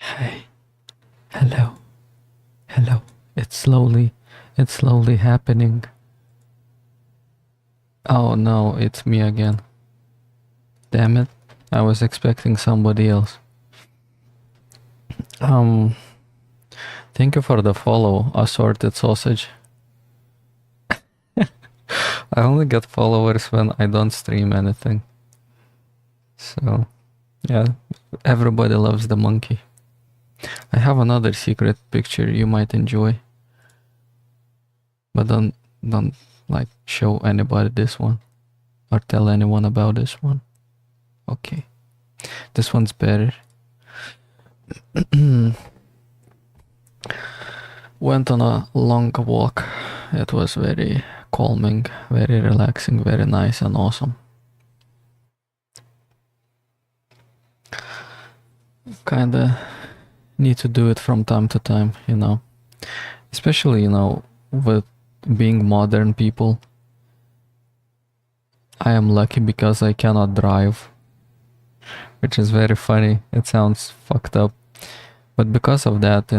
Hey, hello, hello. It's slowly happening. Oh no, it's me again. Damn it. I was expecting somebody else. Um, Thank you for the follow, assorted sausage. I only get followers when I don't stream anything. So, yeah, everybody loves the monkey. I have another secret picture you might enjoy. But don't like show anybody this one or tell anyone about this one. Okay. This one's better. Went on a long walk. It was very calming, very relaxing, very nice and awesome. Kinda need to do it from time to time, Especially, with being modern people. I am lucky because I cannot drive, which is very funny. It sounds fucked up. But because of that,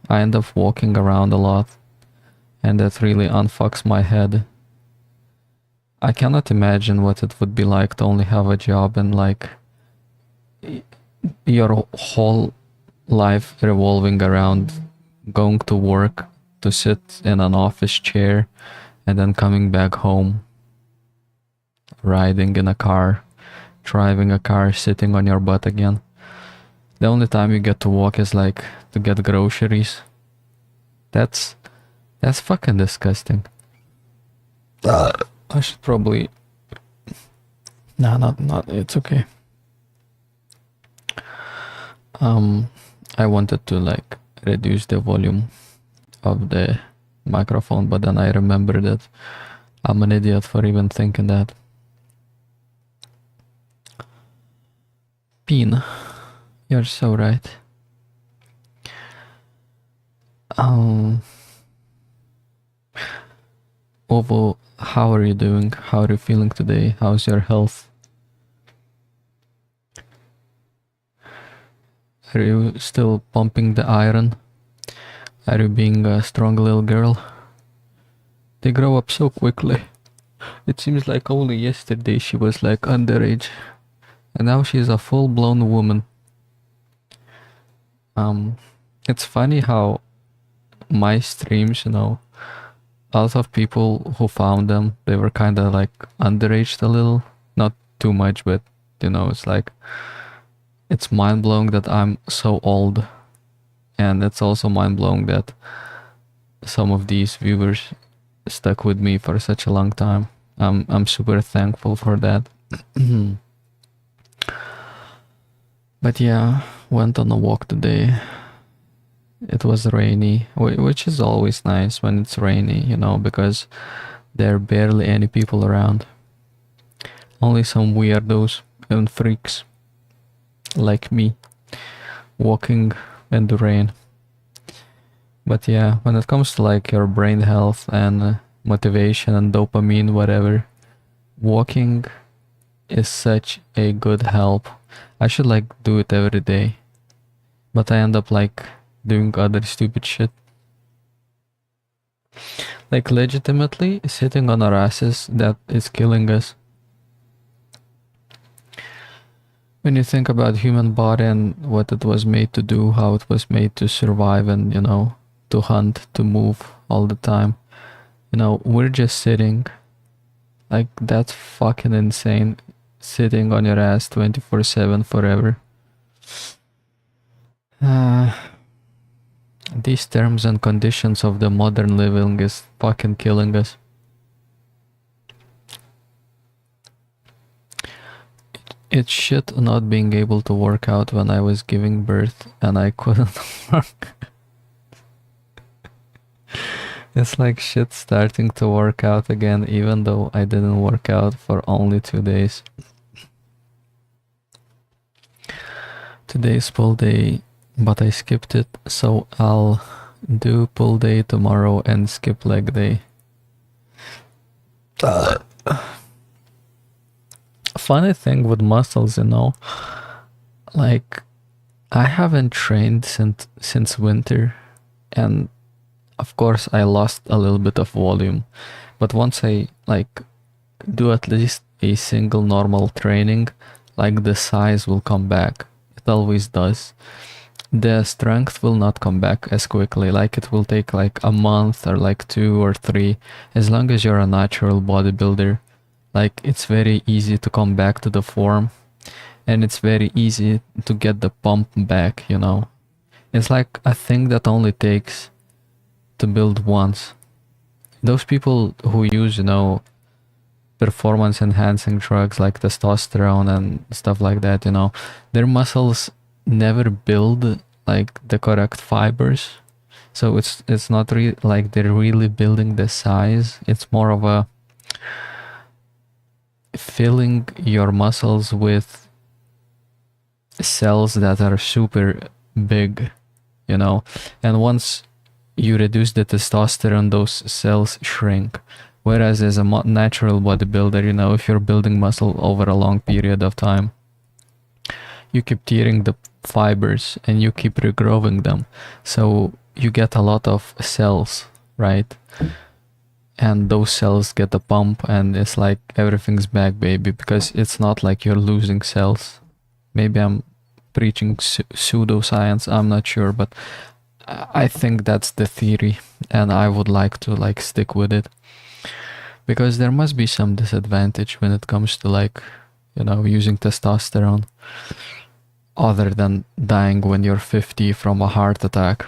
I end up walking around a lot, and that really unfucks my head. I cannot imagine what it would be like to only have a job and like your whole life revolving around going to work, to sit in an office chair, and then coming back home, riding in a car, driving a car, sitting on your butt again. The only time you get to walk is like to get groceries. That's fucking disgusting. I should probably. No, not. It's okay. I wanted to like reduce the volume of the microphone, but then I remembered that I'm an idiot for even thinking that. Pin, you're so right. Ovo, how are you doing? How are you feeling today? How's your health? Are you still pumping the iron? Are you being a strong little girl? They grow up so quickly. It seems like only yesterday she was like underage, and now she's a full-blown woman. It's funny how my streams, a lot of people who found them, they were kind of like underaged a little, not too much, but it's like, it's mind-blowing that I'm so old, and it's also mind-blowing that some of these viewers stuck with me for such a long time. I'm super thankful for that. But yeah, went on a walk today. It was rainy, which is always nice when it's rainy, because there are barely any people around. Only some weirdos and freaks like me walking in the rain. But yeah, when it comes to like your brain health and motivation and dopamine, whatever, walking is such a good help. I should like do it every day, but I end up like doing other stupid shit. Like legitimately sitting on our asses, that is killing us. When you think about human body and what it was made to do, how it was made to survive and, to hunt, to move all the time, we're just sitting. Like, that's fucking insane. Sitting on your ass 24/7 forever. These terms and conditions of the modern living is fucking killing us. It's shit not being able to work out when I was giving birth and I couldn't work. It's like shit starting to work out again even though I didn't work out for only 2 days. Today's pull day, but I skipped it, so I'll do pull day tomorrow and skip leg day. Funny thing with muscles, like I haven't trained since winter, and of course I lost a little bit of volume. But once I like do at least a single normal training, like the size will come back. It always does. The strength will not come back as quickly. Like it will take like a month or like 2 or 3. As long as you're a natural bodybuilder, like it's very easy to come back to the form, and it's very easy to get the pump back, you know. It's like a thing that only takes to build once. Those people who use, you know, performance enhancing drugs like testosterone and stuff like that, you know, their muscles never build like the correct fibers. So it's not like they're really building the size. It's more of a filling your muscles with cells that are super big, you know. And once you reduce the testosterone, those cells shrink. Whereas as a natural bodybuilder, you know, if you're building muscle over a long period of time, you keep tearing the fibers and you keep regrowing them. So you get a lot of cells, right? And those cells get a pump, and it's like everything's back, baby, because it's not like you're losing cells. Maybe I'm preaching pseudoscience, I'm not sure, but I think that's the theory, and I would like to like stick with it, because there must be some disadvantage when it comes to like, you know, using testosterone, other than dying when you're 50 from a heart attack.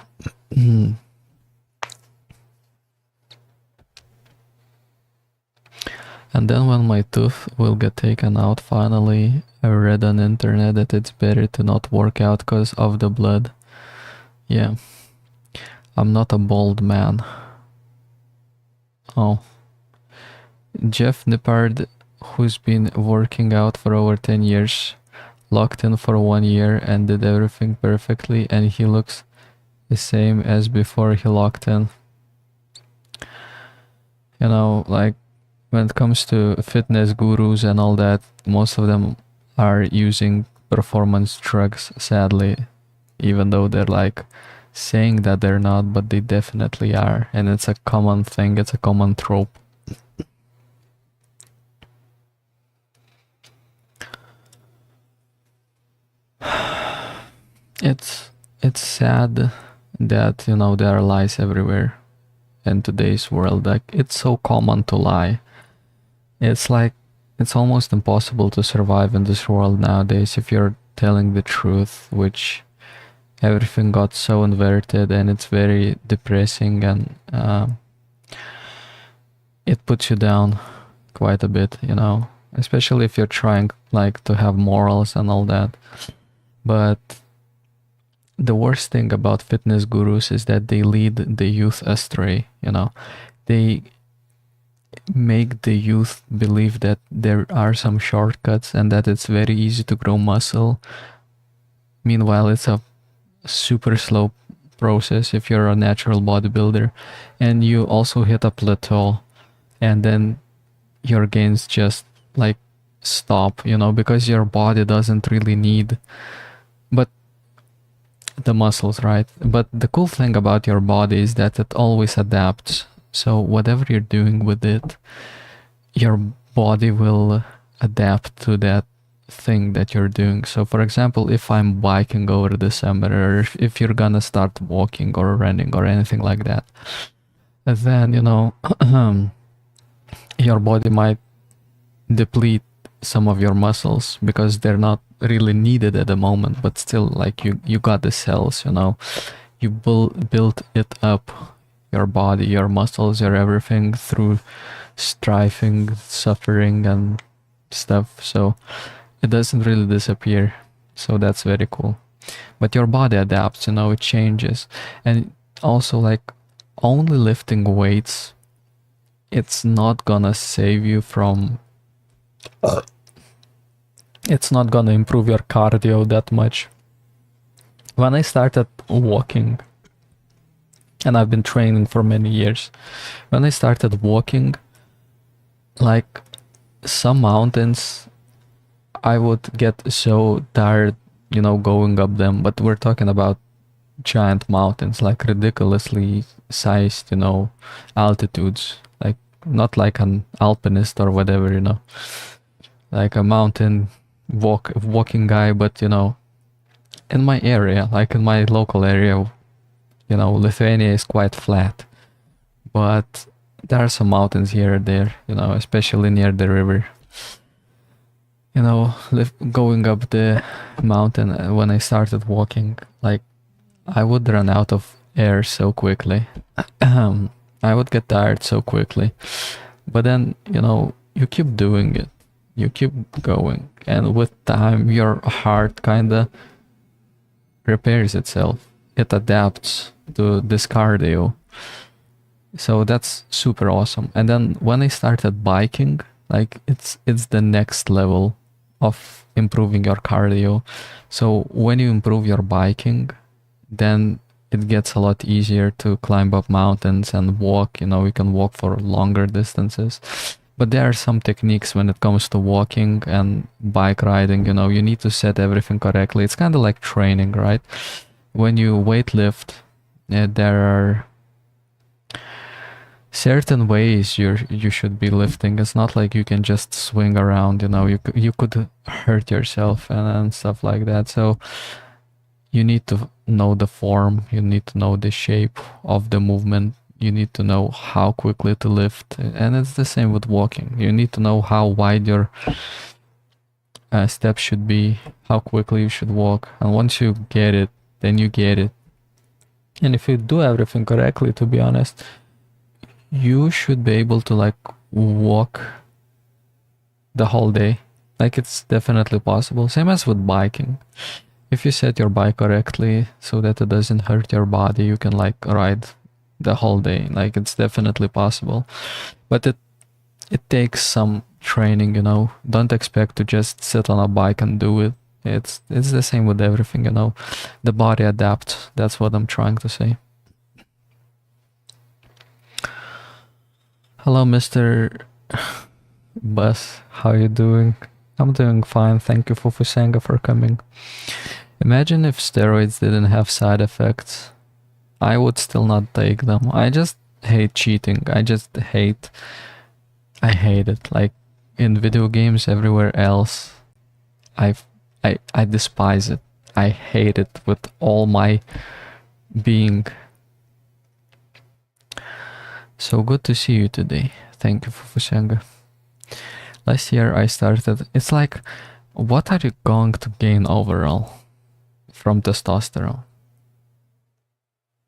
And then when my tooth will get taken out finally, I read on the internet that it's better to not work out because of the blood. Yeah. I'm not a bald man. Oh. Jeff Nippard, who's been working out for over 10 years, locked in for 1 year and did everything perfectly, and he looks the same as before he locked in. You know, like, when it comes to fitness gurus and all that, most of them are using performance drugs, sadly, even though they're like saying that they're not, but they definitely are. And it's a common thing, it's a common trope. It's sad that, you know, there are lies everywhere in today's world. Like, it's so common to lie. It's like, it's almost impossible to survive in this world nowadays if you're telling the truth, which everything got so inverted, and it's very depressing, and it puts you down quite a bit, you know, especially if you're trying like to have morals and all that. But the worst thing about fitness gurus is that they lead the youth astray, you know. They make the youth believe that there are some shortcuts and that it's very easy to grow muscle. Meanwhile, it's a super slow process if you're a natural bodybuilder, and you also hit a plateau, and then your gains just like stop, you know, because your body doesn't really need but the muscles, right? But the cool thing about your body is that it always adapts. So whatever you're doing with it, your body will adapt to that thing that you're doing. So for example, if I'm biking over the summer, or if you're gonna start walking or running or anything like that, then, you know, your body might deplete some of your muscles because they're not really needed at the moment, but still, like, you got the cells, you know, you built it up, your body, your muscles, your everything, through striving, suffering and stuff. So it doesn't really disappear. So that's very cool. But your body adapts, you know, it changes. And also, like, only lifting weights, it's not gonna save you from it's not gonna improve your cardio that much. When I started walking, and I've been training for many years, when I started walking, like, some mountains I would get so tired going up them, but we're talking about giant mountains, like ridiculously sized, altitudes. Like not like an alpinist or whatever, like a mountain walking guy, but in my area, like in my local area, Lithuania is quite flat, but there are some mountains here and there, especially near the river. Going up the mountain when I started walking, like I would run out of air so quickly. I would get tired so quickly. But then, you keep doing it. You keep going. And with time, your heart kind of repairs itself. It adapts to this cardio. So that's super awesome. And then when I started biking, like it's the next level of improving your cardio. So when you improve your biking, then it gets a lot easier to climb up mountains and walk. You can walk for longer distances. But there are some techniques when it comes to walking and bike riding. You need to set everything correctly. It's kind of like training, right? When you weightlift, there are certain ways you should be lifting. It's not like you can just swing around. You could hurt yourself and stuff like that. So you need to know the form, you need to know the shape of the movement, you need to know how quickly to lift. And it's the same with walking. You need to know how wide your steps should be, how quickly you should walk. And once you get it, then you get it. And if you do everything correctly, to be honest, you should be able to like walk the whole day. Like it's definitely possible. Same as with biking. If you set your bike correctly so that it doesn't hurt your body, you can like ride the whole day. Like it's definitely possible. But it takes some training, Don't expect to just sit on a bike and do it. It's the same with everything, The body adapts. That's what I'm trying to say. Hello, Mr. Bus. How you doing? I'm doing fine. Thank you, Fufusenga, for coming. Imagine if steroids didn't have side effects. I would still not take them. I just hate cheating. I hate it. Like in video games, everywhere else, I despise it. I hate it with all my being. So good to see you today. Thank you, Fufusenga. Last year I started. It's like, what are you going to gain overall from testosterone?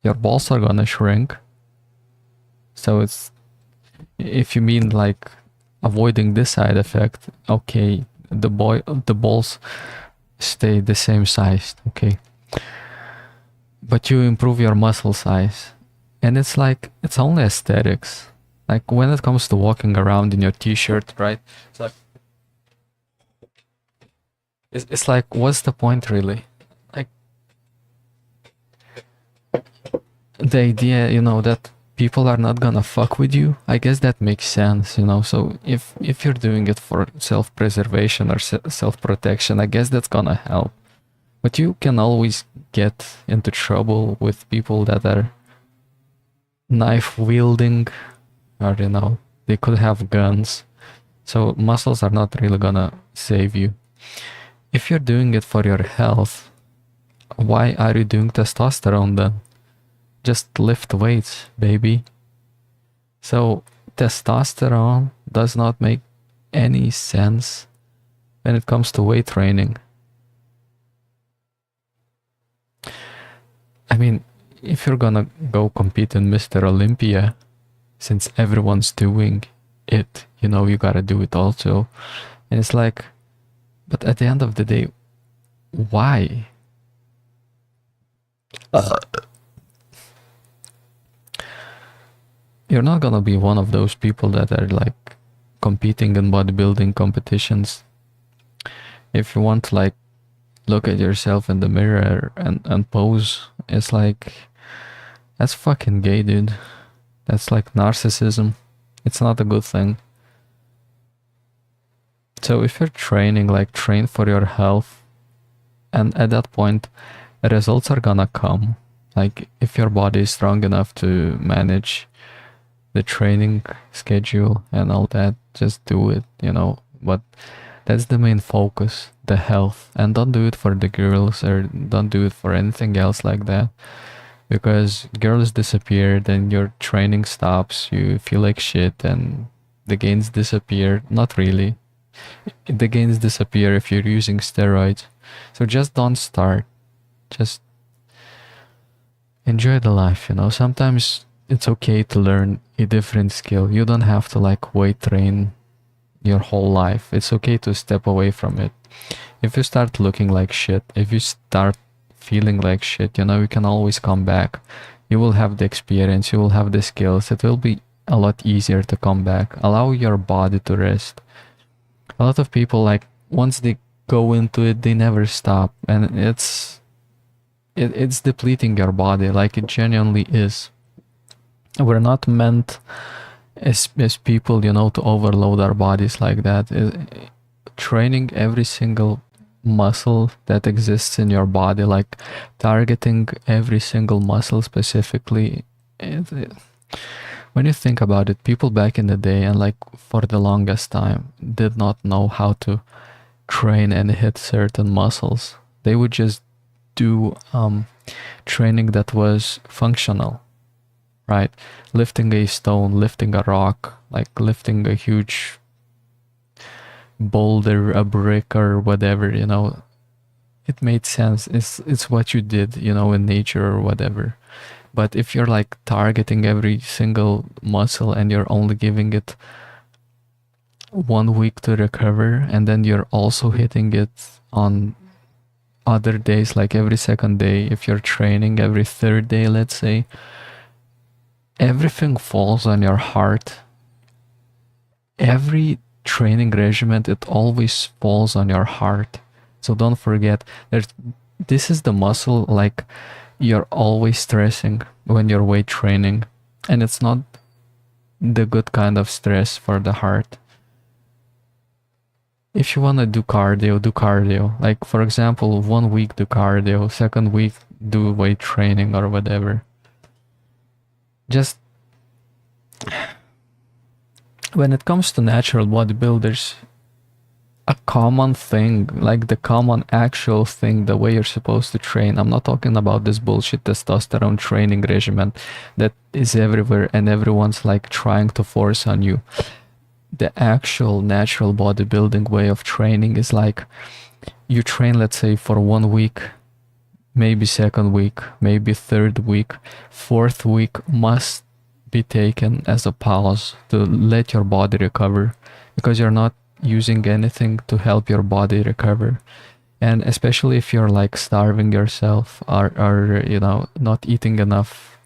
Your balls are gonna shrink. So if you mean like avoiding this side effect, okay, the balls stay the same size, okay. But you improve your muscle size. And it's like, it's only aesthetics. Like when it comes to walking around in your t-shirt, right? It's like, what's the point really? Like the idea, that people are not gonna fuck with you, I guess that makes sense, So if you're doing it for self-preservation or self-protection, I guess that's gonna help. But you can always get into trouble with people that are knife wielding, or they could have guns. So muscles are not really gonna save you. If you're doing it for your health, why are you doing testosterone then? Just lift weights, baby. So testosterone does not make any sense when it comes to weight training. I mean, if you're gonna go compete in Mr. Olympia, since everyone's doing it, you gotta do it also. And it's like, but at the end of the day, why? You're not gonna be one of those people that are like competing in bodybuilding competitions. If you want to like look at yourself in the mirror and pose, it's like, that's fucking gay, dude. That's like narcissism. It's not a good thing. So if you're training, like train for your health, And at that point, results are gonna come. Like if your body is strong enough to manage the training schedule and all that, just do it, you know. But that's the main focus, the health. And don't do it for the girls, or don't do it for anything else like that. Because girls disappear, then your training stops, you feel like shit, and the gains disappear. Not really. The gains disappear if you're using steroids. So just don't start. Just enjoy the life, you know. Sometimes it's okay to learn a different skill. You don't have to like weight train your whole life. It's okay to step away from it. If you start looking like shit, if you start feeling like shit, you know, you can always come back. You will have the experience, you will have the skills. It will be a lot easier to come back. Allow your body to rest. A lot of people, like, once they go into it, they never stop, and it's depleting your body, like it genuinely is. We're not meant as people, you know, to overload our bodies like that. Training every single muscle that exists in your body, like targeting every single muscle specifically. When you think about it, people back in the day, and like for the longest time, did not know how to train and hit certain muscles. They would just do training that was functional, right? Lifting a stone, lifting a rock, like lifting a huge boulder, a brick, or whatever, you know. It made sense. It's what you did, you know, in nature or whatever. But if you're like targeting every single muscle and you're only giving it 1 week to recover, and then you're also hitting it on other days, like every second day, if you're training every third day, let's say, everything falls on your heart. Every training regimen, it always falls on your heart. So don't forget, this is the muscle, like, you're always stressing when you're weight training, and it's not the good kind of stress for the heart. If you want to do cardio. Like, for example, 1 week do cardio, second week do weight training or whatever. Just when it comes to natural bodybuilders, a common thing, like the common actual thing, the way you're supposed to train. I'm not talking about this bullshit testosterone training regimen that is everywhere and everyone's like trying to force on you. The actual natural bodybuilding way of training is like, you train, let's say, for 1 week, maybe second week, maybe third week, fourth week must be taken as a pause to let your body recover, because you're not using anything to help your body recover. And especially if you're like starving yourself, or you know, not eating enough,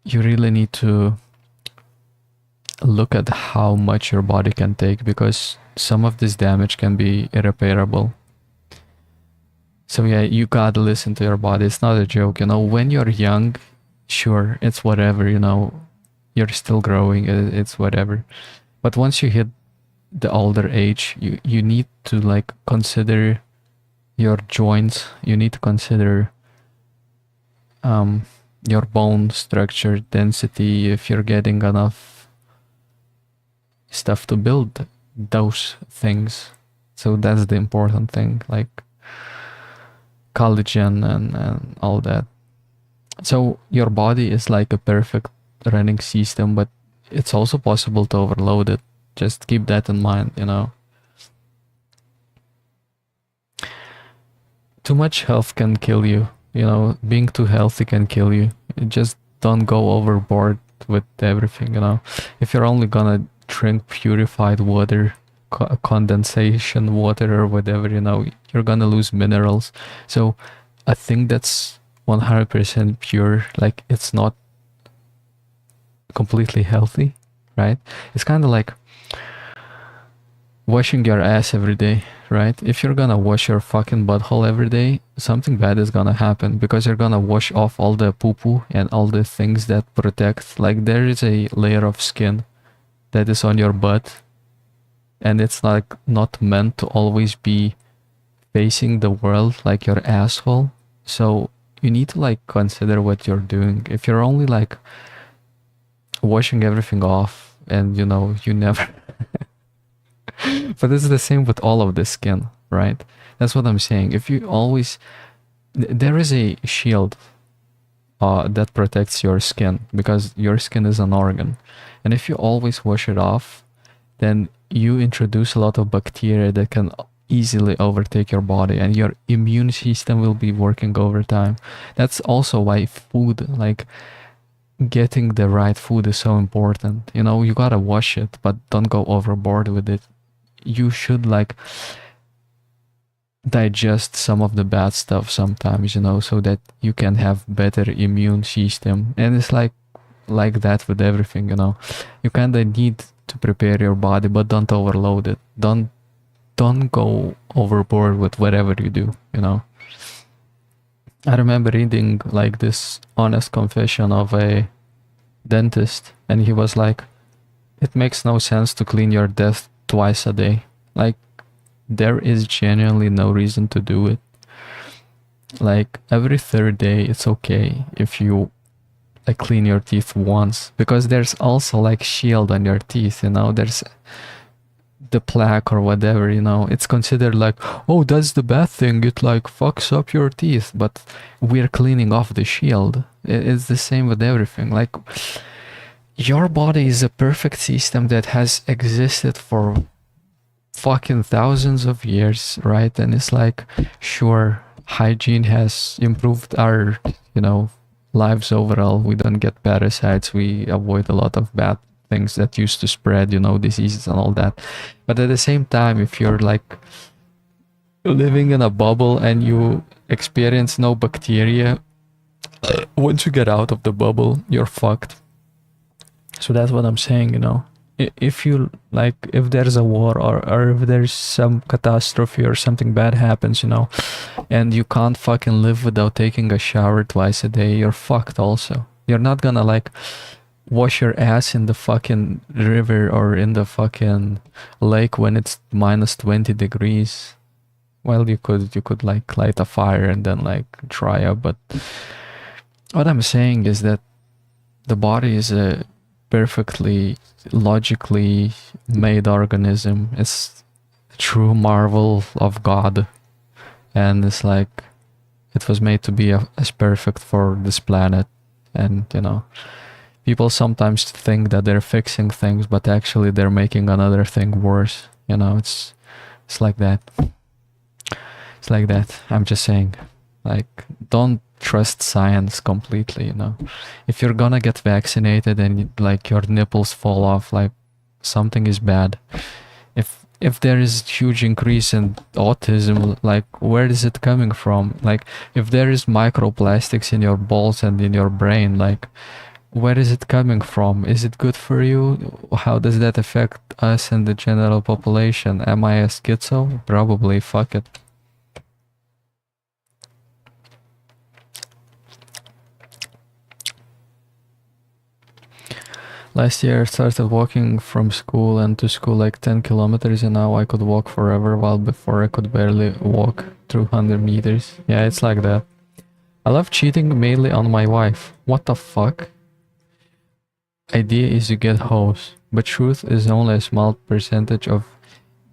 you really need to look at how much your body can take, because some of this damage can be irreparable. So yeah, you gotta listen to your body. It's not a joke, you know. When you're young, sure, it's whatever, you know, you're still growing, it's whatever. But once you hit the older age, you need to like consider your joints, you need to consider your bone structure, density, if you're getting enough stuff to build those things. So that's the important thing, like collagen and all that. So your body is like a perfect running system, but it's also possible to overload it. Just keep that in mind, you know. Too much health can kill you, you know. Being too healthy can kill you. Just don't go overboard with everything, you know. If you're only gonna drink purified water, condensation water or whatever, you know, you're gonna lose minerals. So I think that's 100% pure, like it's not completely healthy, right? It's kind of like washing your ass every day, right? If you're gonna wash your fucking butthole every day, something bad is gonna happen, because you're gonna wash off all the poo-poo and all the things that protect. Like, there is a layer of skin that is on your butt, and it's like not meant to always be facing the world like your asshole. So you need to like consider what you're doing. If you're only like washing everything off and you know you never but it's the same with all of the skin, right? That's what I'm saying. If you always there is a shield that protects your skin because your skin is an organ, and if you always wash it off, then you introduce a lot of bacteria that can easily overtake your body, and your immune system will be working overtime. That's also why food, like getting the right food, is so important. You know, you gotta wash it, but don't go overboard with it. You should like digest some of the bad stuff sometimes, you know, so that you can have better immune system. And it's like that with everything, you know. You kind of need to prepare your body, but don't overload it. Don't go overboard with whatever you do, you know. I remember reading like this honest confession of a dentist, and he was like, it makes no sense to clean your teeth twice a day. Like, there is genuinely no reason to do it. Like, every third day, it's okay if you like clean your teeth once, because there's also like shield on your teeth, you know. There's the plaque or whatever, you know. It's considered like, oh, that's the bad thing, it like fucks up your teeth, but we're cleaning off the shield. It's the same with everything. Like, your body is a perfect system that has existed for fucking thousands of years, right? And it's like, sure, hygiene has improved our, you know, lives overall. We don't get parasites, we avoid a lot of bad things that used to spread, you know, diseases and all that. But at the same time, if you're like living in a bubble and you experience no bacteria, once you get out of the bubble, you're fucked. So that's what I'm saying, you know. If you like, if there's a war, or if there's some catastrophe or something bad happens, you know, and you can't fucking live without taking a shower twice a day, you're fucked also. You're not gonna like wash your ass in the fucking river or in the fucking lake when it's minus 20 degrees. Well, you could like light a fire and then like dry up, but what I'm saying is that the body is a perfectly logically made organism. It's a true marvel of God, and it's like it was made to be as perfect for this planet. And you know, people sometimes think that they're fixing things, but actually they're making another thing worse. You know, it's like that. It's like that. I'm just saying, like, don't trust science completely, you know. If you're gonna get vaccinated and like your nipples fall off, like something is bad. If there is huge increase in autism, like where is it coming from? Like if there is microplastics in your balls and in your brain, like where is it coming from? Is it good for you? How does that affect us and the general population? Am I a schizo? Probably. Fuck it. Last year I started walking from school and to school like 10 kilometers, and now I could walk forever, while before I could barely walk through 100 meters. Yeah, it's like that. I love cheating mainly on my wife. What the fuck? Idea is you get hoes, but truth is only a small percentage of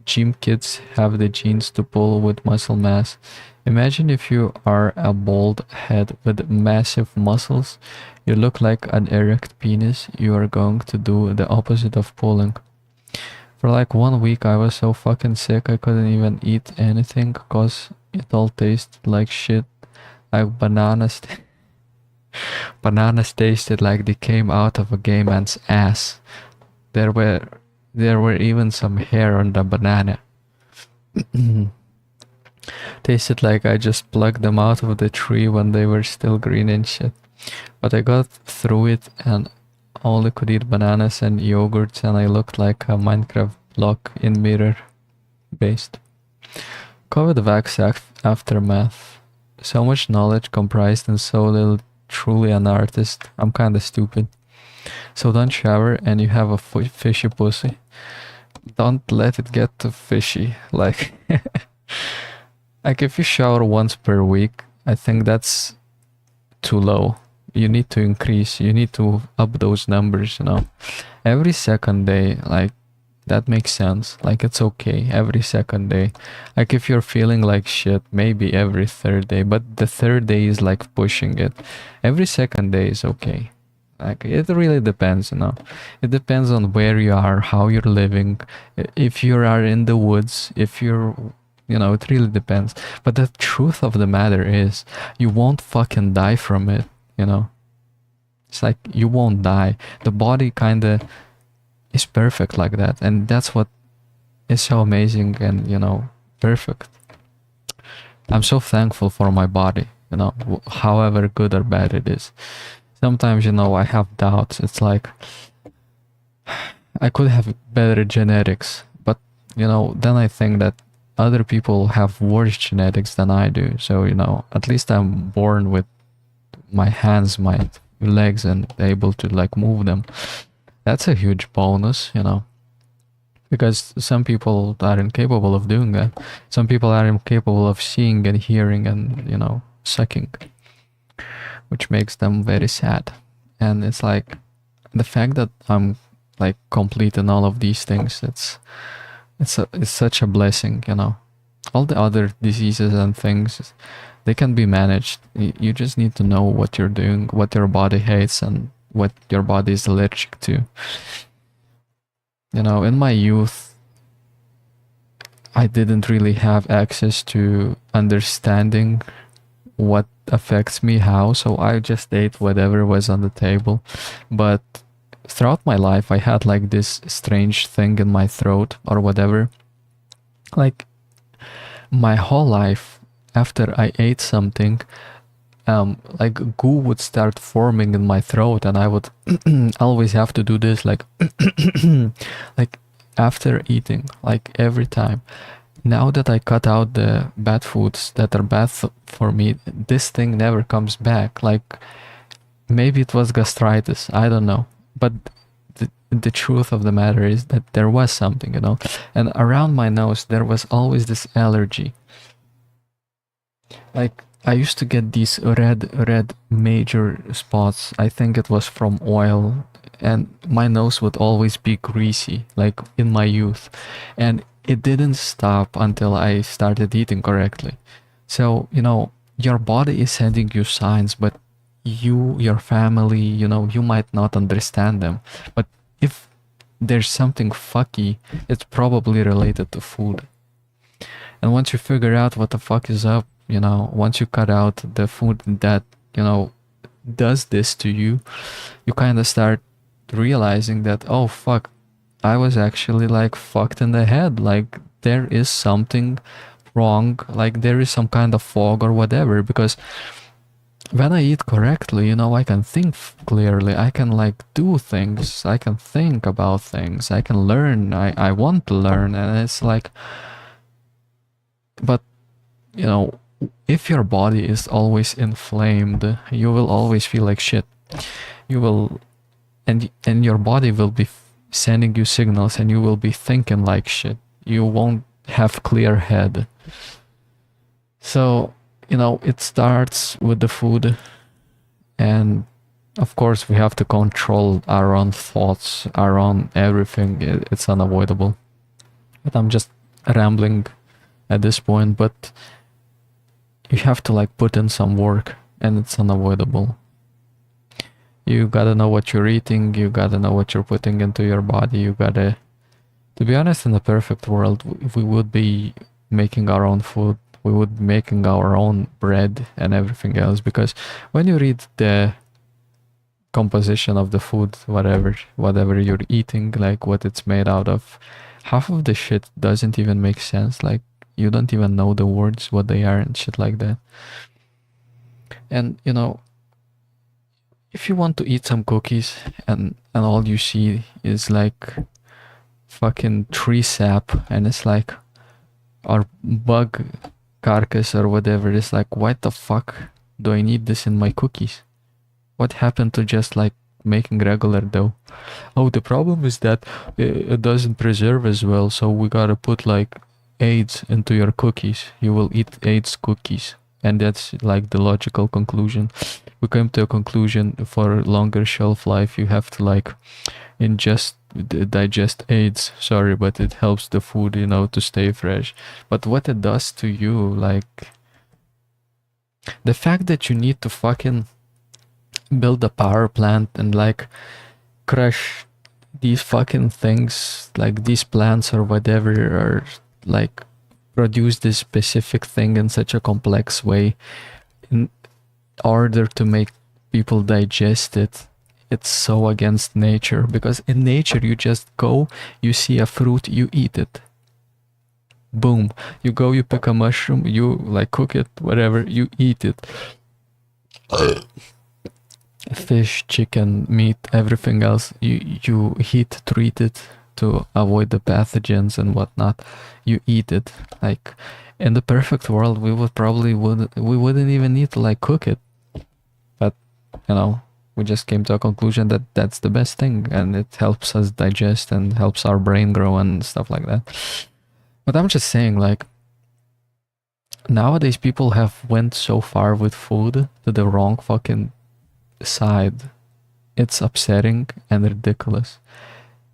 gym kids have the genes to pull with muscle mass. Imagine if you are a bald head with massive muscles, you look like an erect penis, you are going to do the opposite of pulling. For like 1 week I was so fucking sick I couldn't even eat anything cause it all tasted like shit. Like bananas. Bananas tasted like they came out of a gay man's ass. There were even some hair on the banana. Tasted like I just plucked them out of the tree when they were still green and shit. But I got through it and only could eat bananas and yogurts, and I looked like a Minecraft block in mirror based. COVID vax aftermath. So much knowledge comprised in so little. Truly an artist. I'm kinda stupid. So don't shower and you have a fishy pussy. Don't let it get too fishy. Like Like if you shower once per week, I think that's too low. You need to increase, you need to up those numbers, you know. Every second day, like that makes sense. Like it's okay every second day. Like if you're feeling like shit, maybe every third day, but the third day is like pushing it. Every second day is okay. Like it really depends, you know. It depends on where you are, how you're living. If you are in the woods, if you're, you know, it really depends. But the truth of the matter is, you won't fucking die from it, you know. It's like you won't die. The body kind of is perfect like that, and that's what is so amazing and, you know, perfect. I'm so thankful for my body, you know, however good or bad it is. Sometimes, you know, I have doubts. It's like I could have better genetics, but, you know, then I think that other people have worse genetics than I do. So, you know, at least I'm born with my hands, my legs, and able to like move them. That's a huge bonus, you know, because some people are incapable of doing that. Some people are incapable of seeing and hearing and, you know, sucking, which makes them very sad. And it's like the fact that I'm like complete in all of these things, it's such a blessing, you know. All the other diseases and things, they can be managed. You just need to know what you're doing, what your body hates, and what your body is allergic to. You know, in my youth, I didn't really have access to understanding what affects me how, so I just ate whatever was on the table. But throughout my life, I had like this strange thing in my throat or whatever. Like my whole life, after I ate something, like goo would start forming in my throat, and I would always have to do this, like, like after eating, like every time. Now that I cut out the bad foods that are bad for me, this thing never comes back. Like maybe it was gastritis, I don't know, but the truth of the matter is that there was something, you know, and around my nose there was always this allergy. Like I used to get these red major spots. I think it was from oil, and my nose would always be greasy, like in my youth. And it didn't stop until I started eating correctly. So, you know, your body is sending you signs, but your family, you know, you might not understand them. But if there's something fucky, it's probably related to food. And once you figure out what the fuck is up, you know, once you cut out the food that, you know, does this to you, you kind of start realizing that, oh fuck, I was actually like fucked in the head. Like there is something wrong, like there is some kind of fog or whatever. Because when I eat correctly, you know, I can think clearly, I can like do things, I can think about things, I can learn, I want to learn. And it's like, but you know, if your body is always inflamed, you will always feel like shit. You will, and your body will be sending you signals, and you will be thinking like shit. You won't have clear head. So, you know, it starts with the food, and of course we have to control our own thoughts, our own everything. It's unavoidable. But I'm just rambling at this point, but you have to like put in some work, and it's unavoidable. You gotta know what you're eating, you gotta know what you're putting into your body, you gotta, to be honest, in a perfect world, we would be making our own food, we would be making our own bread and everything else, because when you read the composition of the food, whatever you're eating, like what it's made out of, half of the shit doesn't even make sense. Like you don't even know the words, what they are and shit like that. And you know, if you want to eat some cookies and all you see is like fucking tree sap, and it's like, or bug carcass or whatever, it's like, what the fuck do I need this in my cookies? What happened to just like making regular dough? Oh, the problem is that it doesn't preserve as well, so we gotta put like AIDS into your cookies. You will eat AIDS cookies. And that's like the logical conclusion. We came to a conclusion for longer shelf life, you have to like ingest, digest AIDS. Sorry, but it helps the food, to stay fresh. But what it does to you, like the fact that you need to fucking build a power plant and like crush these fucking things, like these plants or whatever, or like produce this specific thing in such a complex way in order to make people digest it. It's so against nature, because in nature you just go, you see a fruit, you eat it. Boom. You go, you pick a mushroom, you like cook it, whatever, you eat it. Fish, chicken, meat, everything else, you heat treat it to avoid the pathogens and whatnot. You eat it. Like in the perfect world, we wouldn't even need to like cook it. But we just came to a conclusion that that's the best thing, and it helps us digest and helps our brain grow and stuff like that. But I'm just saying, like, nowadays people have went so far with food to the wrong fucking side. It's upsetting and ridiculous.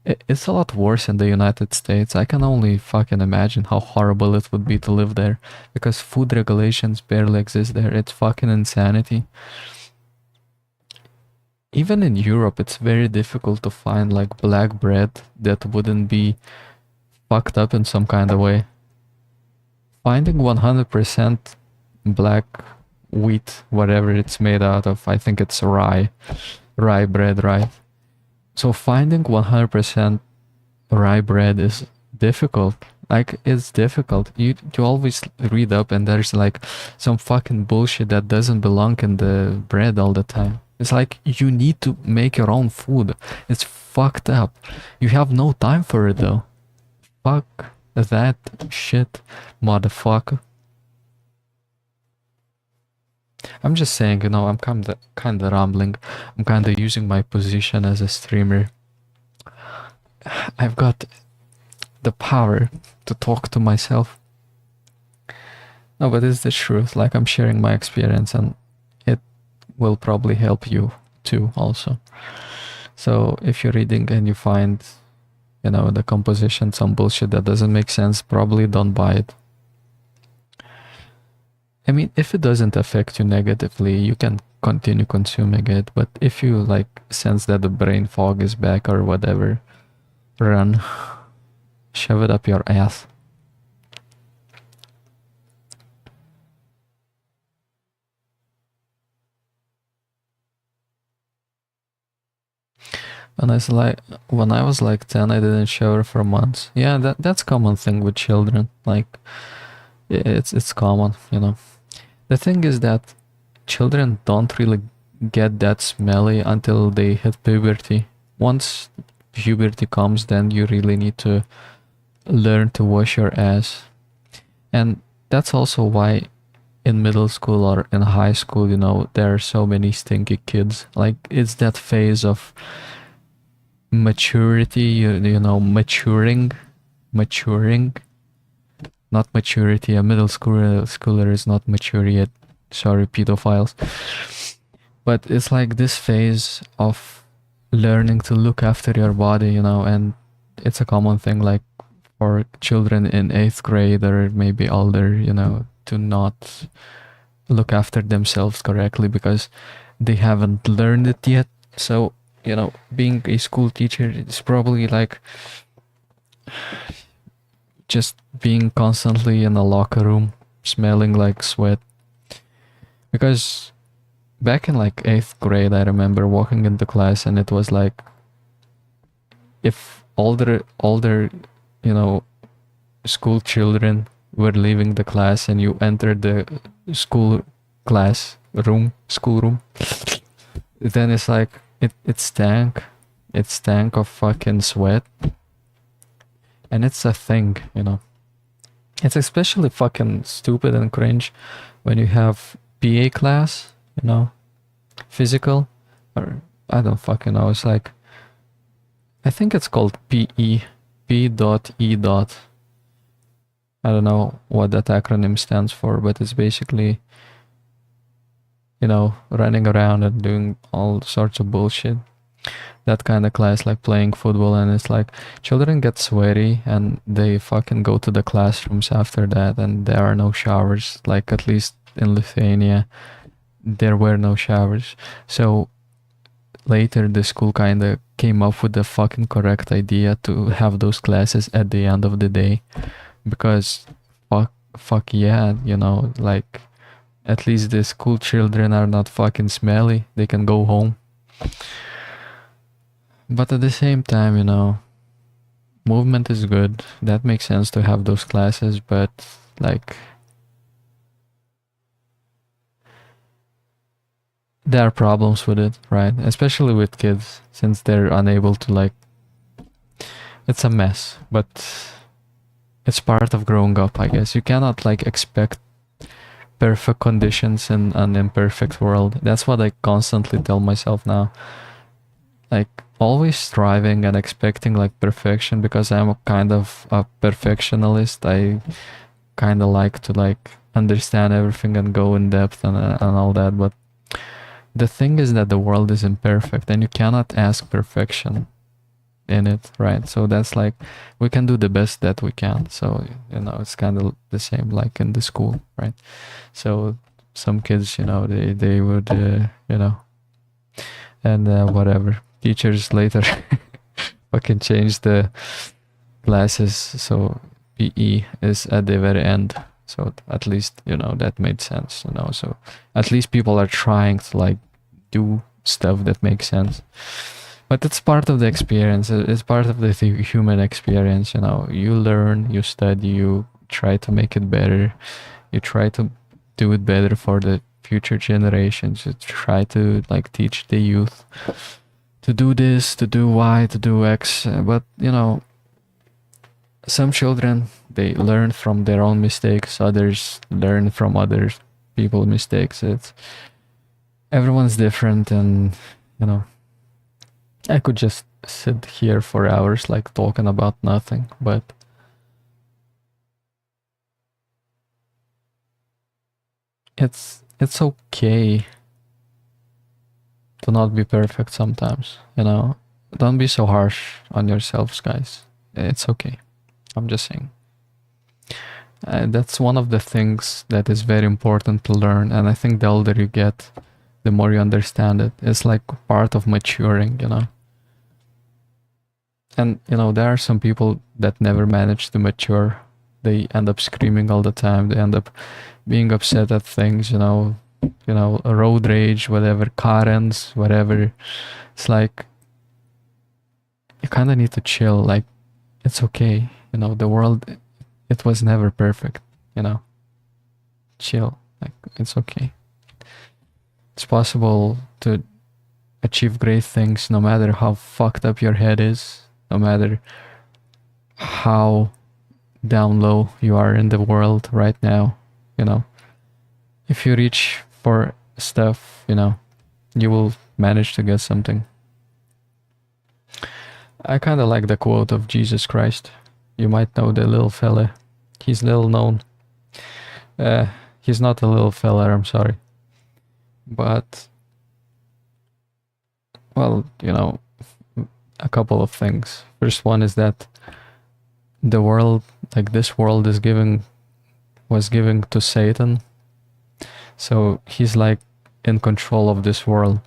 It's a lot worse in the United States. I can only fucking imagine how horrible it would be to live there, because food regulations barely exist there. It's fucking insanity. Even in Europe, it's very difficult to find like black bread that wouldn't be fucked up in some kind of way. Finding 100% black wheat, whatever it's made out of, I think it's rye bread, right? So finding 100% rye bread is difficult. Like, it's difficult. You always read up and there's like some fucking bullshit that doesn't belong in the bread all the time. It's like you need to make your own food. It's fucked up. You have no time for it though. Fuck that shit, motherfucker. I'm just saying, I'm kinda rambling. I'm kinda using my position as a streamer. I've got the power to talk to myself. No, but it's the truth. Like, I'm sharing my experience and it will probably help you too also. So if you're reading and you find, the composition, some bullshit that doesn't make sense, probably don't buy it. I mean, if it doesn't affect you negatively, you can continue consuming it. But if you like sense that the brain fog is back or whatever, run. Shove it up your ass. When I was like 10, I didn't shower for months. Yeah, that's common thing with children. Like, it's common, The thing is that children don't really get that smelly until they hit puberty. Once puberty comes, then you really need to learn to wash your ass. And that's also why in middle school or in high school, there are so many stinky kids. Like, it's that phase of maturity, maturing. Not maturity. A middle schooler is not mature yet. Sorry, pedophiles. But it's like this phase of learning to look after your body, and it's a common thing, like for children in 8th grade or maybe older, to not look after themselves correctly because they haven't learned it yet. So, being a school teacher is probably like just being constantly in a locker room smelling like sweat. Because back in like 8th grade, I remember walking into class and it was like, if older, school children were leaving the class and you entered the school room, then it's like, it stank. It stank of fucking sweat. And it's a thing, It's especially fucking stupid and cringe when you have PA class, physical, or I don't fucking know. It's like, I think it's called PE, P.E. I don't know what that acronym stands for, but it's basically, running around and doing all sorts of bullshit. That kind of class, like playing football, and it's like children get sweaty and they fucking go to the classrooms after that, and there are no showers. Like, at least in Lithuania, there were no showers. So later, the school kind of came up with the fucking correct idea to have those classes at the end of the day, because fuck yeah, like, at least the school children are not fucking smelly. They can go home. But at the same time, movement is good. That makes sense to have those classes, but like, there are problems with it, right? Especially with kids, since they're unable to, like, it's a mess, but it's part of growing up, I guess. You cannot, like, expect perfect conditions in an imperfect world. That's what I constantly tell myself now. Like, always striving and expecting, like, perfection, because I'm a kind of a perfectionist. I kind of like to, like, understand everything and go in depth and all that, but the thing is that the world is imperfect and you cannot ask perfection in it, right? So that's like, we can do the best that we can. So, it's kind of the same like in the school, right? So some kids, they would, and whatever. Teachers later fucking change the classes. So PE is at the very end. So at least, that made sense, so at least people are trying to, like, do stuff that makes sense. But it's part of the experience. It's part of the human experience, you learn, you study, you try to make it better. You try to do it better for the future generations. You try to, like, teach the youth to do this, to do Y, to do X. But, some children, they learn from their own mistakes. Others learn from other people's mistakes. Everyone's different, and, I could just sit here for hours, like, talking about nothing, but it's okay to not be perfect sometimes, Don't be so harsh on yourselves, guys. It's okay. I'm just saying. That's one of the things that is very important to learn, and I think the older you get, the more you understand it. It's like part of maturing, And, there are some people that never manage to mature. They end up screaming all the time. They end up being upset at things, road rage, whatever, Karens, whatever. It's like, you kind of need to chill. Like, it's okay. The world, it was never perfect, Chill. Like, it's okay. It's possible to achieve great things no matter how fucked up your head is, no matter how down low you are in the world right now, If you reach for stuff, you will manage to get something. I kind of like the quote of Jesus Christ. You might know the little fella. He's little known. He's not a little fella, I'm sorry. But, well, a couple of things. First one is that the world, like, this world was given to Satan. So he's, like, in control of this world.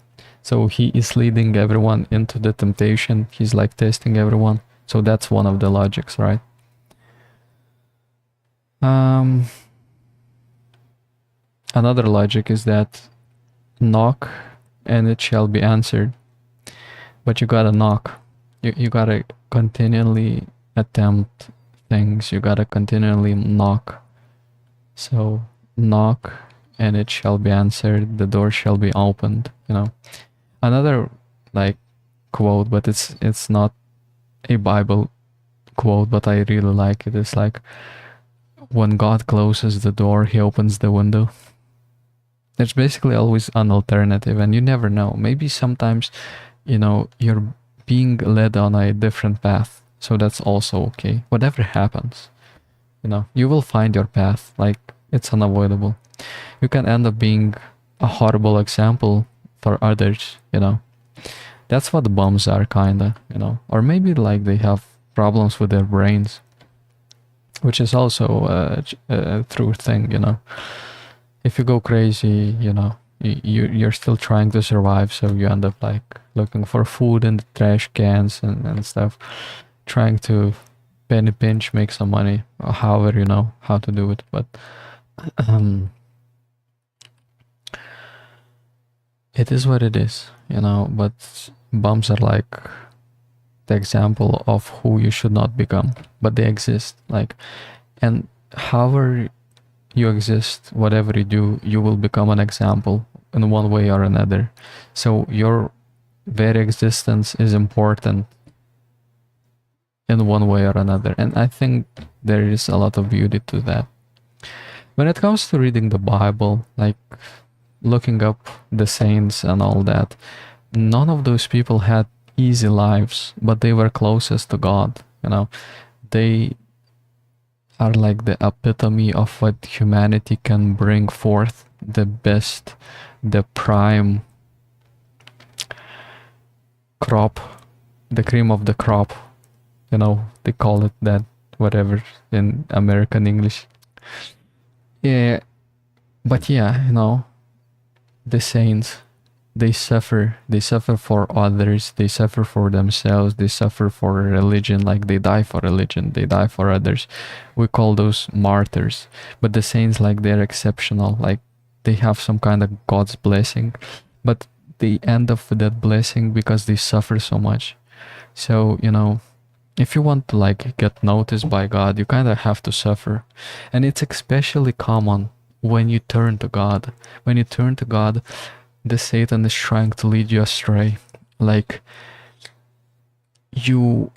So he is leading everyone into the temptation. He's, like, testing everyone. So that's one of the logics, right? Another logic is that knock and it shall be answered. But you gotta knock. You gotta continually attempt things. You gotta continually knock. So knock and it shall be answered. The door shall be opened, Another, like, quote, but it's not a Bible quote, but I really like it. It's like, when God closes the door, he opens the window. There's basically always an alternative, and you never know. Maybe sometimes, you're being led on a different path. So that's also okay. Whatever happens, You will find your path. Like, it's unavoidable. You can end up being a horrible example for others. That's what the bums are, kinda. Or maybe like they have problems with their brains, which is also a true thing. If you go crazy, you're still trying to survive, so you end up like looking for food in the trash cans and stuff, trying to penny pinch, make some money, or however you know how to do it. But um, it is what it is. But bums are like the example of who you should not become, but they exist. Like, and however you exist, whatever you do, you will become an example in one way or another. So your very existence is important in one way or another. And I think there is a lot of beauty to that. When it comes to reading the Bible, like looking up the saints and all that, none of those people had easy lives, but they were closest to God. They are like the epitome of what humanity can bring forth, the best, the prime crop, the cream of the crop. They call it that, whatever, in American English. Yeah, but yeah, the saints, they suffer for others, they suffer for themselves, they suffer for religion, like they die for religion, they die for others. We call those martyrs. But the saints, like, they're exceptional, like they have some kind of God's blessing, but they end up with that blessing because they suffer so much. So if you want to like get noticed by God, you kind of have to suffer. And it's especially common when you turn to God. When you turn to God, the Satan is trying to lead you astray. Like, you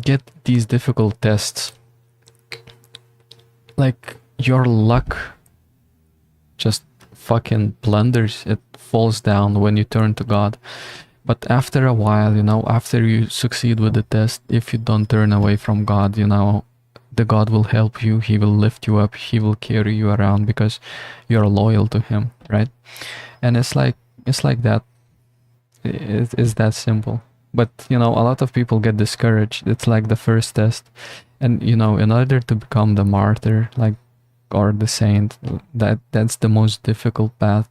get these difficult tests. Like, your luck just fucking blunders. It falls down when you turn to God. But after a while, after you succeed with the test, if you don't turn away from God, the God will help you. He will lift you up. He will carry you around because you're loyal to Him, right? And it's like that. It's that simple. But a lot of people get discouraged. It's like the first test, and in order to become the martyr, like, or the saint, that's the most difficult path,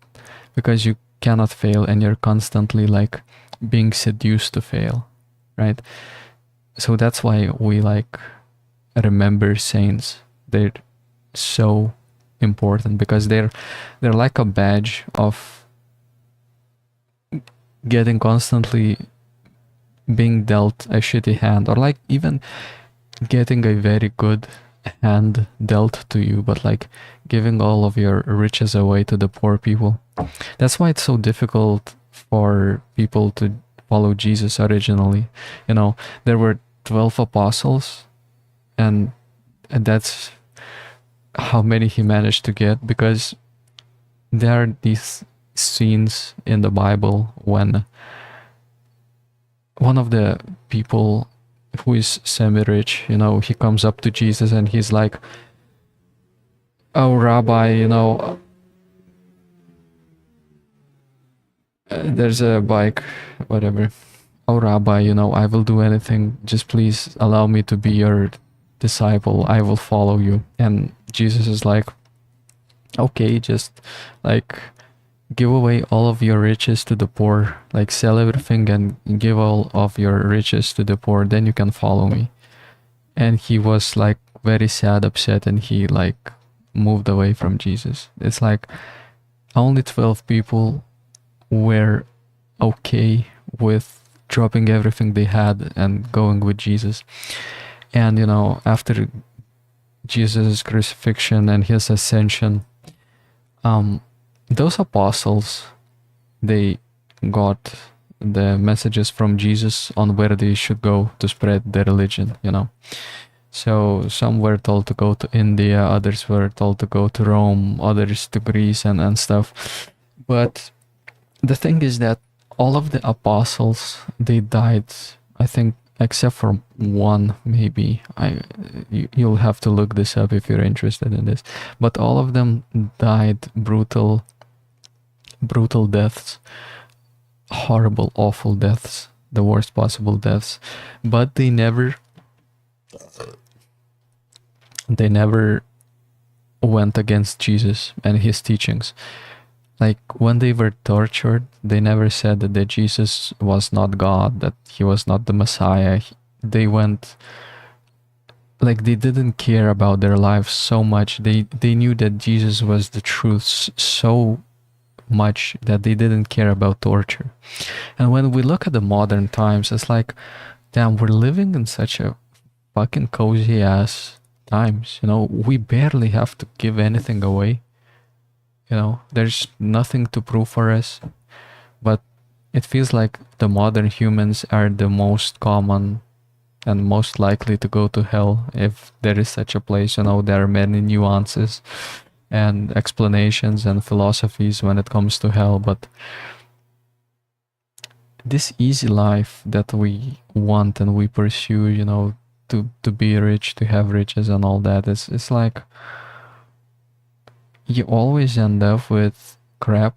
because you cannot fail and you're constantly like being seduced to fail, right? So that's why we like remember saints. They're so important because they're like a badge of getting constantly being dealt a shitty hand, or like even getting a very good hand dealt to you, but like giving all of your riches away to the poor people. That's why it's so difficult for people to follow Jesus originally. There were 12 apostles, and that's how many he managed to get, because there are these scenes in the Bible when one of the people who is semi-rich, he comes up to Jesus and he's like, "Oh, Rabbi, there's a bike, whatever. Oh, Rabbi, I will do anything. Just please allow me to be your disciple. I will follow you." And Jesus is like, "Okay, just like give away all of your riches to the poor, like sell everything and give all of your riches to the poor, then you can follow me." And he was like very sad, upset, and he like moved away from Jesus. It's like only 12 people were okay with dropping everything they had and going with Jesus. And after Jesus' crucifixion and his ascension, those apostles, they got the messages from Jesus on where they should go to spread their religion. So some were told to go to India, others were told to go to Rome, others to Greece and stuff. But the thing is that all of the apostles, they died, I think, except for one, maybe. You'll have to look this up if you're interested in this. But all of them died brutal deaths, horrible, awful deaths, the worst possible deaths. But they never went against Jesus and his teachings. Like when they were tortured, they never said that Jesus was not God, that he was not the Messiah. They went, like, they didn't care about their lives so much. They knew that Jesus was the truth so much that they didn't care about torture. And when we look at the modern times, it's like, damn, we're living in such a fucking cozy ass times. We barely have to give anything away. There's nothing to prove for us, but it feels like the modern humans are the most common and most likely to go to hell, if there is such a place. There are many nuances and explanations and philosophies when it comes to hell, but this easy life that we want and we pursue, to be rich, to have riches and all that, it's like you always end up with crap.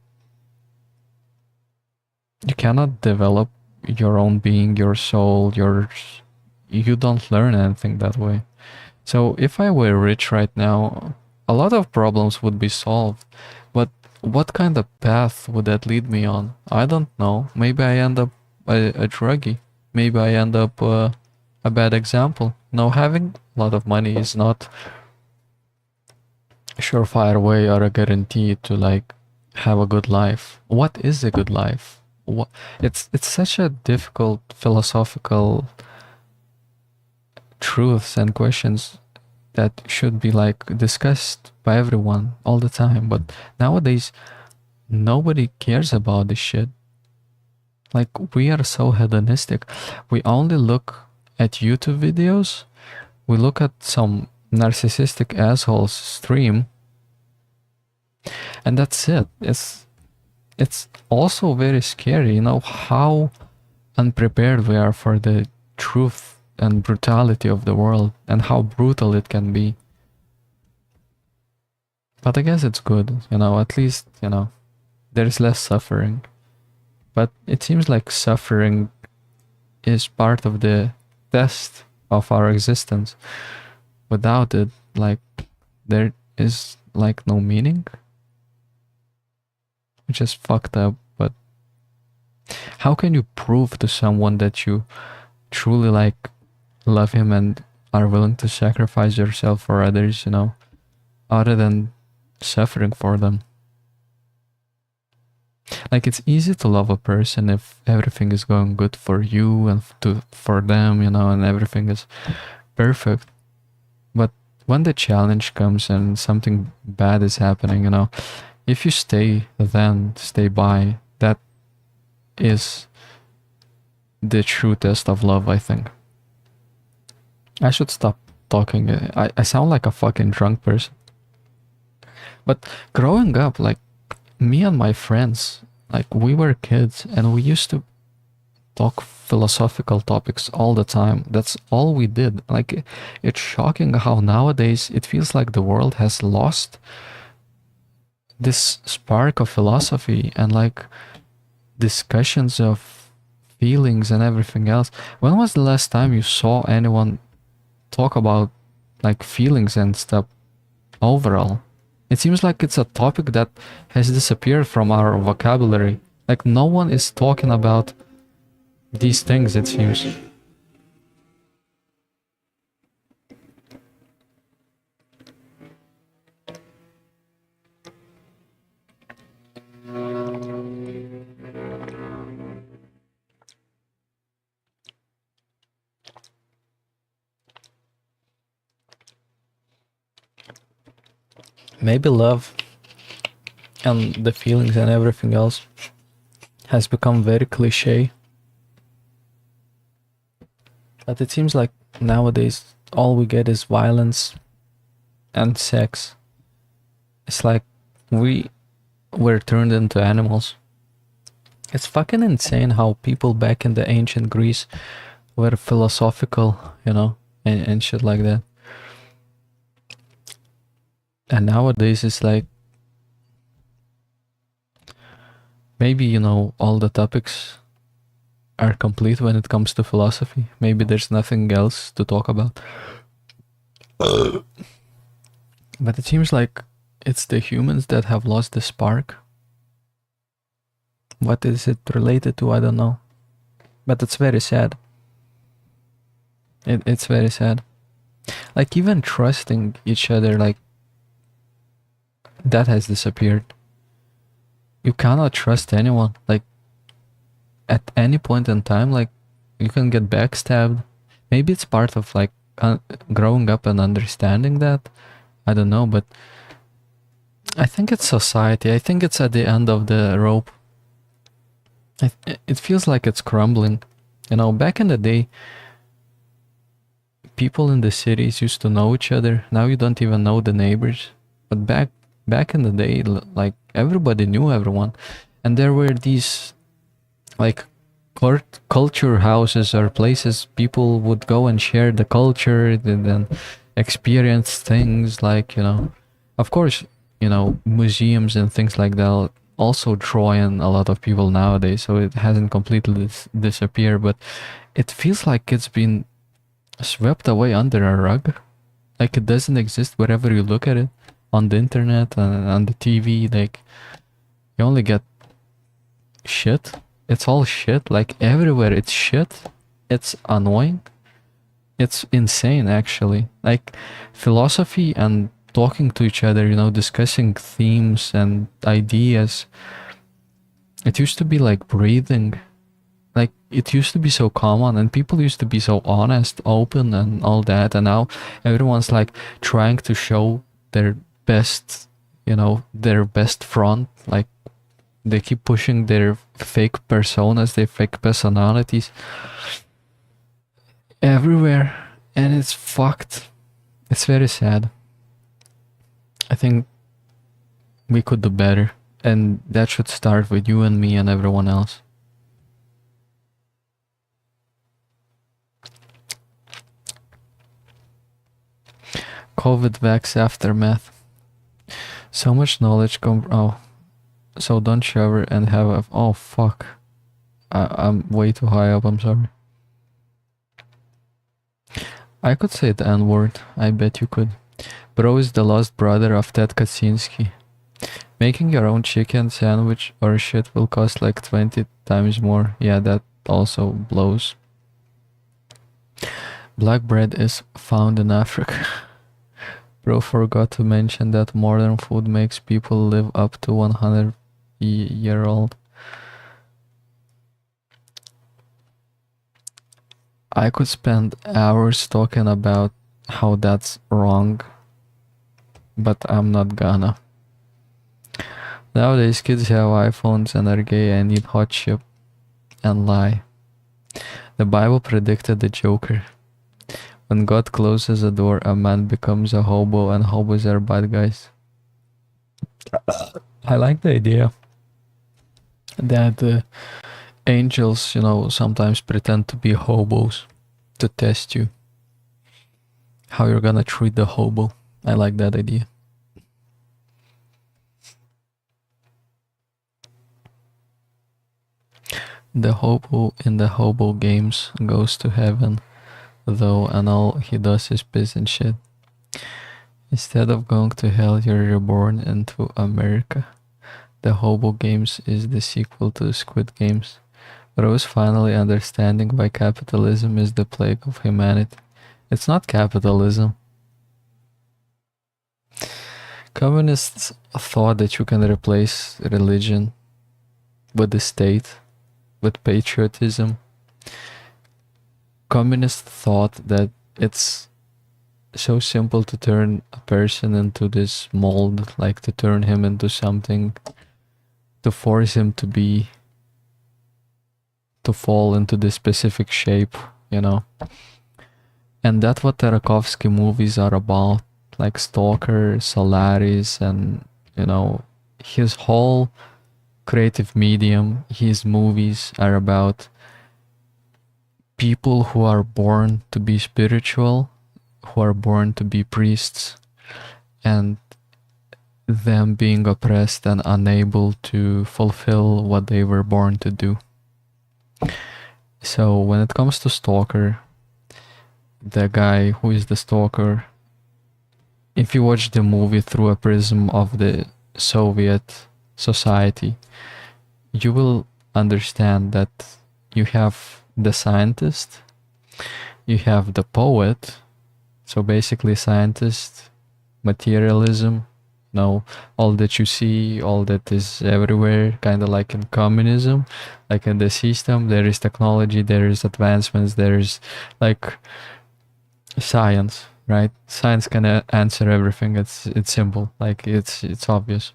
You cannot develop your own being, your soul, you don't learn anything that way. So if I were rich right now, a lot of problems would be solved. But what kind of path would that lead me on? I don't know. Maybe I end up a druggie. Maybe I end up a bad example. No, having a lot of money is not a surefire way or a guarantee to like have a good life. What is a good life? It's such a difficult philosophical truths and questions that should be like discussed by everyone all the time. But nowadays, nobody cares about this shit. Like, we are so hedonistic. We only look at YouTube videos. We look at some narcissistic assholes stream, and that's it. It's also very scary, how unprepared we are for the truth and brutality of the world and how brutal it can be. But I guess it's good, at least, there's less suffering. But it seems like suffering is part of the test of our existence. Without it, like, there is like no meaning. Which is fucked up. But how can you prove to someone that you truly like love him and are willing to sacrifice yourself for others, other than suffering for them? Like, it's easy to love a person if everything is going good for you and for them, and everything is perfect. But when the challenge comes and something bad is happening, if you stay by, that is the true test of love, I think. I should stop talking. I sound like a fucking drunk person. But growing up, like, me and my friends, like, we were kids and we used to talk philosophical topics all the time. That's all we did. Like, it's shocking how nowadays it feels like the world has lost this spark of philosophy and like discussions of feelings and everything else. When was the last time you saw anyone talk about like feelings and stuff overall? It seems like it's a topic that has disappeared from our vocabulary. Like, no one is talking about these things, it seems. Maybe love and the feelings and everything else has become very cliche. But it seems like nowadays all we get is violence and sex. It's like we were turned into animals. It's fucking insane how people back in the ancient Greece were philosophical, and shit like that. And nowadays it's like maybe, all the topics are complete when it comes to philosophy. Maybe there's nothing else to talk about. But it seems like it's the humans that have lost the spark. What is it related to? I don't know. But it's very sad. It's very sad. Like, even trusting each other, like, that has disappeared. You cannot trust anyone. Like, at any point in time, like, you can get backstabbed. Maybe it's part of, like, growing up and understanding that. I don't know, but I think it's society. I think it's at the end of the rope. It feels like it's crumbling. Back in the day, people in the cities used to know each other. Now you don't even know the neighbors. But back in the day, like, everybody knew everyone, and there were these, like, culture houses or places people would go and share the culture and then experience things, like, of course, museums and things like that also draw in a lot of people nowadays, so it hasn't completely disappeared, but it feels like it's been swept away under a rug. Like, it doesn't exist wherever you look at it, on the internet and on the TV. Like, you only get shit. It's all shit. Like, everywhere it's shit. It's annoying. It's insane, actually. Like, philosophy and talking to each other, discussing themes and ideas. It used to be like breathing. Like, it used to be so common, and people used to be so honest, open, and all that. And now everyone's like trying to show their best, their best front. Like, they keep pushing their fake personas, their fake personalities everywhere, and it's fucked. It's very sad. I think we could do better, and that should start with you and me and everyone else. COVID vax aftermath. So much knowledge so don't shower and have a... Oh, fuck. I'm way too high up, I'm sorry. I could say the N-word. I bet you could. Bro is the lost brother of Ted Kaczynski. Making your own chicken sandwich or shit will cost like 20 times more. Yeah, that also blows. Black bread is found in Africa. Bro forgot to mention that modern food makes people live up to 100-year-old. I could spend hours talking about how that's wrong, but I'm not gonna. Nowadays kids have iPhones and are gay and eat hot chip and lie. The Bible predicted the Joker. When God closes a door, a man becomes a hobo, and hobos are bad guys. I like the idea that angels, sometimes pretend to be hobos to test you. How you're gonna treat the hobo. I like that idea. The hobo in the hobo games goes to heaven, though, and all he does is piss and shit. Instead of going to hell, you're reborn into America. The Hobo Games is the sequel to Squid Games. Rose finally understanding why capitalism is the plague of humanity. It's not capitalism. Communists thought that you can replace religion with the state, with patriotism. Communists thought that it's so simple to turn a person into this mold, like to turn him into something, to force him to fall into this specific shape, And that's what Tarkovsky movies are about, like Stalker, Solaris, and, his whole creative medium, his movies are about people who are born to be spiritual, who are born to be priests, and them being oppressed and unable to fulfill what they were born to do. So when it comes to stalker, the guy who is the stalker, if you watch the movie through a prism of the Soviet society, you will understand that you have the scientist, you have the poet, so basically scientist, materialism, no, all that you see, all that is everywhere, kind of like in communism, like in the system, there is technology, there is advancements, there is like science, right? Science can answer everything. It's simple, like it's obvious.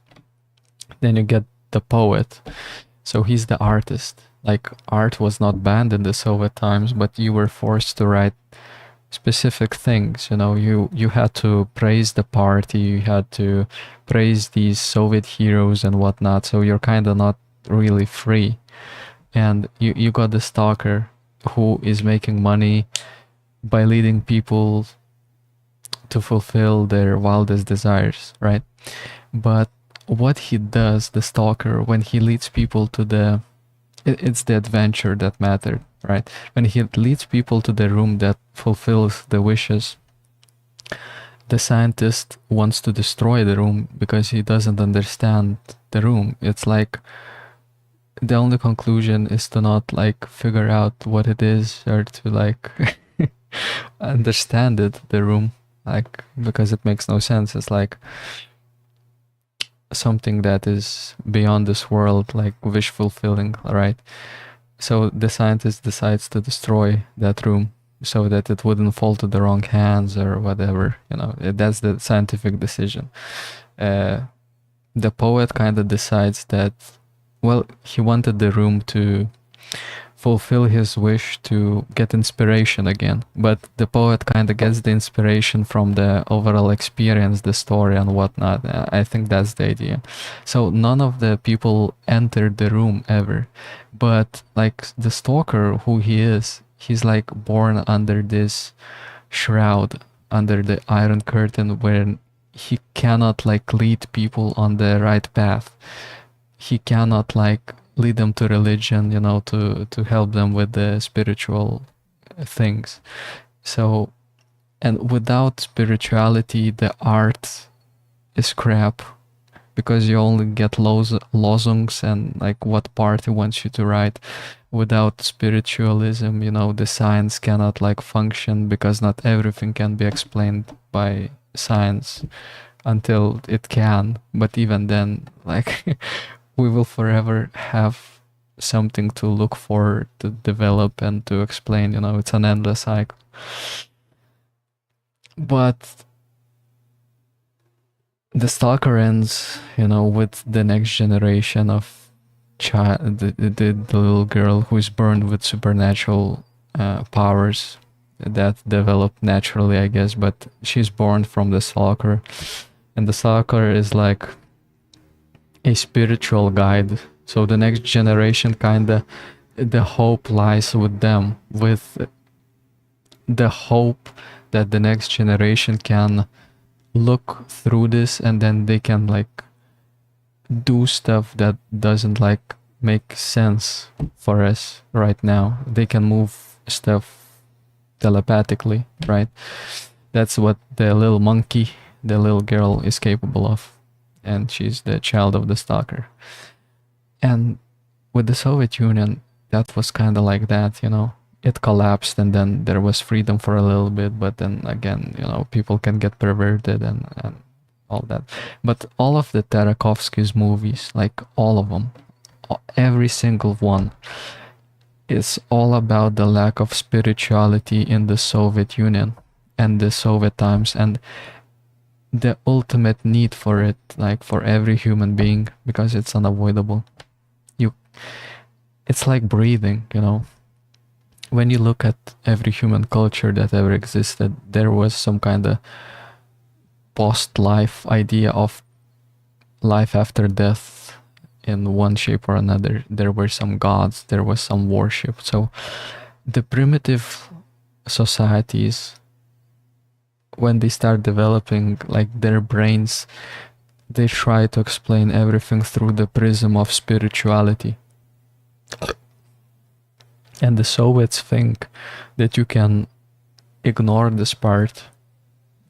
Then you get the poet, so he's the artist. Like art was not banned in the Soviet times, but you were forced to write specific things. You know, you had to praise the party, you had to praise these Soviet heroes and whatnot. So you're kind of not really free. And you got the stalker who is making money by leading people to fulfill their wildest desires, right? But what he does, the stalker, when he leads people to it's the adventure that mattered, right? When he leads people to the room that fulfills the wishes, the scientist wants to destroy the room because he doesn't understand the room. It's like the only conclusion is to not like figure out what it is or to like understand it, the room, like because it makes no sense. It's like something that is beyond this world, like wish fulfilling, right? So the scientist decides to destroy that room so that it wouldn't fall to the wrong hands or whatever, you know. That's the scientific decision. The poet kind of decides that, well, he wanted the room to fulfill his wish to get inspiration again, but the poet kind of gets the inspiration from the overall experience, the story and whatnot. I think that's the idea. So none of the people entered the room ever, but like the stalker, who he is, he's like born under this shroud, under the iron curtain, where he cannot like lead people on the right path. He cannot like lead them to religion, you know, to help them with the spiritual things. So, and without spirituality, the art is crap, because you only get lozungs and like what party wants you to write. Without spiritualism, you know, the science cannot like function, because not everything can be explained by science until it can. But even then, like we will forever have something to look for, to develop and to explain, you know. It's an endless cycle. But the stalker ends, you know, with the next generation of child, the little girl who is born with supernatural powers that develop naturally, I guess, but she's born from the stalker, and the stalker is like a spiritual guide. So the next generation kinda, the hope lies with them, with the hope that the next generation can look through this and then they can like do stuff that doesn't like make sense for us right now. They can move stuff telepathically, right? That's what the little monkey, the little girl, is capable of. And she's the child of the stalker. And with the Soviet Union, that was kind of like that, you know. It collapsed and then there was freedom for a little bit, but then again, you know, people can get perverted and all that. But all of the Tarkovsky's movies, like all of them, every single one, is all about the lack of spirituality in the Soviet Union and the Soviet times, and the ultimate need for it, like for every human being, because it's unavoidable. It's like breathing, you know. When you look at every human culture that ever existed, there was some kind of post-life idea of life after death in one shape or another. There were some gods, there was some worship. So the primitive societies, when they start developing like their brains, they try to explain everything through the prism of spirituality. And the Soviets think that you can ignore this part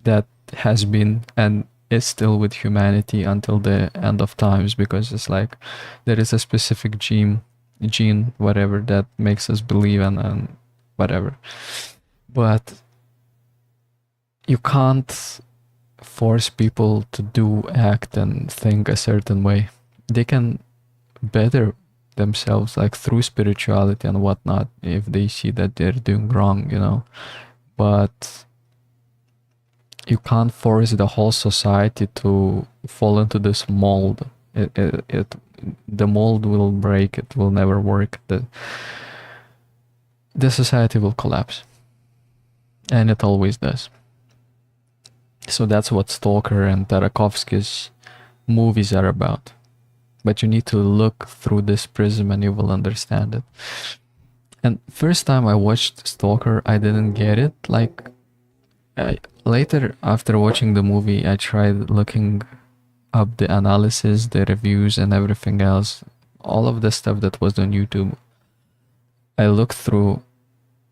that has been and is still with humanity until the end of times, because it's like there is a specific gene whatever that makes us believe and whatever. But you can't force people to do, act, and think a certain way. They can better themselves like through spirituality and whatnot if they see that they're doing wrong, you know. But you can't force the whole society to fall into this mold. The mold will break. It will never work. The society will collapse, and it always does. So that's what Stalker and Tarkovsky's movies are about. But you need to look through this prism and you will understand it. And first time I watched Stalker, I didn't get it. Like, later, after watching the movie, I tried looking up the analysis, the reviews, and everything else. All of the stuff that was on YouTube. I looked through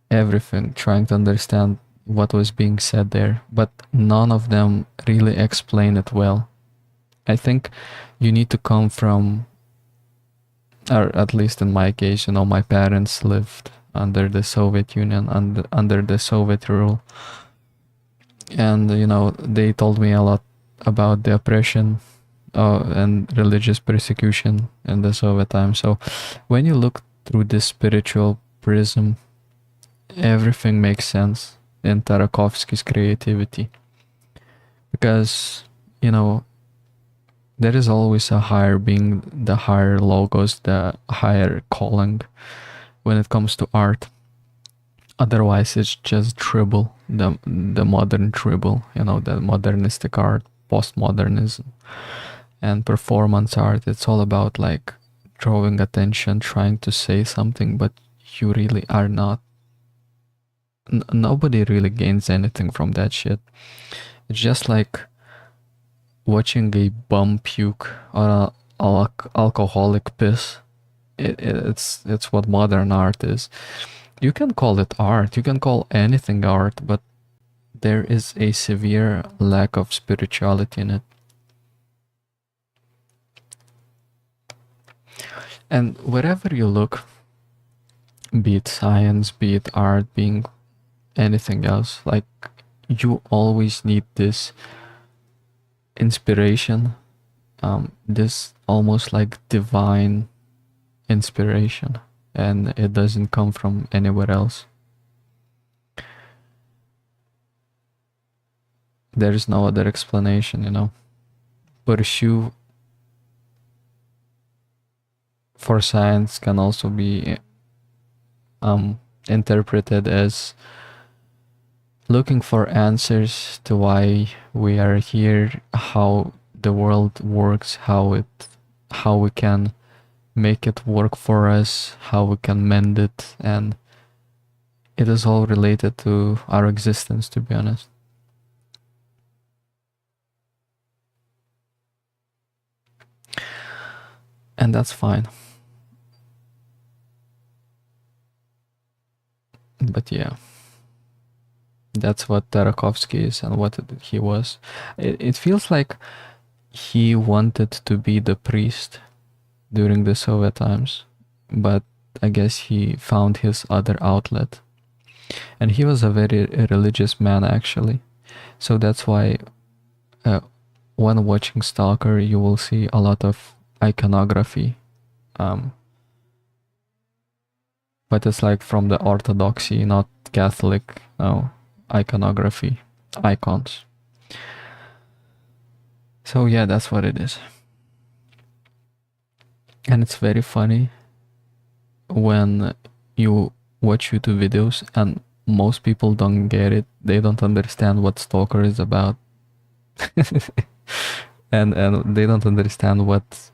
everything, trying to understand what was being said there, but none of them really explain it well. I think you need to come from, or at least in my case, you know, my parents lived under the Soviet Union, under the Soviet rule. And, you know, they told me a lot about the oppression and religious persecution in the Soviet time. So when you look through this spiritual prism, everything makes sense in Tarkovsky's creativity. Because, you know, there is always a higher being, the higher logos, the higher calling when it comes to art. Otherwise, it's just dribble, the modern dribble, you know, the modernistic art, postmodernism, and performance art. It's all about like drawing attention, trying to say something, but you really are not. Nobody really gains anything from that shit. It's just like watching a bum puke or a alcoholic piss. It's what modern art is. You can call it art, you can call anything art, but there is a severe lack of spirituality in it. And wherever you look, be it science, be it art, being anything else, like you always need this inspiration, this almost like divine inspiration, and it doesn't come from anywhere else. There is no other explanation, you know. Pursue for science can also be interpreted as looking for answers to why we are here, how the world works, how we can make it work for us, how we can mend it, and it is all related to our existence, to be honest. And that's fine. But yeah, that's what Tarkovsky is and what he was. It feels like he wanted to be the priest during the Soviet times, but I guess he found his other outlet. And he was a very religious man, actually. So that's why when watching Stalker, you will see a lot of iconography. But it's like from the Orthodoxy, not Catholic, no, iconography, icons. So yeah, that's what it is. And it's very funny when you watch YouTube videos and most people don't get it. They don't understand what Stalker is about. and they don't understand what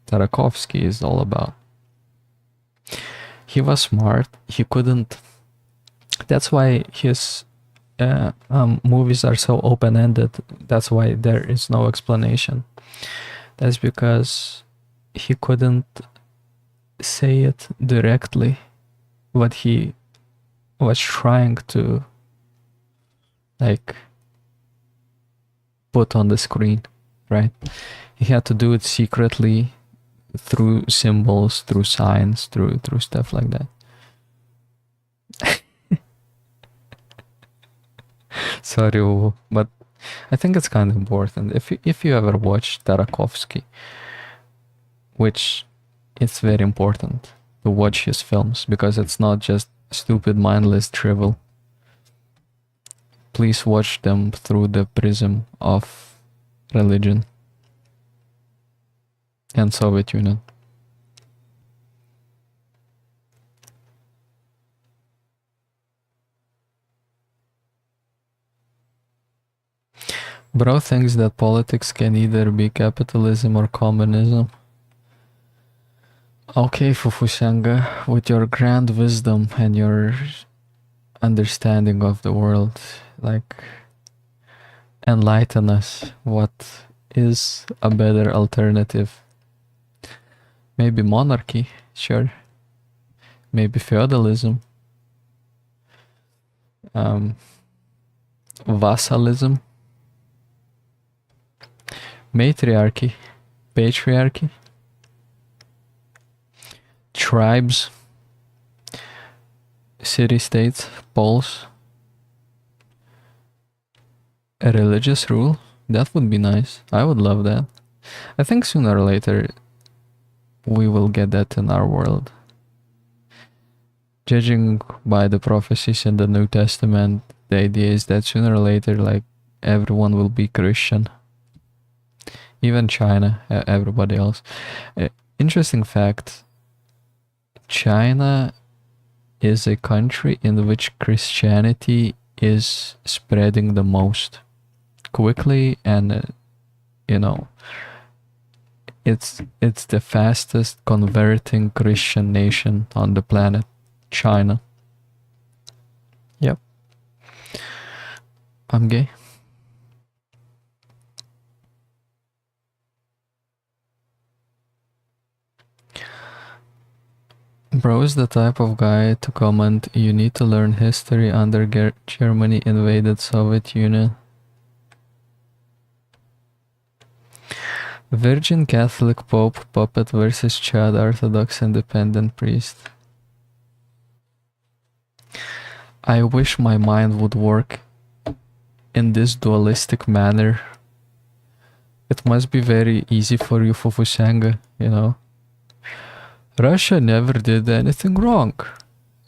Tarkovsky is all about. He was smart. He couldn't That's why his movies are so open-ended. That's why there is no explanation. That's because he couldn't say it directly what he was trying to like put on the screen, right? He had to do it secretly through symbols, through signs, through stuff like that. Sorry, but I think it's kind of important. If you ever watch Tarkovsky, which it's very important to watch his films because it's not just stupid, mindless drivel. Please watch them through the prism of religion and Soviet Union. Bro thinks that politics can either be capitalism or communism. Okay, Fufusanga, with your grand wisdom and your understanding of the world, like, enlighten us. What is a better alternative? Maybe monarchy, sure. Maybe feudalism. Vassalism. Matriarchy. Patriarchy. Tribes. City-states. Poles. A religious rule. That would be nice. I would love that. I think sooner or later we will get that in our world. Judging by the prophecies in the New Testament, the idea is that sooner or later, like, everyone will be Christian. Even China, everybody else. Interesting fact, China is a country in which Christianity is spreading the most quickly, and it's the fastest converting Christian nation on the planet, China. Yep. I'm gay. Bro is the type of guy to comment, you need to learn history under Germany invaded Soviet Union. Virgin Catholic Pope puppet versus Chad Orthodox independent priest. I wish my mind would work in this dualistic manner. It must be very easy for you, Fufusanga, Russia never did anything wrong.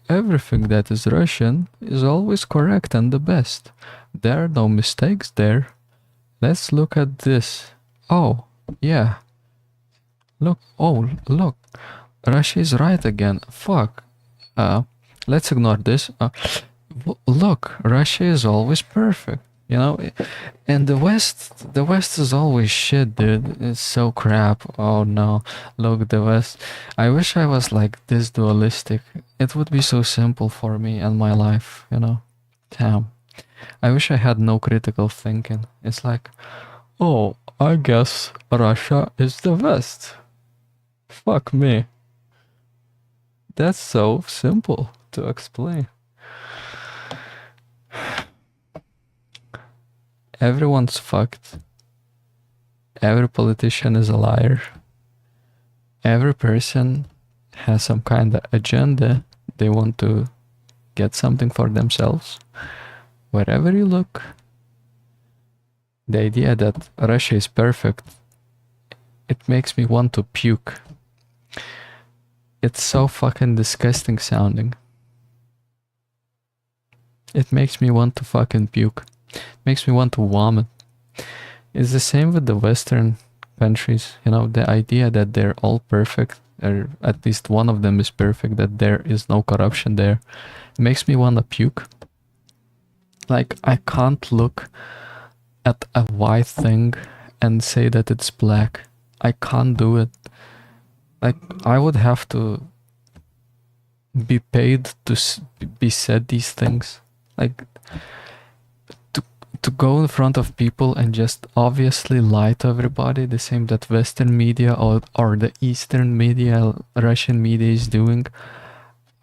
Everything that is Russian is always correct and the best. There are no mistakes there. Let's look at this. Oh, yeah. Look, Russia is right again. Fuck. Let's ignore this. Look, Russia is always perfect. And the West is always shit, dude. It's so crap. Oh no, look, the West. I wish I was like this dualistic. It would be so simple for me and my life, Damn. I wish I had no critical thinking. It's like, oh, I guess Russia is the West. Fuck me. That's so simple to explain. Everyone's fucked. Every politician is a liar. Every person has some kind of agenda. They want to get something for themselves. Wherever you look, the idea that Russia is perfect, it makes me want to puke. It's so fucking disgusting sounding. It makes me want to fucking puke. Makes me want to vomit. It's the same with the Western countries, the idea that they're all perfect, or at least one of them is perfect, that there is no corruption there. It makes me want to puke. Like, I can't look at a white thing and say that it's black. I can't do it. Like, I would have to be paid to be said these things. Like to to go in front of people and just obviously lie to everybody, the same that Western media or the Eastern media, Russian media is doing.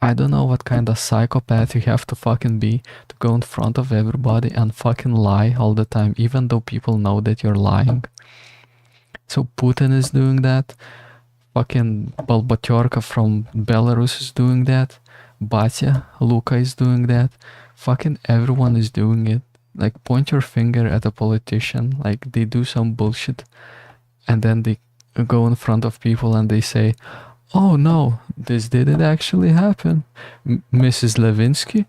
I don't know what kind of psychopath you have to fucking be to go in front of everybody and fucking lie all the time, even though people know that you're lying. So Putin is doing that. Fucking Balbaterka from Belarus is doing that. Batya, Luka is doing that. Fucking everyone is doing it. Like, point your finger at a politician, like they do some bullshit, and then they go in front of people and they say, "Oh no, this didn't actually happen." Mrs. Levinsky,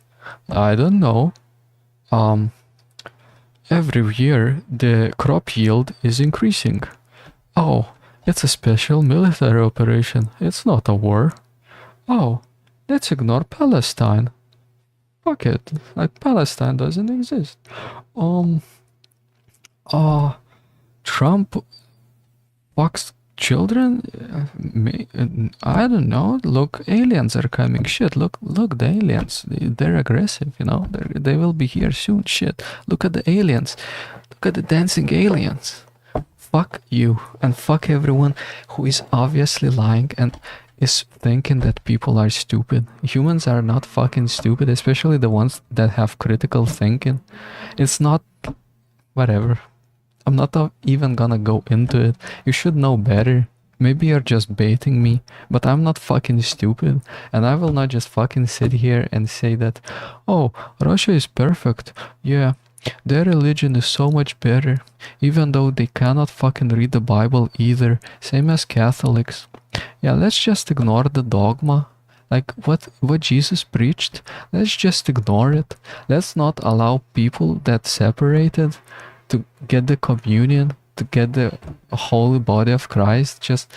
I don't know. Um, every year the crop yield is increasing. Oh, it's a special military operation. It's not a war. Oh, let's ignore Palestine. Fuck it. Like, Palestine doesn't exist. Um, uh, Trump fucks children? I don't know. Look, aliens are coming. Shit, look, the aliens. They're aggressive, you know? They will be here soon. Shit. Look at the aliens. Look at the dancing aliens. Fuck you and fuck everyone who is obviously lying and is thinking that people are stupid. Humans are not fucking stupid, especially the ones that have critical thinking. It's not whatever. I'm not even gonna go into it. You should know better. Maybe you're just baiting me, but I'm not fucking stupid, and I will not just fucking sit here and say that, oh, Russia is perfect. Yeah, their religion is so much better, even though they cannot fucking read the Bible either, same as Catholics. Yeah, let's just ignore the dogma. Like what Jesus preached, let's just ignore it. Let's not allow people that separated to get the communion, to get the holy body of Christ. Just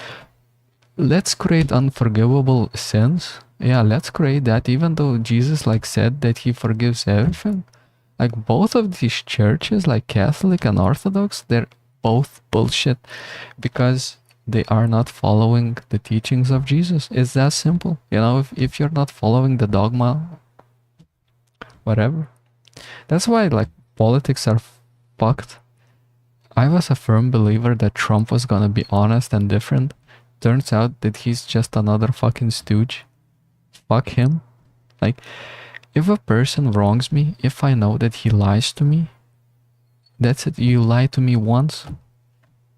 let's create unforgivable sins. Yeah, let's create that, even though Jesus like said that he forgives everything. Like, both of these churches, like Catholic and Orthodox, they're both bullshit because they are not following the teachings of Jesus. It's that simple. You know, if you're not following the dogma, whatever. That's why, like, politics are fucked. I was a firm believer that Trump was gonna be honest and different. Turns out that he's just another fucking stooge. Fuck him. Like, if a person wrongs me, if I know that he lies to me, that's it. You lie to me once.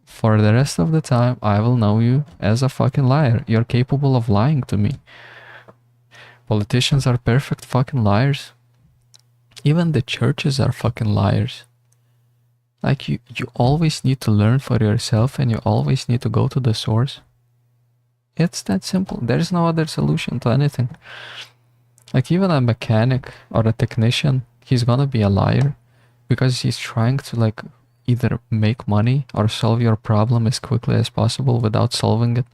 For the rest of the time, I will know you as a fucking liar. You're capable of lying to me. Politicians are perfect fucking liars. Even the churches are fucking liars. Like, you always need to learn for yourself and you always need to go to the source. It's that simple. There's no other solution to anything. Like, even a mechanic or a technician, he's gonna be a liar because he's trying to, like, either make money or solve your problem as quickly as possible without solving it.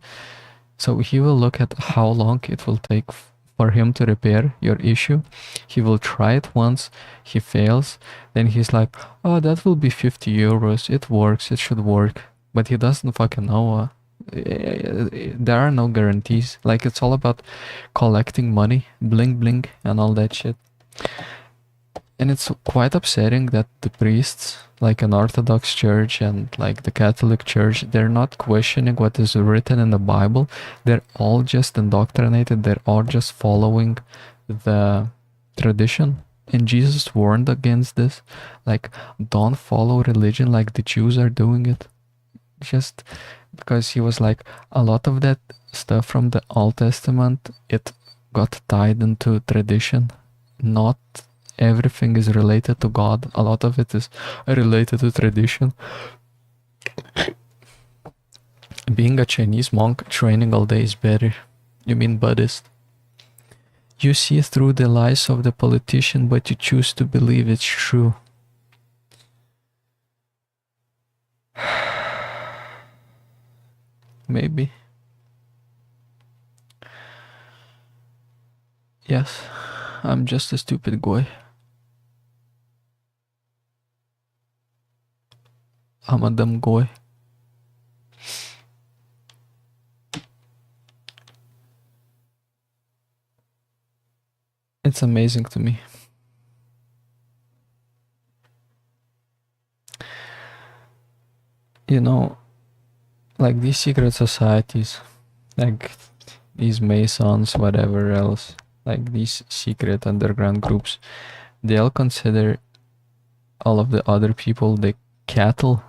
So he will look at how long it will take for him to repair your issue. He will try it once, he fails, then he's like, oh, that will be 50 euros. It works, it should work. But he doesn't fucking know. There are no guarantees. Like, it's all about collecting money, bling bling, and all that shit. And it's quite upsetting that the priests, like an Orthodox church and like the Catholic church, they're not questioning what is written in the Bible. They're all just indoctrinated. They're all just following the tradition. And Jesus warned against this. Like, don't follow religion like the Jews are doing it. Just because he was like, a lot of that stuff from the Old Testament, it got tied into tradition, not everything is related to God. A lot of it is related to tradition. Being a Chinese monk training all day is better. You mean Buddhist? You see through the lies of the politician, but you choose to believe it's true. Maybe. Yes, I'm just a stupid guy. I'm a dumb guy. It's amazing to me. You know, like these secret societies, like these masons, whatever else, like these secret underground groups, they all consider all of the other people the cattle.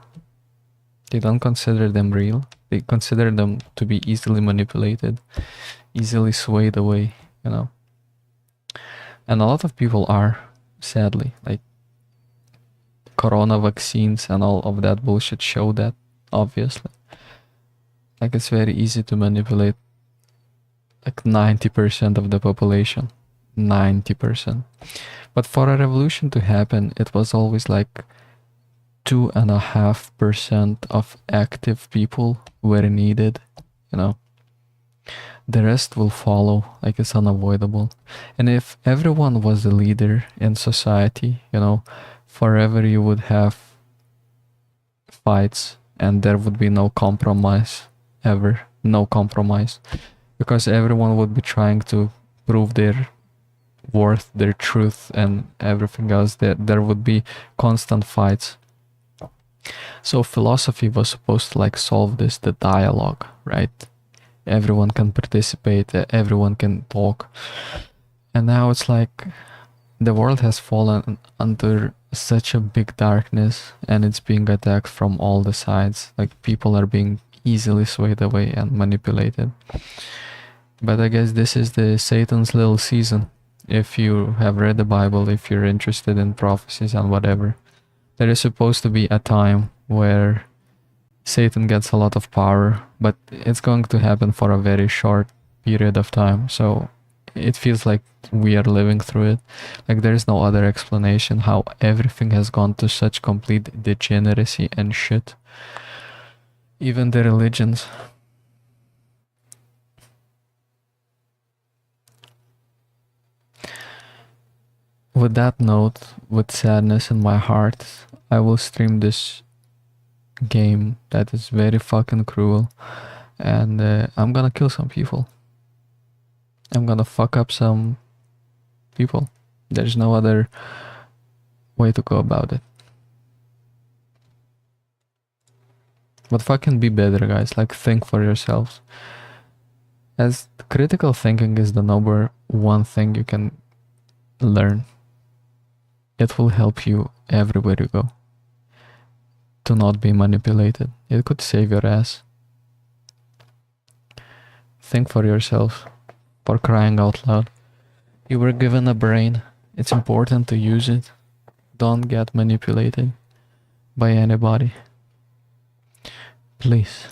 They don't consider them real. They consider them to be easily manipulated, easily swayed away, you know. And a lot of people are, sadly, like corona vaccines and all of that bullshit show that, obviously. Like it's very easy to manipulate like 90% of the population. 90%. But for a revolution to happen, it was always like 2.5% of active people were needed, you know. The rest will follow, like it's unavoidable. And if everyone was the leader in society, you know, forever you would have fights and there would be no compromise ever. No compromise. Because everyone would be trying to prove their worth, their truth, and everything else. There would be constant fights. So philosophy was supposed to like solve this, the dialogue, right? Everyone can participate, everyone can talk. And now it's like the world has fallen under such a big darkness and it's being attacked from all the sides. Like people are being easily swayed away and manipulated. But I guess this is the Satan's little season. If you have read the Bible, if you're interested in prophecies and whatever, there is supposed to be a time where Satan gets a lot of power, but it's going to happen for a very short period of time. So it feels like we are living through it. Like there is no other explanation how everything has gone to such complete degeneracy and shit. Even the religions. With that note, with sadness in my heart, I will stream this game that is very fucking cruel, and I'm gonna kill some people. I'm gonna fuck up some people. There's no other way to go about it. But fucking be better, guys. Like, think for yourselves. As critical thinking is the number one thing you can learn. It will help you everywhere you go. To not be manipulated. It could save your ass. Think for yourself. For crying out loud. You were given a brain. It's important to use it. Don't get manipulated by anybody. Please.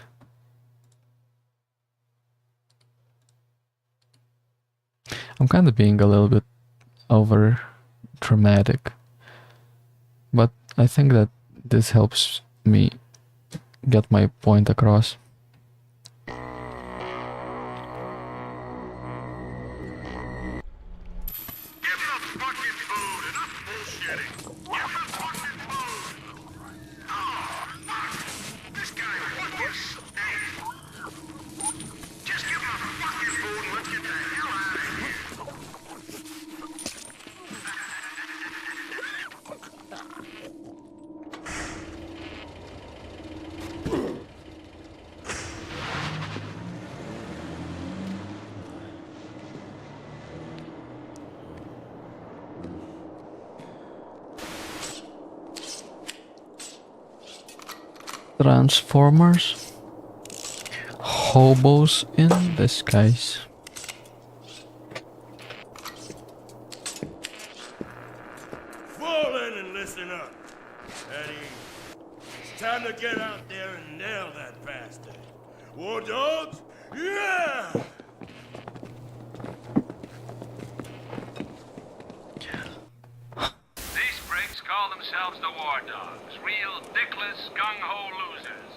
I'm kind of being a little bit over dramatic. But I think that this helps me get my point across. Transformers, hobos in disguise. Fall in and listen up. Eddie, it's time to get out there and nail that bastard. War dogs? Yeah! These pricks call themselves the War Dogs. Real dickless, gung-ho losers.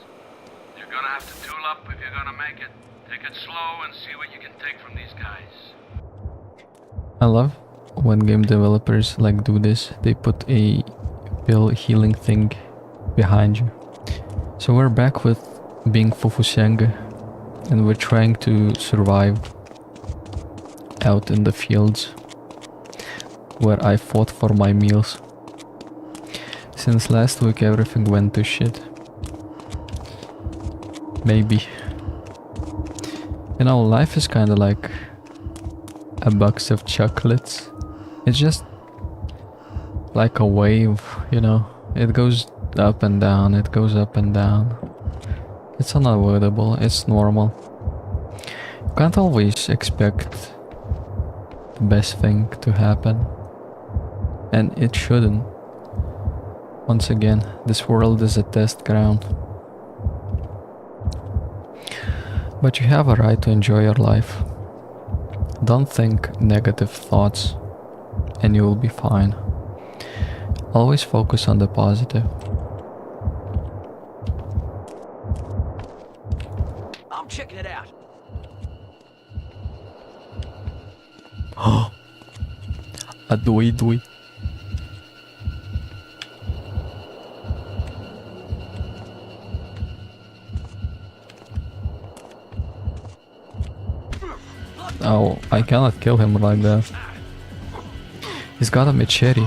You're gonna have to tool up if you're gonna make it. Take it slow and see what you can take from these guys. I love when game developers like do this. They put a pill healing thing behind you. So we're back with being Fufuseng and we're trying to survive out in the fields. where I fought for my meals. Since last week everything went to shit. Maybe. You know, life is kinda like a box of chocolates. It's just like a wave, you know. It goes up and down, it goes up and down. It's unavoidable, it's normal. You can't always expect the best thing to happen. And it shouldn't. Once again, this world is a test ground. But you have a right to enjoy your life. Don't think negative thoughts and you will be fine. Always focus on the positive. I'm checking it out. A doi doi. Oh, I cannot kill him like that. He's got a machete.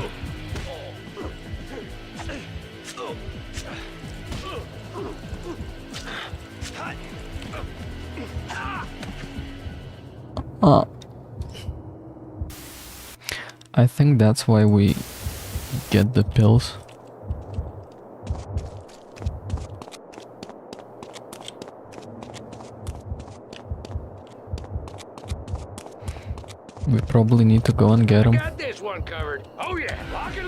I think that's why we get the pills. We probably need to go and get him. Got this one covered. Oh yeah, lock it.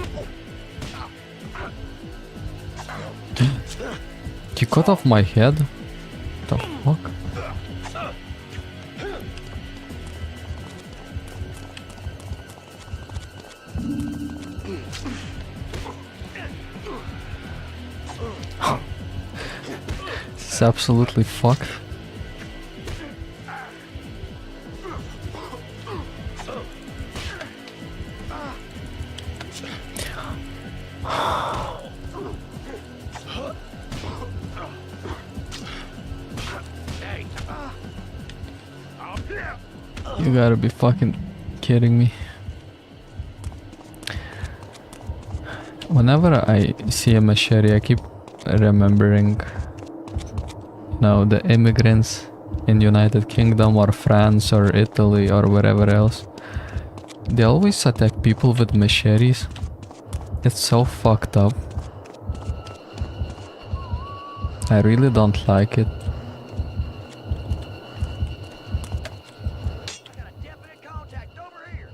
You cut off my head? The fuck? This is absolutely fucked. You gotta be fucking kidding me. Whenever I see a machete, I keep remembering, you know, the immigrants in United Kingdom or France or Italy or wherever else. They always attack people with machetes. It's so fucked up. I really don't like it. Got a definite contact over here.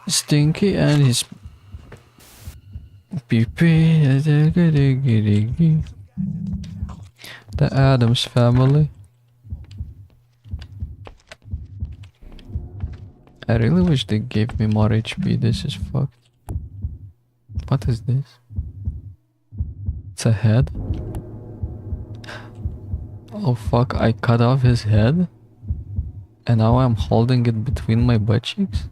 Stinky and his pee-pee. The Addams family. I really wish they gave me more HP. This is fucked. What is this? It's a head? Oh fuck, I cut off his head? And now I'm holding it between my butt cheeks?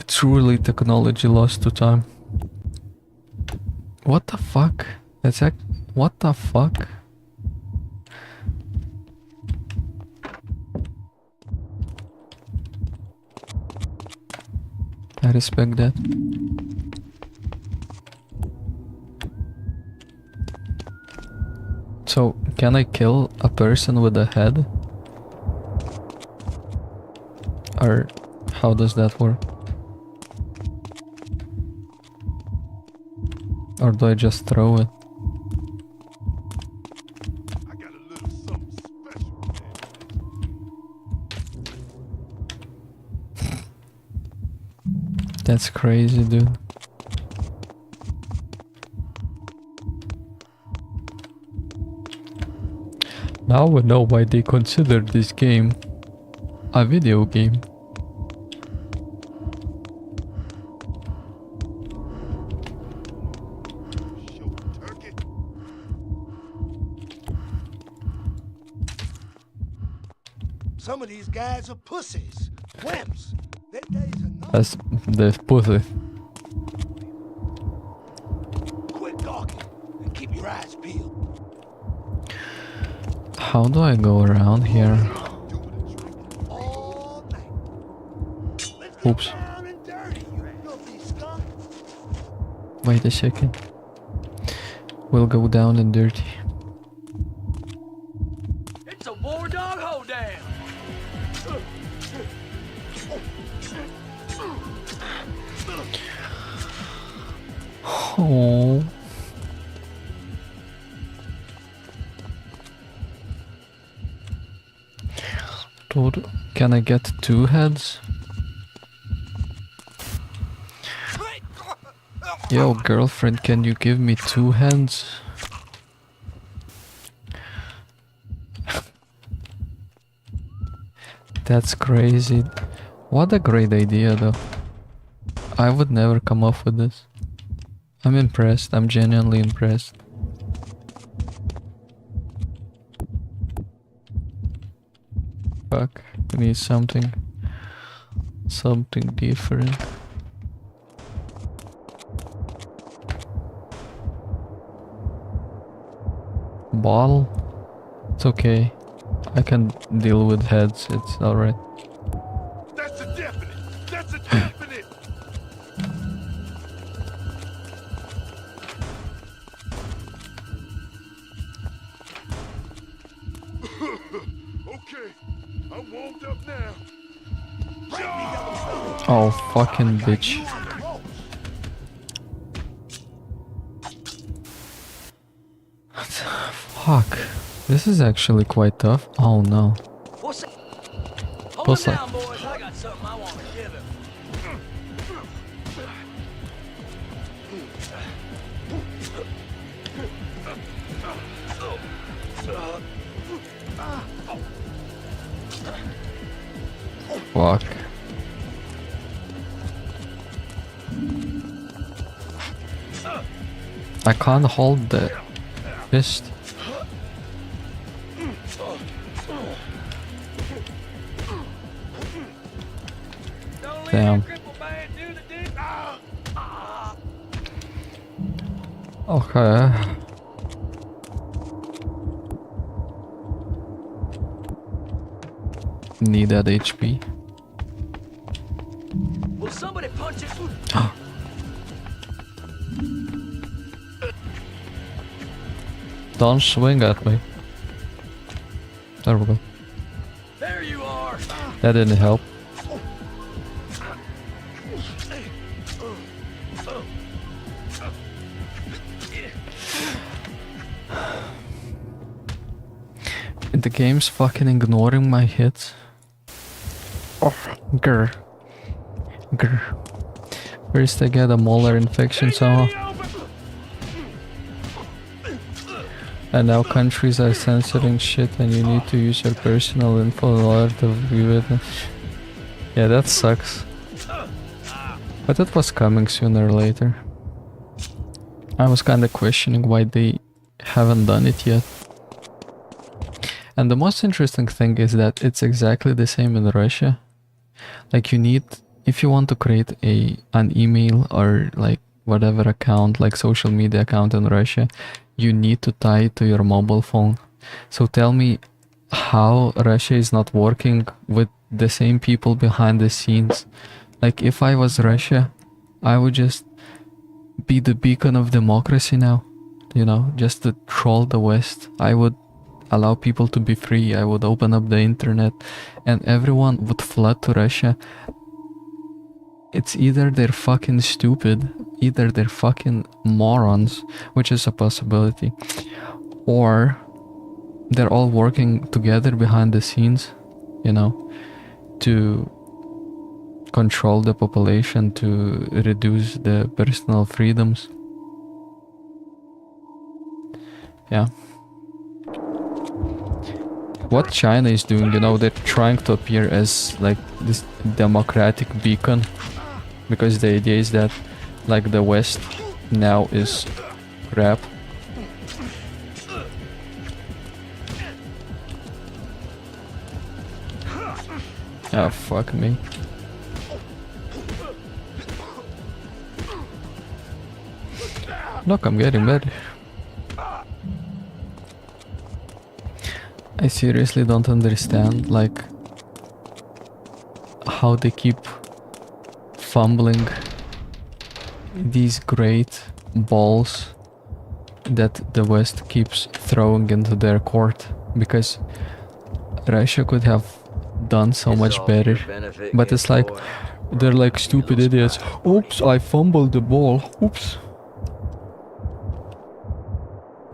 Truly technology lost to time. What the fuck? What the fuck? I respect that. So, can I kill a person with a head? Or how does that work? Or do I just throw it? I got a little something special there. That's crazy, dude. Now we know why they consider this game a video game. Show turkey. Some of these guys are pussies, wimps. Their days are not. That's the pussy. Quit talking and keep your eyes peeled. How do I go around here? All night. Let's get Oops. down and dirty, you filthy skunk. Wait a second. We'll go down and dirty. It's a war dog hoedown. Oh. Dude, can I get 2 heads? Yo, girlfriend, can you give me 2 heads? That's crazy. What a great idea, though. I would never come up with this. I'm impressed. I'm genuinely impressed. Fuck. We need something different. Bottle? It's okay. I can deal with heads. It's alright. That's a definite. That's a definite. Okay, I'm warmed up now. Oh, fucking bitch. Fuck. This is actually quite tough. Oh no. What's that? Hold What's him that? down, boys. I got something I want to give him. Fuck. I can't hold the fist. Damn. Okay. Need that HP. Will somebody punch it? Don't swing at me. There we go. There you are. That didn't help. The game's fucking ignoring my hits. Oh, grr. Grr. First I get a molar infection somehow. And now countries are censoring shit and you need to use your personal info in order to view it. Yeah, that sucks. But it was coming sooner or later. I was kinda questioning why they haven't done it yet. And the most interesting thing is that it's exactly the same in Russia. Like you need, if you want to create an email or like whatever account, like social media account in Russia, you need to tie it to your mobile phone. So tell me how Russia is not working with the same people behind the scenes. Like if I was Russia, I would just be the beacon of democracy now, you know, just to troll the West. I would allow people to be free. I would open up the internet and everyone would flood to Russia. It's either they're fucking stupid, either they're fucking morons, which is a possibility, or they're all working together behind the scenes, you know, to control the population, to reduce the personal freedoms. Yeah. What China is doing, you know, they're trying to appear as like this democratic beacon, because the idea is that like the West now is crap. Oh, fuck me. Look, I'm getting better. I seriously don't understand, like, how they keep fumbling these great balls that the West keeps throwing into their court, because Russia could have done so It's much all better, for your benefit, but kid it's like boy. they're like stupid idiots. Oops, I fumbled the ball. Oops.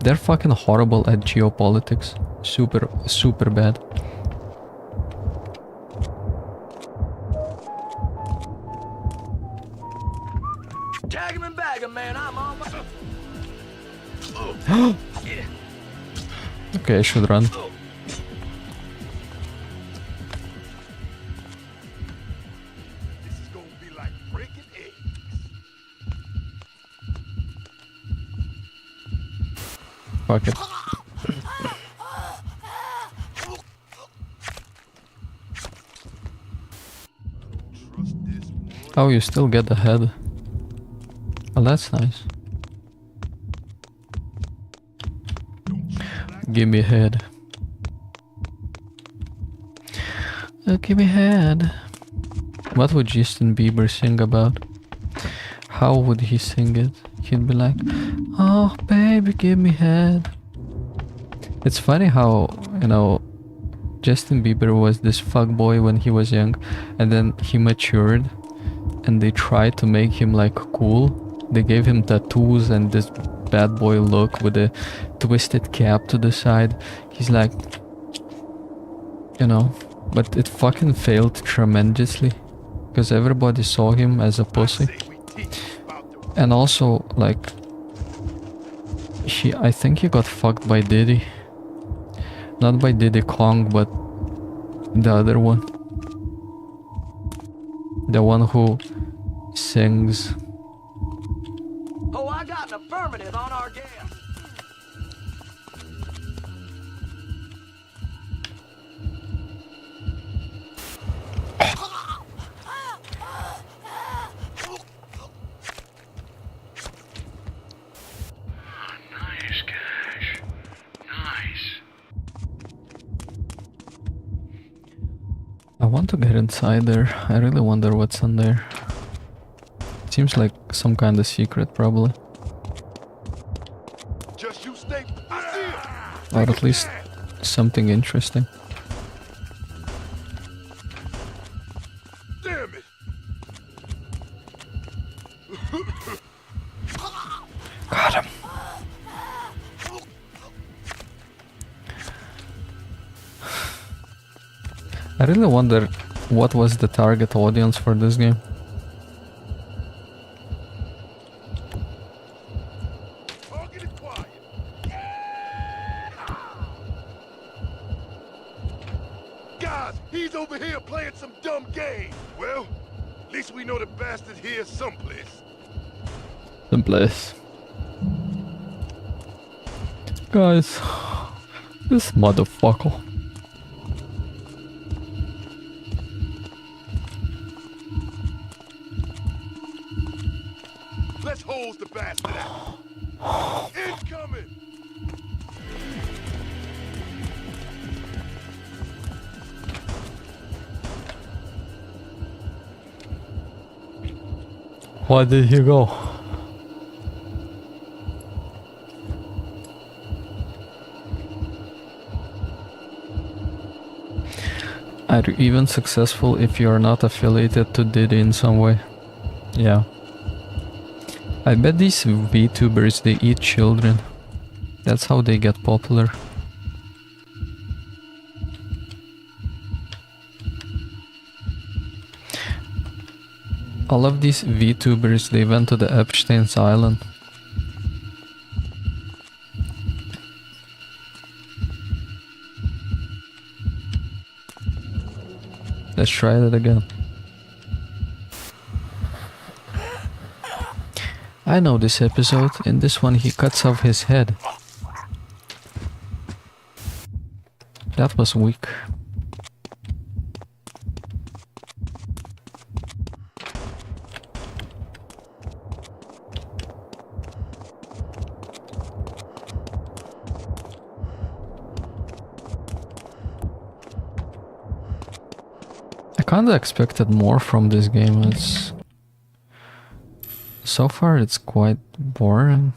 They're fucking horrible at geopolitics. Super, super bad. Tag him and bag him, man. I'm on my... Okay, I should run. This is gonna be like breaking eggs. Fuck it. Trust this one. Oh, you still get the head. Well, that's nice. Give me head. Give me head. What would Justin Bieber sing about? How would he sing it? He'd be like, oh baby, give me head. It's funny how, you know, Justin Bieber was this fuckboy when he was young, and then he matured, and they tried to make him like cool. They gave him tattoos and this bad boy look with a twisted cap to the side. He's like, you know, but it fucking failed tremendously, because everybody saw him as a pussy. And also, like, I think he got fucked by Diddy. Not by Diddy Kong, but the other one. The one who sings. Oh, I got an affirmative on our gas. Nice, Cash. Nice. I want to get inside there. I really wonder what's in there. Seems like some kind of secret, probably. Just you stay. I see it. Or at least something interesting. Damn it. Got him. I really wonder what was the target audience for this game. Target is quiet. Guys, he's over here playing some dumb game. Well, at least we know the bastard here is someplace. Someplace. Guys, this motherfucker. Let's hose the bastard out. Incoming! Why did he go? Are you even successful if you are not affiliated to Diddy in some way? Yeah. I bet these VTubers, they eat children. That's how they get popular. All of these VTubers, they went to the Epstein's Island. Let's try that again. I know this episode. In this one he cuts off his head. That was weak. kinda expected more from this game. It's so far it's quite boring.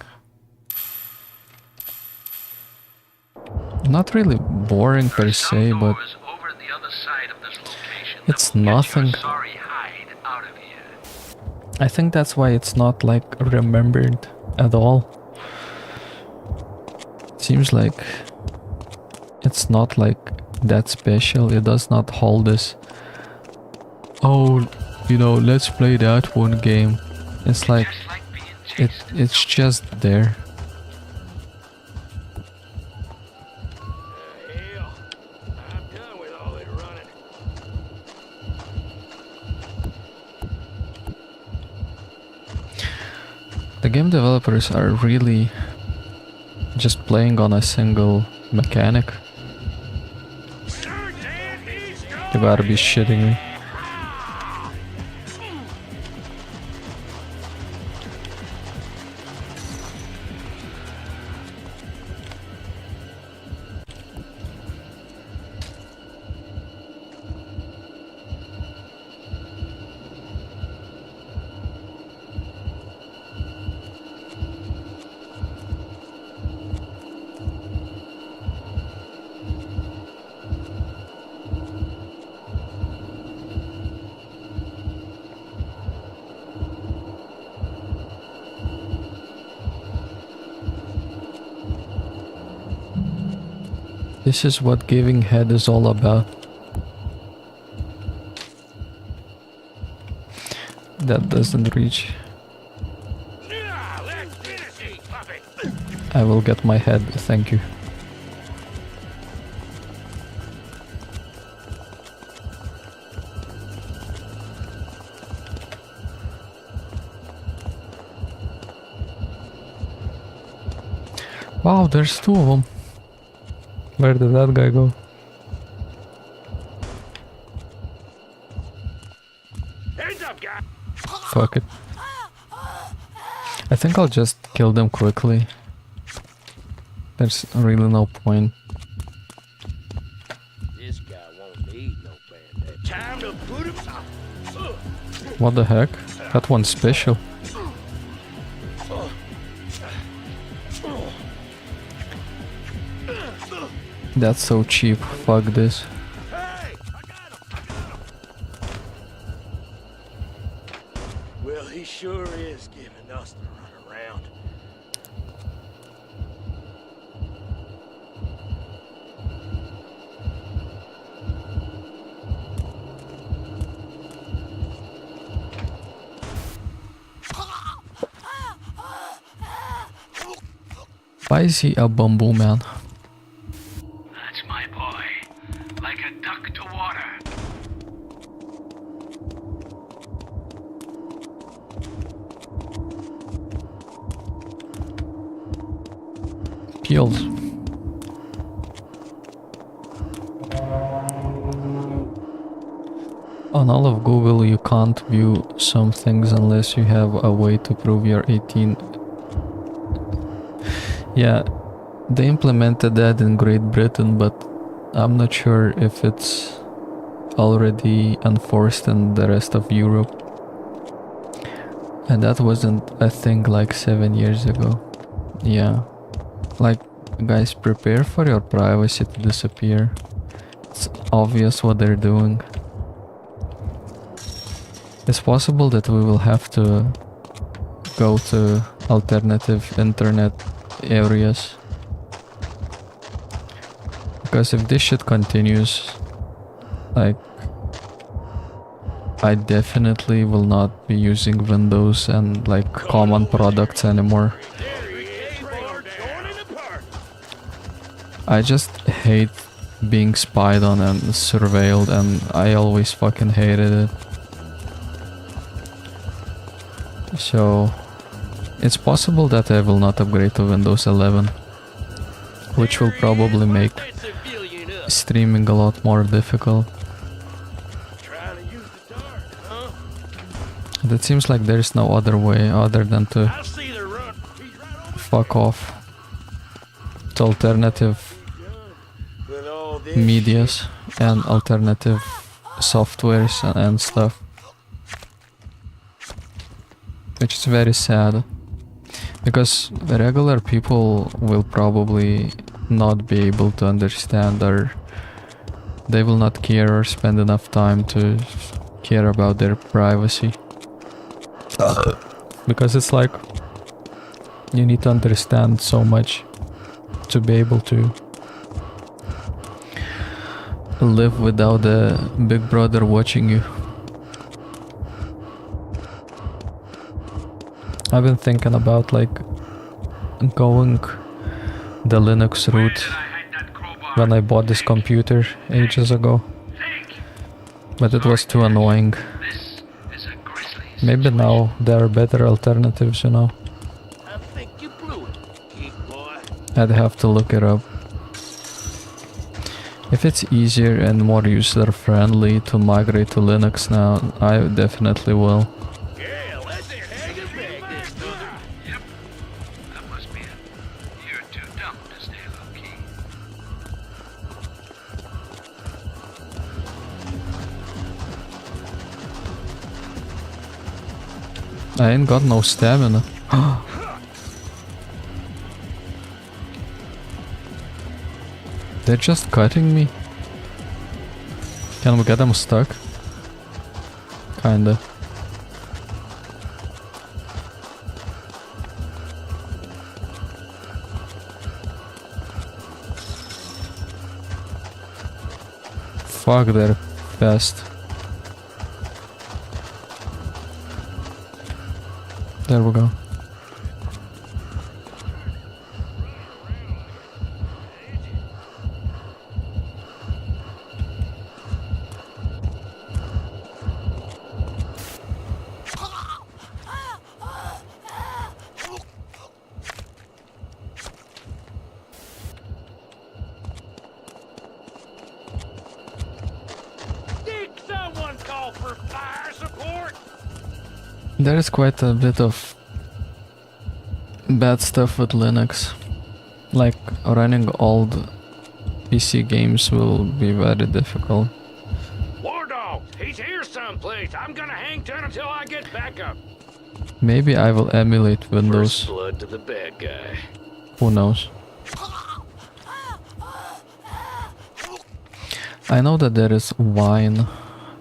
Not really boring per First se, but outdoors over the other side of this location that it's will get nothing. your sorry hide out of here. I think that's why it's not like remembered at all. It seems like it's not like that special. It does not hold this, oh, you know, let's play that one game. It's like Just like being chased. it's just there. Hell, I'm done with all that running. The game developers are really just playing on a single mechanic. You gotta be shitting me. This is what giving head is all about. That doesn't reach. Yeah, let's finish it, puppet. I will get my head, thank you. Wow, there's two of them. Where did that guy go? Hands up, guy. Fuck it. I think I'll just kill them quickly. There's really no point. This guy won't need no band-aid. Time to put him out. What the heck? That one's special. That's so cheap. Fuck this. Hey, I got him. Well, he sure is giving us the runaround. Why is he a bamboo man? That's my boy. Like a duck to water. Heals. On all of Google, you can't view some things unless you have a way to prove you're 18. Yeah, they implemented that in Great Britain, but I'm not sure if it's already enforced in the rest of Europe. And that wasn't a thing like 7 years ago. Yeah. Like, guys, prepare for your privacy to disappear. It's obvious what they're doing. It's possible that we will have to go to alternative internet areas. Because if this shit continues, like, I definitely will not be using Windows and like common products anymore. I just hate being spied on and surveilled, and I always fucking hated it. So it's possible that I will not upgrade to Windows 11, which will probably make streaming a lot more difficult. It seems like there's no other way other than to fuck off to alternative medias and alternative softwares and stuff, which is very sad because regular people will probably not be able to understand, or they will not care or spend enough time to care about their privacy. Because it's like you need to understand so much to be able to live without a big brother watching you. I've been thinking about like going the Linux route when I bought this computer ages ago, but it was too annoying. Maybe now there are better alternatives, you know. I think you blew it, geek boy. I'd have to look it up. If it's easier and more user-friendly to migrate to Linux now, I definitely will. Yeah, let's hang it back this brother. Yep. That must be it. You're too dumb to stay low-key. I ain't got no stamina. They're just cutting me. Can we get them stuck? Kinda. Fuck, they're fast. There we go. Did someone call for fire support? There is quite a bit of bad stuff with Linux. Like running old PC games will be very difficult. War dog, he's here someplace. I'm gonna hang ten until I get back up. Maybe I will emulate Windows. First blood to the bad guy. Who knows? I know that there is Wine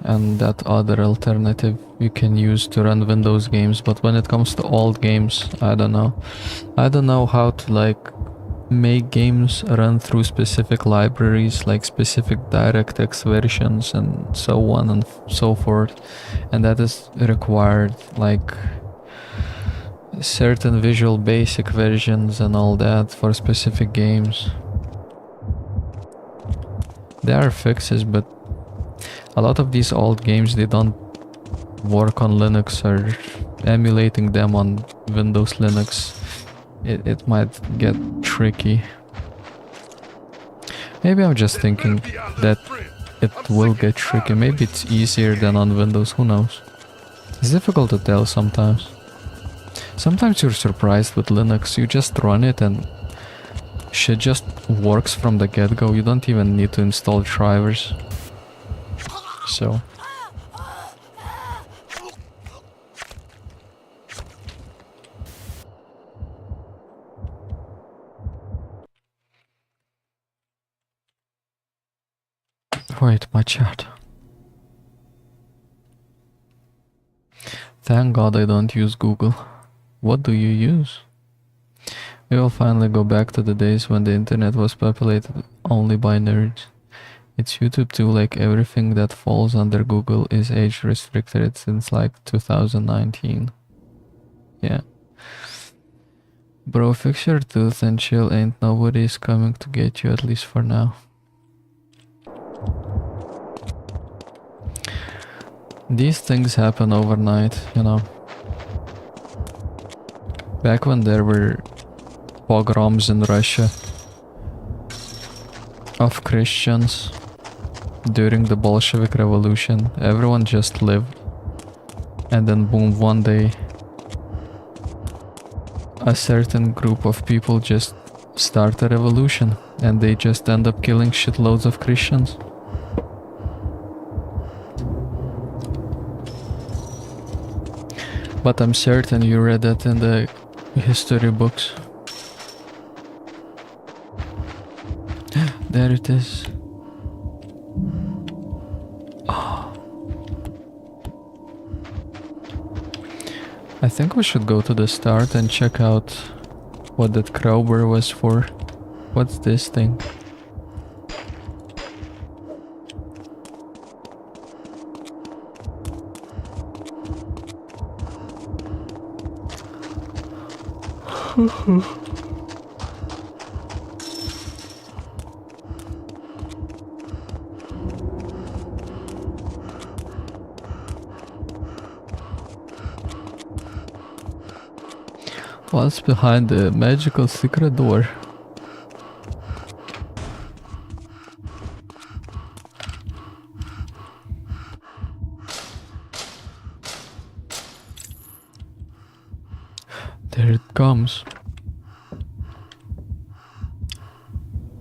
and that other alternative you can use to run Windows games, but when it comes to old games, I don't know. I don't know how to like make games run through specific libraries, like specific DirectX versions and so on and so forth, and that is required, like certain Visual Basic versions and all that for specific games. There are fixes, but a lot of these old games, they don't work on Linux, or emulating them on Windows Linux, it might get tricky. Maybe I'm just thinking that it will get tricky. Maybe it's easier than on Windows, who knows? It's difficult to tell sometimes. Sometimes you're surprised with Linux, you just run it and shit just works from the get-go. You don't even need to install drivers. So wait, my chat. Thank God I don't use Google. What do you use? We will finally go back to the days when the internet was populated only by nerds. It's YouTube too, like everything that falls under Google is age restricted since like 2019. Yeah. Bro, fix your tooth and chill, ain't nobody's coming to get you, at least for now. These things happen overnight, you know. Back when there were pogroms in Russia of Christians during the Bolshevik Revolution, everyone just lived. And then boom, one day a certain group of people just start a revolution and they just end up killing shitloads of Christians. But I'm certain you read that in the history books. There it is. I think we should go to the start and check out what that crowbar was for. What's this thing? What's behind the magical secret door? There it comes.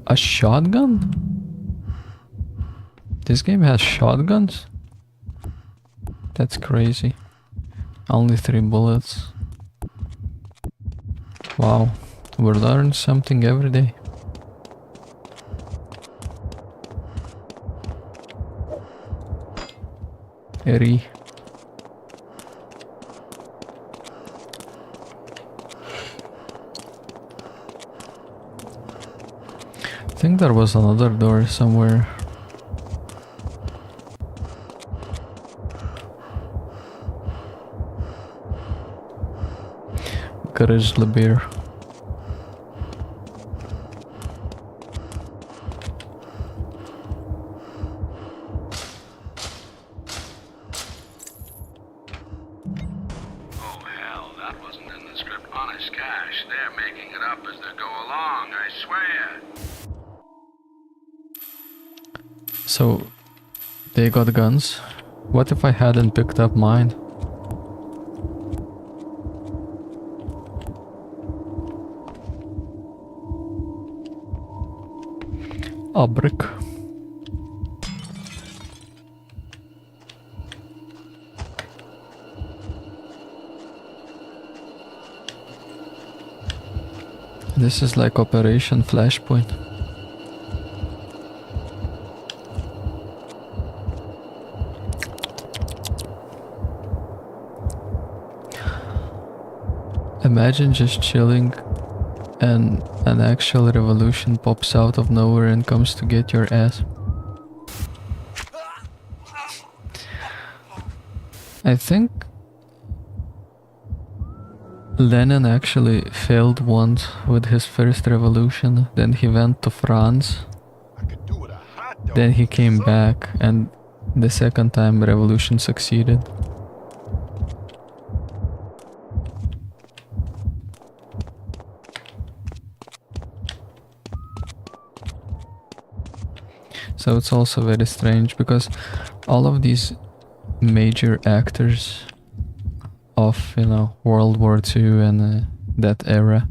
A shotgun? This game has shotguns? That's crazy. Only 3 bullets. Wow, we learn something every day. Eri. I think there was another door somewhere. Grizzly bear. Oh, hell, that wasn't in the script. Honest cash. They're making it up as they go along, I swear. So, they got guns. What if I hadn't picked up mine? A brick. This is like Operation Flashpoint. Imagine just chilling and an actual revolution pops out of nowhere and comes to get your ass. I think Lenin actually failed once with his first revolution, then he went to France, then he came back, and the second time revolution succeeded. So it's also very strange because all of these major actors of, you know, World War II and that era,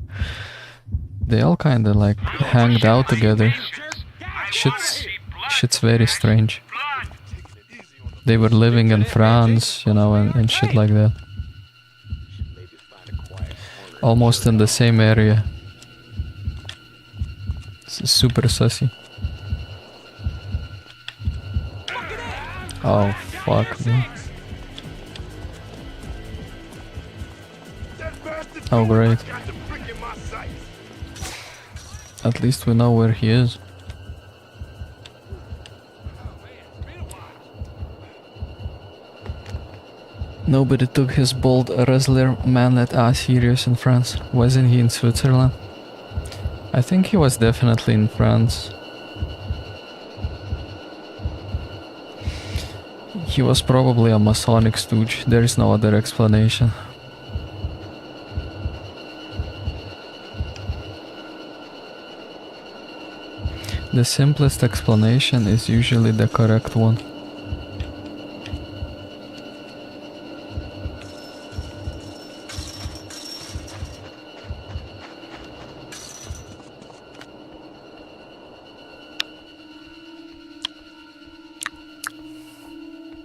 they all kind of like hanged out together. Shit's very strange. They were living in France, you know, and shit like that. Almost in the same area. It's super sussy. Oh, fuck me. Oh, great. At least we know where he is. Nobody took his bold wrestler Manhunt serious in France. Wasn't he in Switzerland? I think he was definitely in France. He was probably a Masonic stooge. There is no other explanation. The simplest explanation is usually the correct one.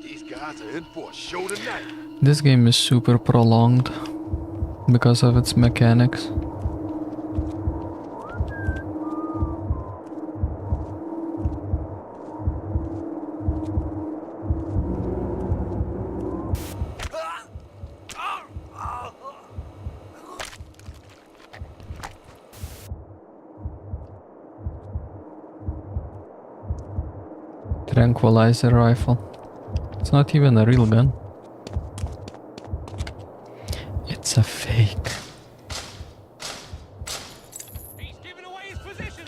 These guys are in for a show tonight. This game is super prolonged because of its mechanics. Tranquilizer rifle. It's not even a real gun. It's a fake. He's giving away his position.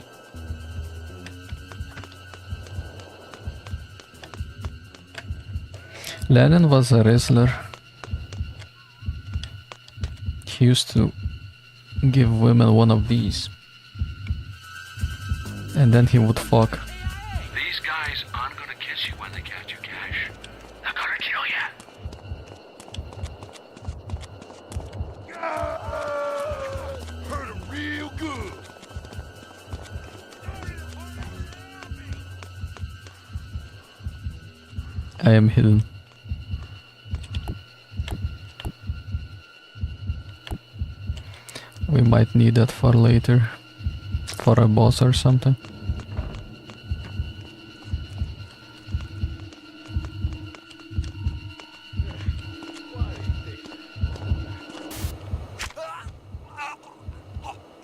Lenin was a wrestler. He used to give women one of these. And then he would fuck. These guys aren't gonna kiss you when they catch you, Cash. They're gonna kill you. Hurt him real good. I am hidden. We might need that for later. For a boss or something.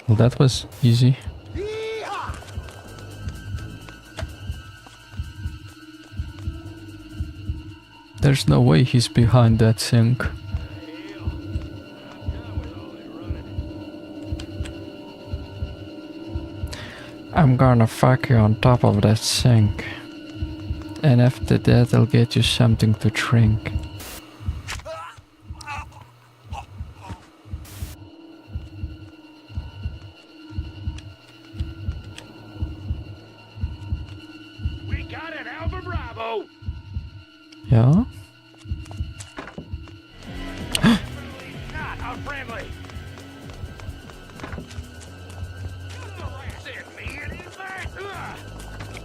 Well, that was easy. There's no way he's behind that sink. I'm gonna fuck you on top of that sink. And after that I'll get you something to drink. We got an Alpha Bravo. Yeah? Not unfriendly. Send me an invite.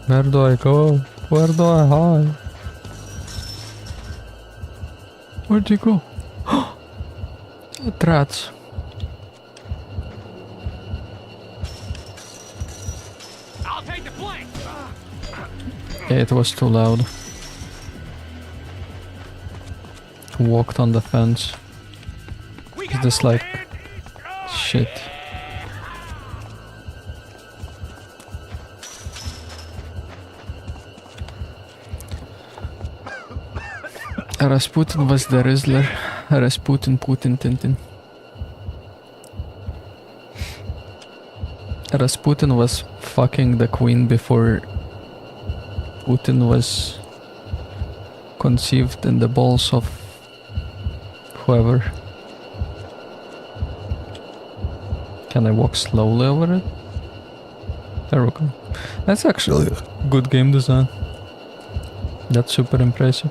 Where do I go? Where do I hide? Where'd you go? Rats. I'll take the flank. Yeah, it was too loud. Walked on the fence. We Is got this more like men. shit? Rasputin was the Rizzler. Rasputin, Putin, Tintin. Rasputin was fucking the queen before Putin was conceived in the balls of whoever. Can I walk slowly over it? There we go. That's actually good game design. That's super impressive.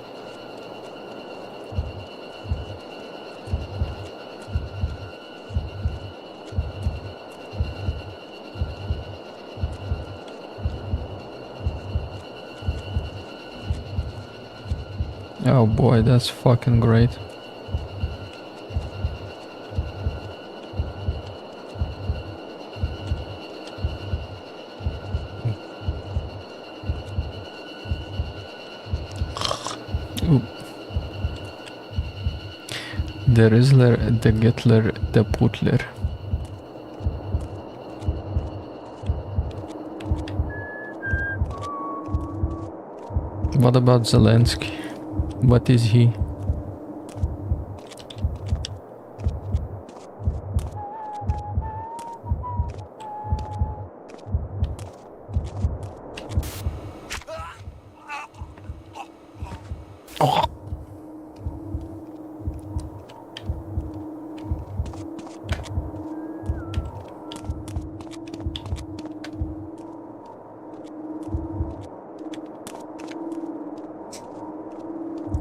Oh boy, that's fucking great. Ooh. The Rizzler, the Gittler, the Putler. What about Zelensky? What is he?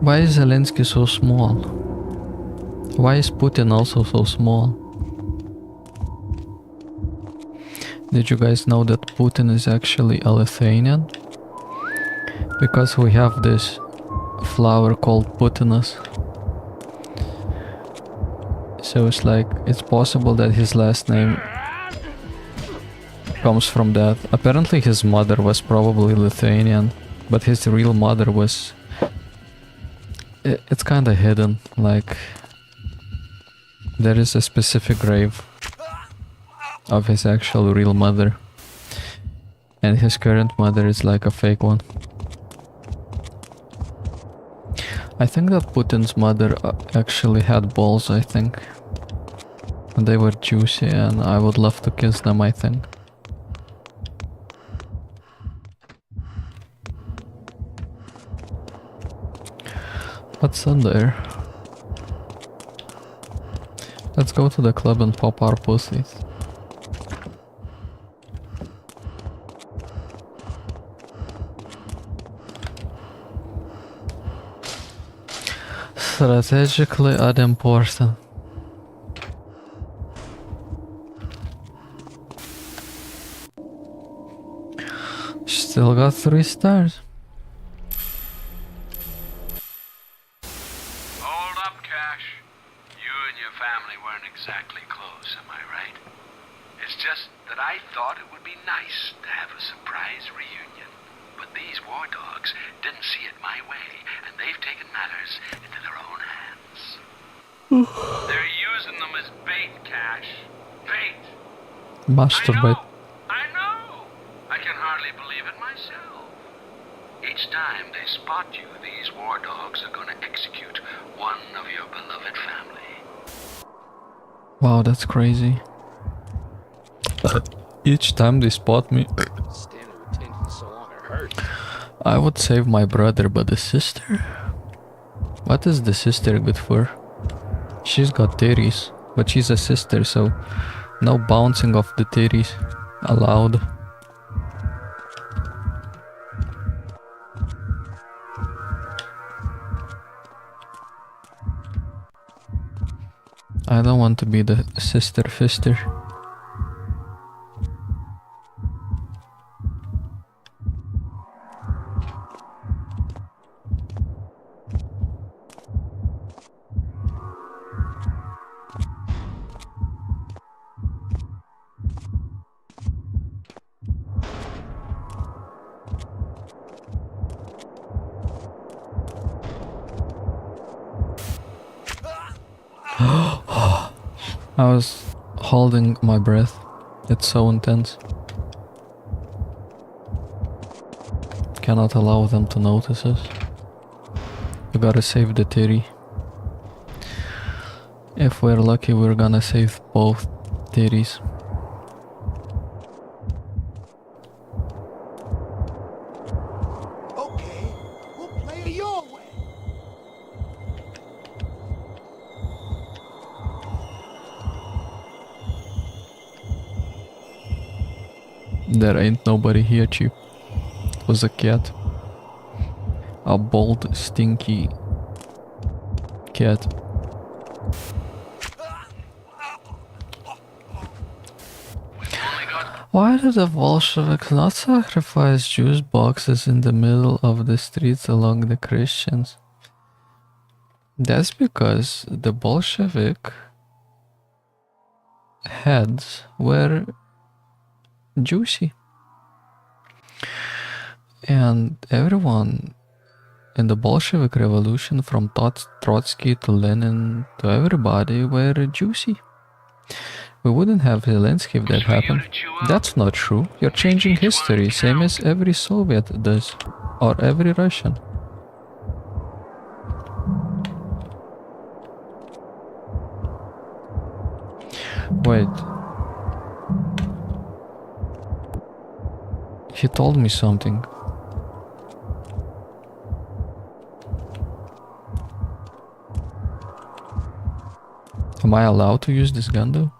Why is Zelensky so small? Why is Putin also so small? Did you guys know that Putin is actually a Lithuanian? Because we have this flower called Putinus. So it's like, it's possible that his last name comes from that. Apparently his mother was probably Lithuanian, but his real mother was... It's kinda hidden, like... There is a specific grave of his actual real mother. And his current mother is like a fake one. I think that Putin's mother actually had balls, I think. And they were juicy and I would love to kiss them, I think. What's in there? Let's go to the club and pop our pussies. Strategically unimportant. Still got 3 stars. Hold up, Cash. You and your family weren't exactly close, am I right? It's just that I thought it would be nice to have a surprise reunion. But these war dogs didn't see it my way, and they've taken matters into their own hands. They're using them as bait, Cash. Bait. Masturbate. I know. I can hardly believe it myself. Each time they spot you, these war dogs are going to execute one of your beloved family. Wow, that's crazy. Each time they spot me, Standing with tension so long it hurts. I would save my brother, but the sister? What is the sister good for? She's got titties, but she's a sister, so no bouncing off the titties allowed. I don't want to be the sister fister. I was holding my breath. It's so intense. Cannot allow them to notice us. We gotta save the titty. If we're lucky, we're gonna save both titties. Okay, we'll play it your way. There ain't nobody here, Chief. It was a cat. A bold, stinky cat. Why did the Bolsheviks not sacrifice juice boxes in the middle of the streets along the Christians? That's because the Bolshevik heads were juicy. And everyone in the Bolshevik Revolution, from Trotsky to Lenin to everybody, were juicy. We wouldn't have Zelensky if that happened. That's not true. You're changing history, same as every Soviet does. Or every Russian. Wait. He told me something. Am I allowed to use this gun though?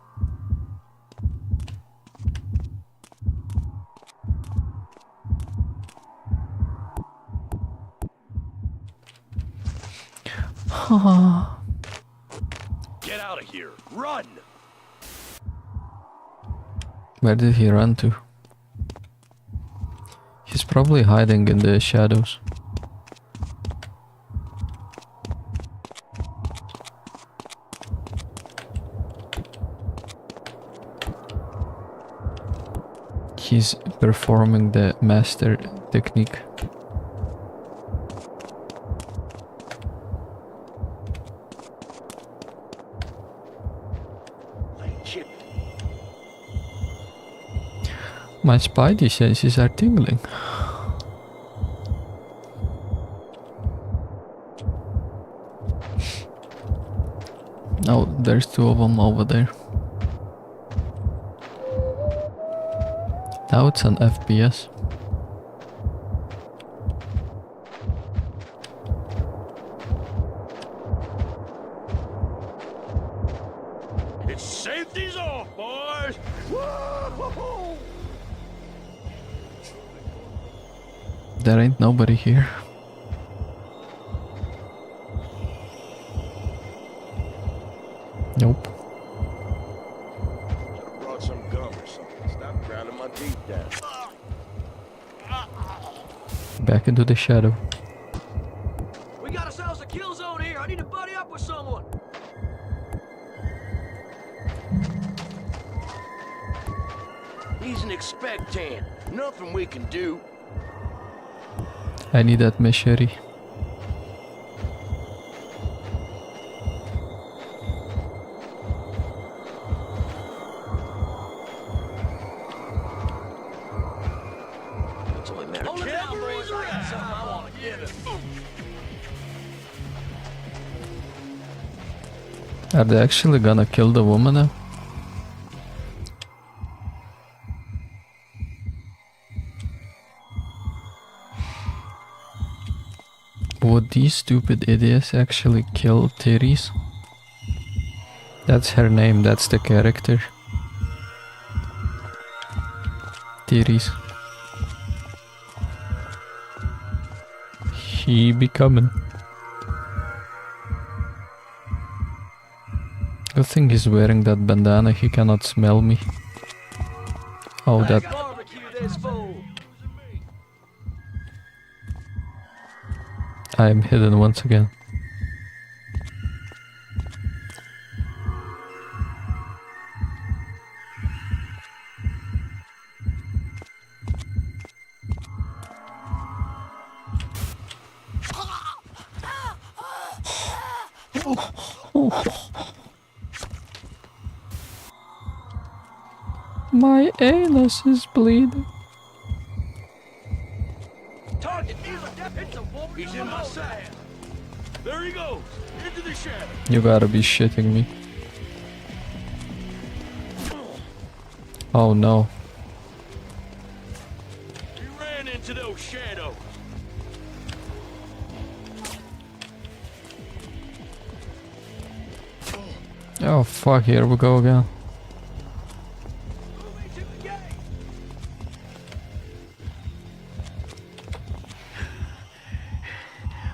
Get out of here. Run! Where did he run to? He's probably hiding in the shadows. he's performing the master technique. My spidey senses are tingling. Oh, there's two of them over there. Now it's an FPS. It's safety's off, boys! Woo-hoo-hoo! There ain't nobody here. Nope. Should've brought some gum or something. Stop grinding my teeth down. Back into the shadow. We got ourselves a kill zone here. I need to buddy up with someone. He's an expectant. Nothing we can do. I need that machete. It's only a matter of Hold it down, boys. I got something I want to give him. Are they actually gonna kill the woman now? Would these stupid idiots actually kill Therese? That's her name, that's the character. Therese. He be coming. Good thing he's wearing that bandana, he cannot smell me. Oh, that... Barbecue this fool. I am hidden once again. My anus is bleeding. Target. It's a woman. He's in my sight. There he goes. Into the shadow. You gotta be shitting me. Oh no. He ran into those shadows. Oh fuck, here we go again.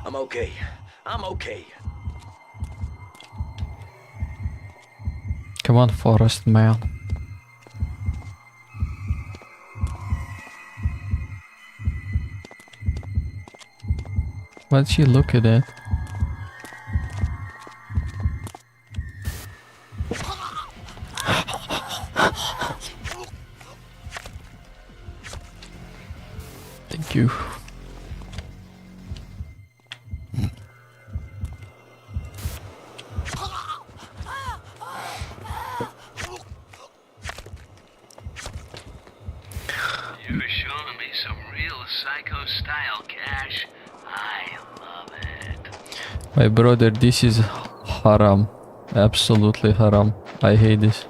I'm okay. I'm okay. Come on, forest man. What'd she look at that? Thank you. You're showing me some real psycho style, Cash. I love it. My brother, this is haram. Absolutely haram. I hate this.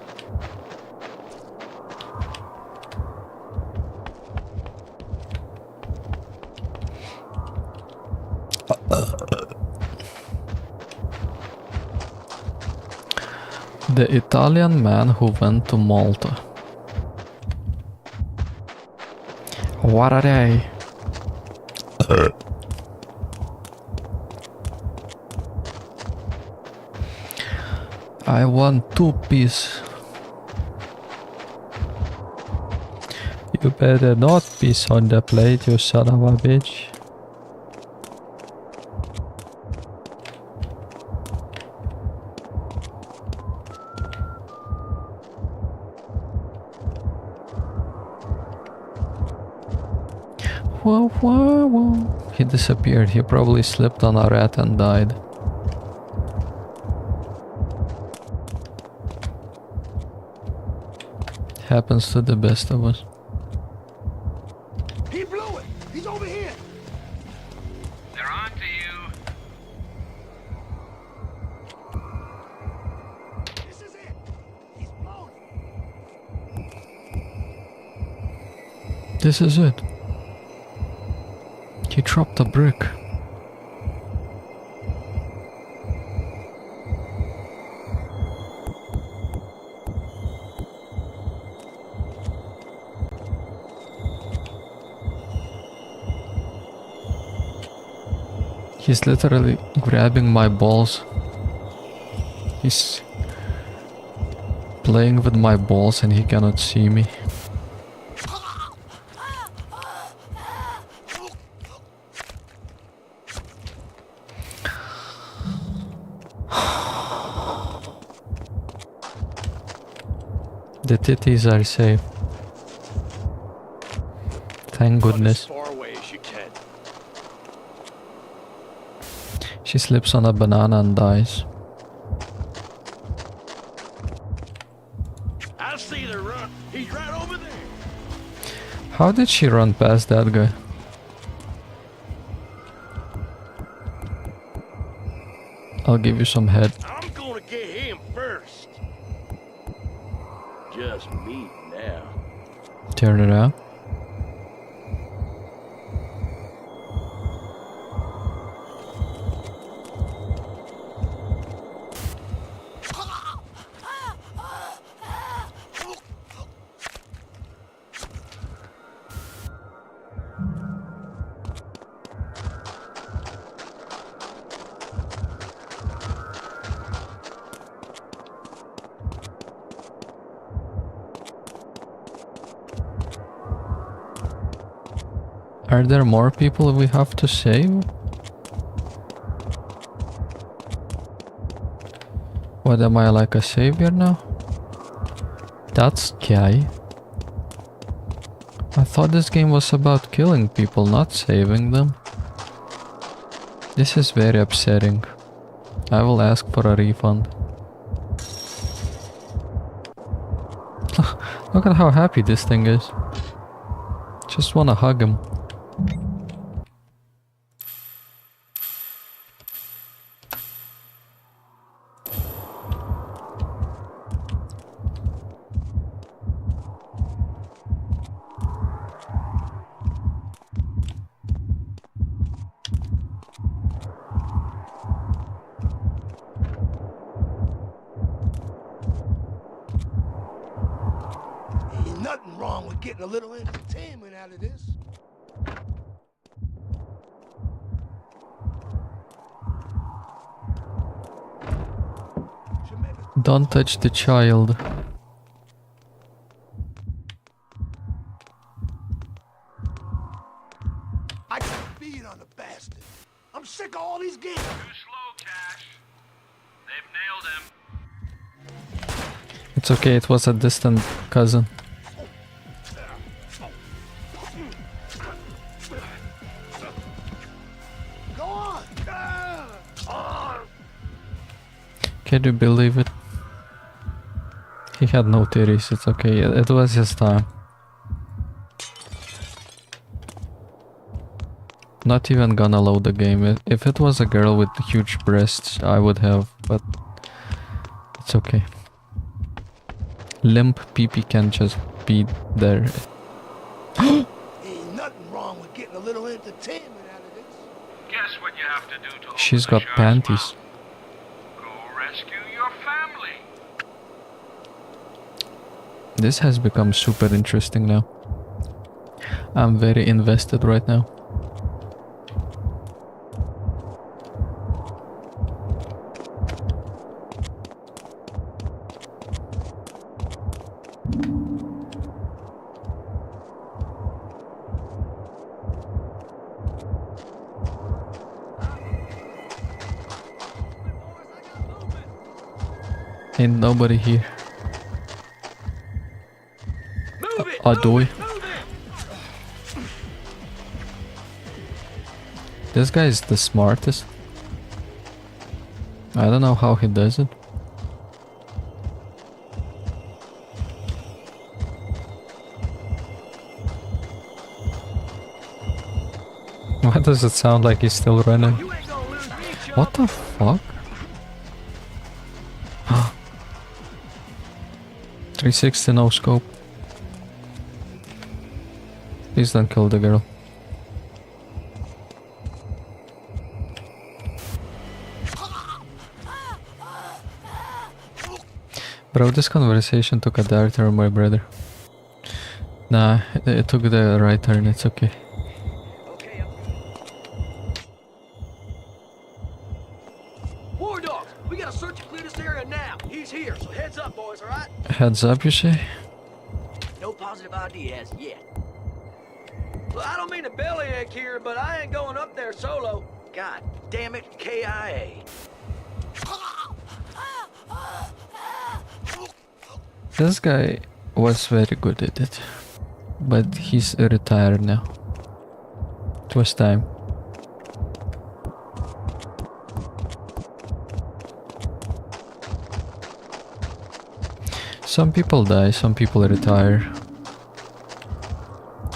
The Italian man who went to Malta. What are they? I want 2 piece. You better not piss on the plate, you son of a bitch. whoa, whoa, whoa. He disappeared. He probably slipped on a rat and died. Happens to the best of us. He blew it. He's over here. They're on to you. This is it. He's blown it. This is it. He dropped a brick. He's literally grabbing my balls. He's playing with my balls and he cannot see me. The titties are safe. Thank goodness. Run as far away as you can. She slips on a banana and dies. I see the run. He's right over there. How did she run past that guy? I'll give you some head. I'm gonna get him first. Just me now. Turn it out. Are there more people we have to save? What, am I like a savior now? That's gay. I thought this game was about killing people, not saving them. This is very upsetting. I will ask for a refund. Look at how happy this thing is. Just wanna hug him. Ain't nothing wrong with getting a little entertainment out of this. Should maybe Don't touch the child. I can beat on the bastard. I'm sick of all these games. Too slow, Cash. They've nailed him. It's okay, it was a distant cousin. Go on. Can you believe it? He had no titties, it's okay, it was his time. Not even gonna load the game. If it was a girl with huge breasts, I would have, but it's okay. Limp pee-pee can just be there. Ain't nothing wrong with getting a little entertainment out of this. Guess what you have to do to open She's the got shark's panties. mouth? Go rescue your family. This has become super interesting now. I'm very invested right now. Ain't nobody here. Move it! Do we? Move it! This guy is the smartest. I don't know how he does it. Why does it sound like he's still running? You ain't gonna lose me, chump. What the fuck? 360 no scope. Please don't kill the girl. Bro, this conversation took a dark turn, my brother. Nah, it took the right turn, it's okay. Okay, War dogs, we gotta search and clear this area now. He's here, so heads up, boys, all right? Heads up, you say? No positive ID as yet. Well, I don't mean to bellyache here, but I ain't going up there solo. God damn it, KIA. This guy was very good at it. But he's retired now. It was time. Some people die, some people retire.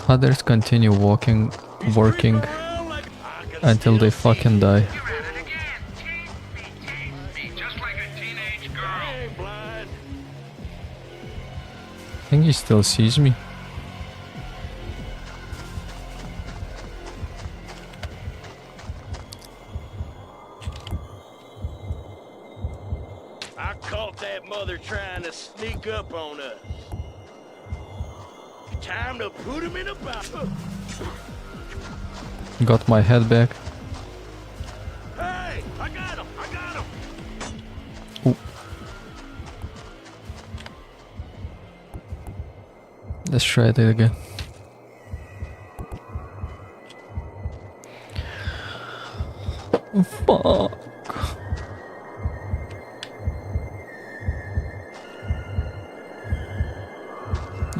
Others continue working until they fucking die. You're at it again. Chase me, just like a teenage girl. I ain't blind. I think he still sees me. I caught that mother trying to sneak up on us. Time to put him in a box. Got my head back. Hey, I got him! I got him! Ooh. Let's try it again. Fuck.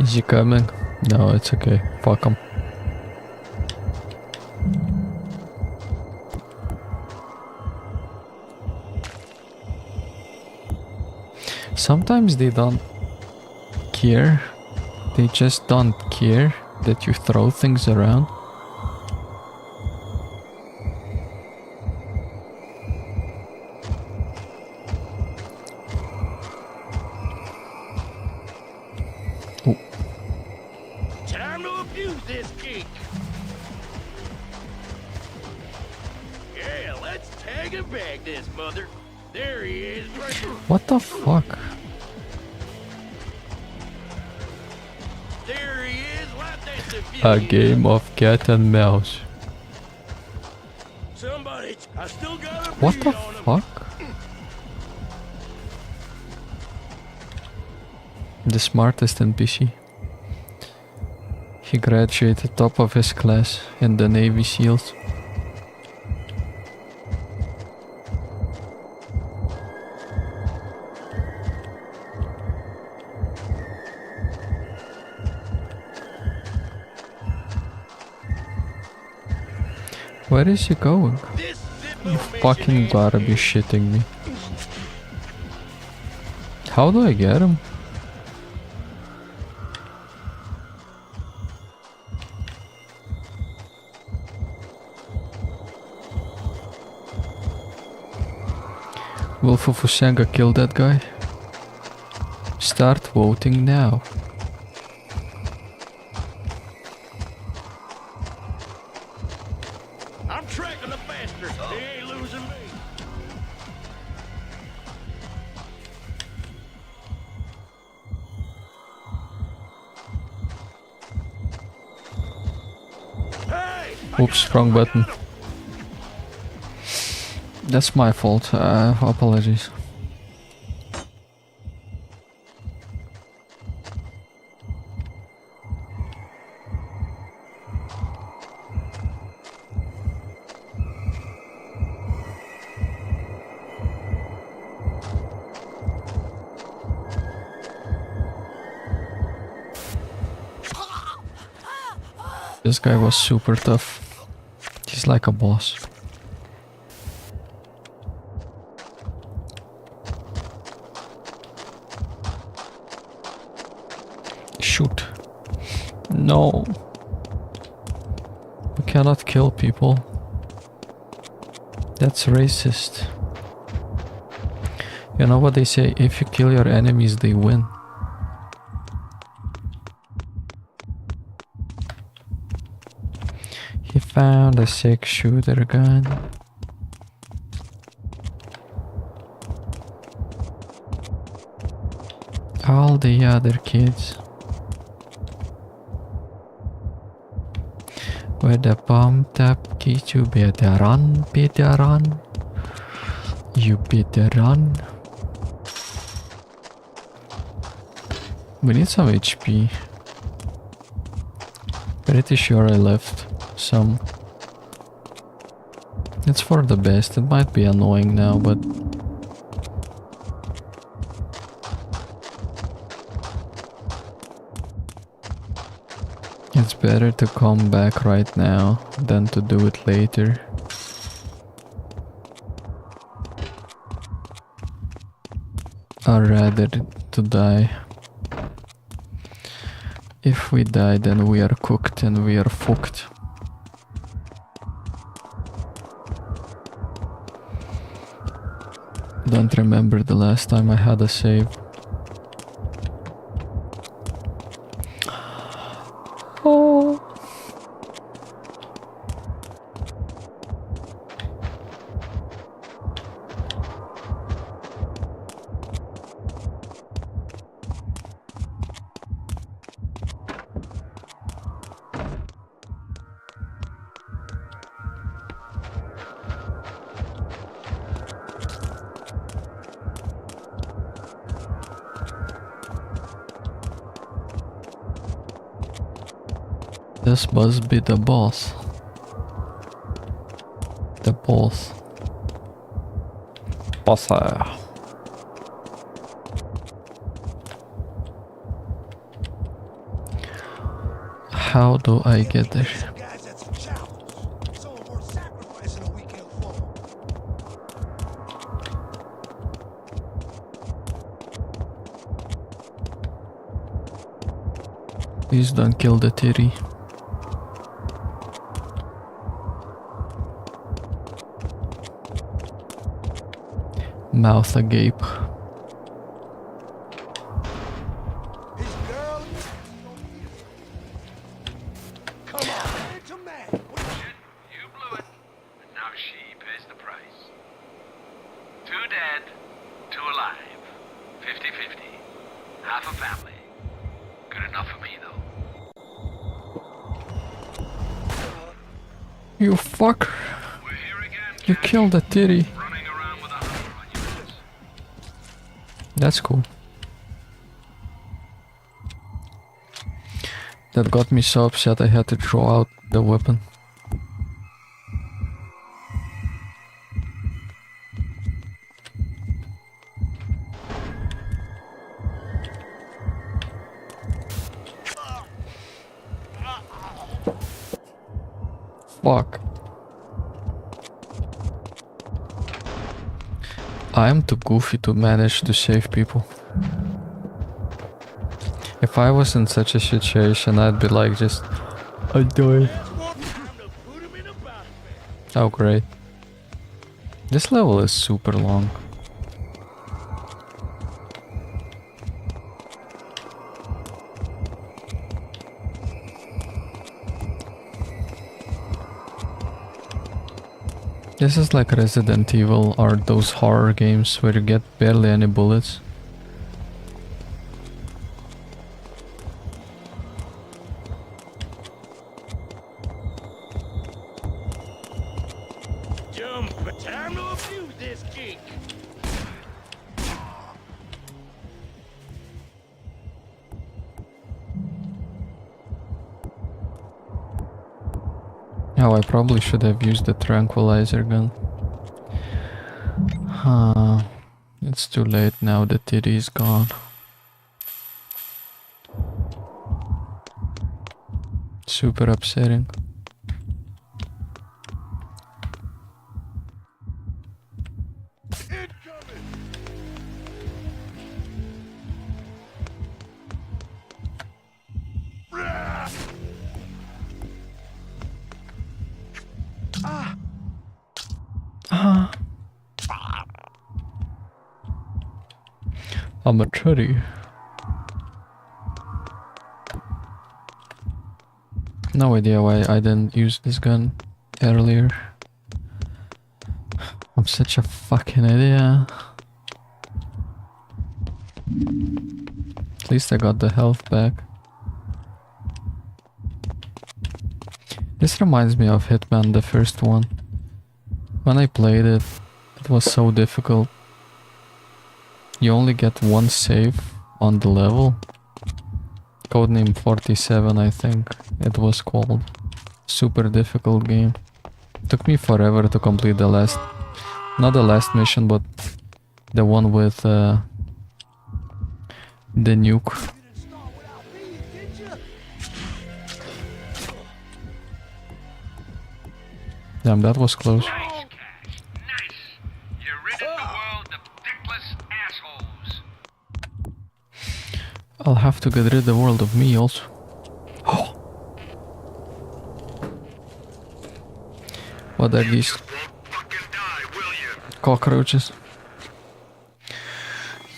Is he coming? No, it's okay. Fuck him. Sometimes they don't care. They just don't care that you throw things around. Ooh. Time to abuse this geek. Yeah, let's tag and bag this mother. There he is, right there. What the fuck? There he is, right there. A game of cat and mouse. Somebody, I still got a What bead the on him. fuck? The smartest NPC. He graduated top of his class in the Navy SEALs. Where is he going? This Zippo You mission fucking ain't gotta be fair. shitting me. How do I get him? Will Fufusanga kill that guy? Start voting now. I'm tracking the bastard. He ain't losing me. Hey! Oops, wrong button. That's my fault. Apologies. This guy was super tough. He's He's like a boss. Shoot. No. We cannot kill people. That's racist. You know what they say? If you kill your enemies, they win. He found a 6-shooter gun. All the other kids. With the pumped up kids, you better run, better run. You better run. We need some HP. Pretty sure I left some. It's for the best. It might be annoying now, but it's better to come back right now than to do it later. I'd rather to die. If we die, then we are cooked and we are fucked. Don't remember the last time I had a save. Oh. This must be the boss. The boss. Bosser. How do I get there? Some guys had some challenge. Someone worth sacrificing a weekend for. Please don't kill the titty. Mouth agape. His girl. Come on, man to man. Shit, you blew it. And now she pays the price. 2 dead, 2 alive. 50-50. Half a family. Good enough for me, though. You fucker. We're here again, You Cash. killed the titty. Running around with a hammer on your ass. That's cool. That got me so upset I had to throw out the weapon. Fuck. I am too goofy to manage to save people. If I was in such a situation, I'd be like just... I die. Oh great. This level is super long. This is like Resident Evil or those horror games where you get barely any bullets. Jump! Time to abuse this geek! Oh, I probably should have used the tranquilizer gun. It's too late now, the titty is gone. Super upsetting. A machete. No idea why I didn't use this gun earlier. I'm such a fucking idiot. At least I got the health back. This reminds me of Hitman, the first one. When I played it, it was so difficult. You only get one save on the level. Codename 47, I think it was called. Super difficult game. Took me forever to complete the last... Not the last mission, but the one with the nuke. Damn, that was close. Nice, Cash. Nice. You rid the world of dickless assholes. I'll have to get rid of the world of me also. Oh. What are these cockroaches?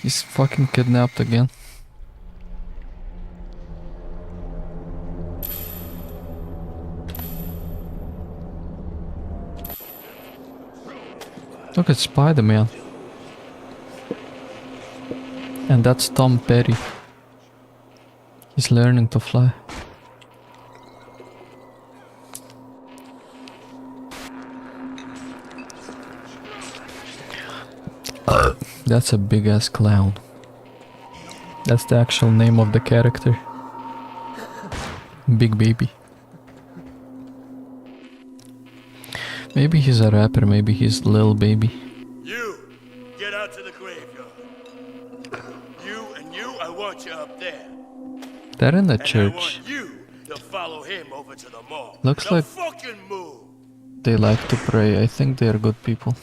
He's fucking kidnapped again. Look at Spider-Man. And that's Tom Petty. He's learning to fly. That's a big ass clown. That's the actual name of the character. Big Baby. Maybe he's a rapper, maybe he's Lil Baby. You, get out to the graveyard. You, I want you up there. They're in the And I church. want you to follow him over to the mall. Looks Now like fucking move. they like to pray. I think they're good people.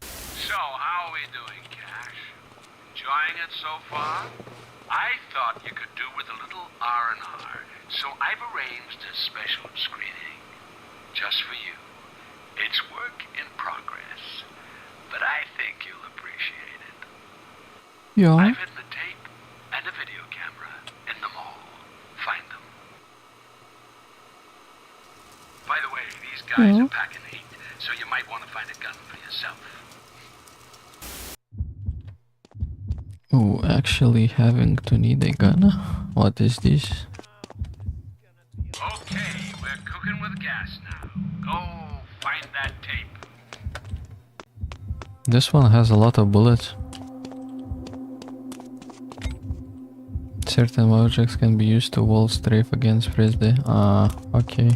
So, how are we doing, Cash? Enjoying it so far? I thought you could do with a little R&R, so I've arranged a special screening. Just for you. It's work in progress, but I think you'll appreciate it. Yeah. I've hidden a tape and a video camera in the mall. Find them. By the way, these guys are packing heat, so you might want to find a gun for yourself. Oh, actually having to need a gun? What is this? Okay, we're cooking with gas now. Go find that tape. This one has a lot of bullets. Certain objects can be used to wall strafe against press the... okay.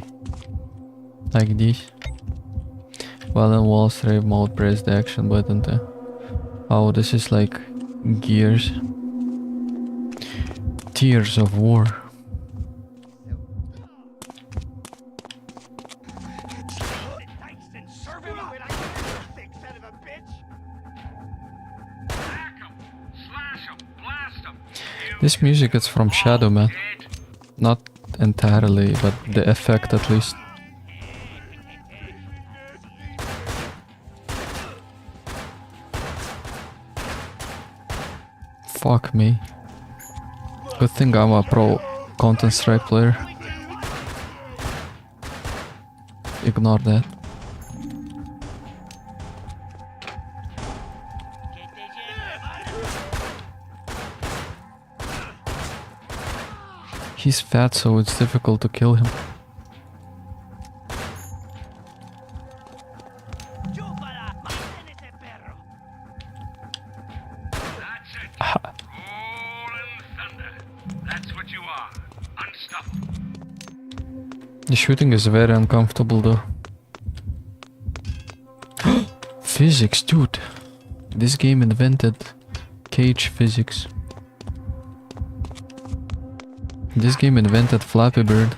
Like this. While in wall strafe mode, press the action button to... Oh, this is like gears. Tears of War. This music is from Shadow Man. Not entirely, but the effect at least. Fuck me. Good thing I'm a pro Counter-Strike player. Ignore that. He's fat, so it's difficult to kill him. That's it. Rolling thunder. That's what you are. Unstoppable. The shooting is very uncomfortable though. Physics, dude. This game invented cage physics. This game invented Flappy Bird.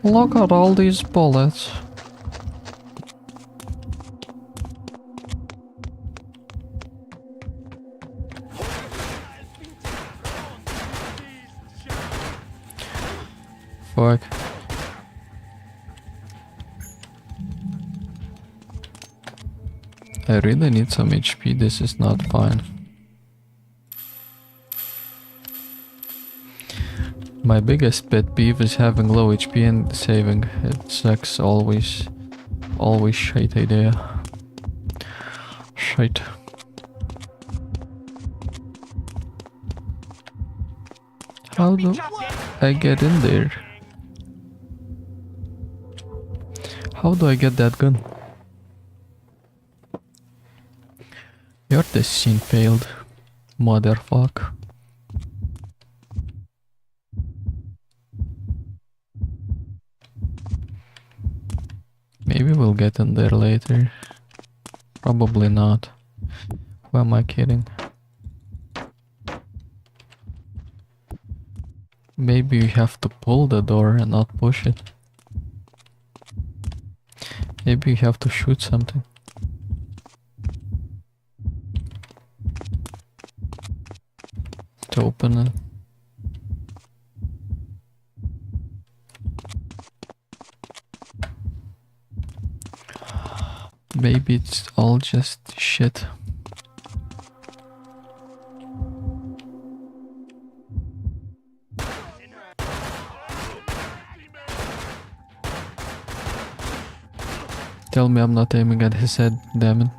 Look at all these bullets. Fuck. I really need some HP, this is not fine. My biggest pet peeve is having low HP and saving. It sucks always. Always shite idea. Shite. How do I get in there? How do I get that gun? Your test scene failed, motherfucker. Maybe we'll get in there later. Probably not. Who am I kidding? Maybe you have to pull the door and not push it. Maybe you have to shoot something. To open it. Maybe it's all just shit. Tell me I'm not aiming at his head, damn it.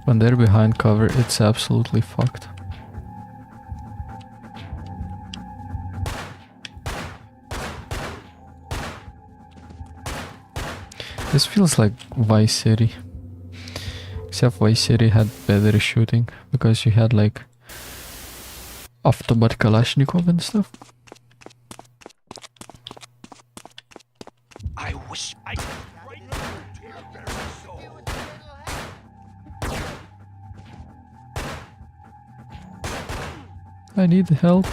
When they're behind cover, it's absolutely fucked. This feels like Vice City. Except Vice City had better shooting, because you had like Automat Kalashnikov and stuff. I wish I right now, dear very soul. I need help.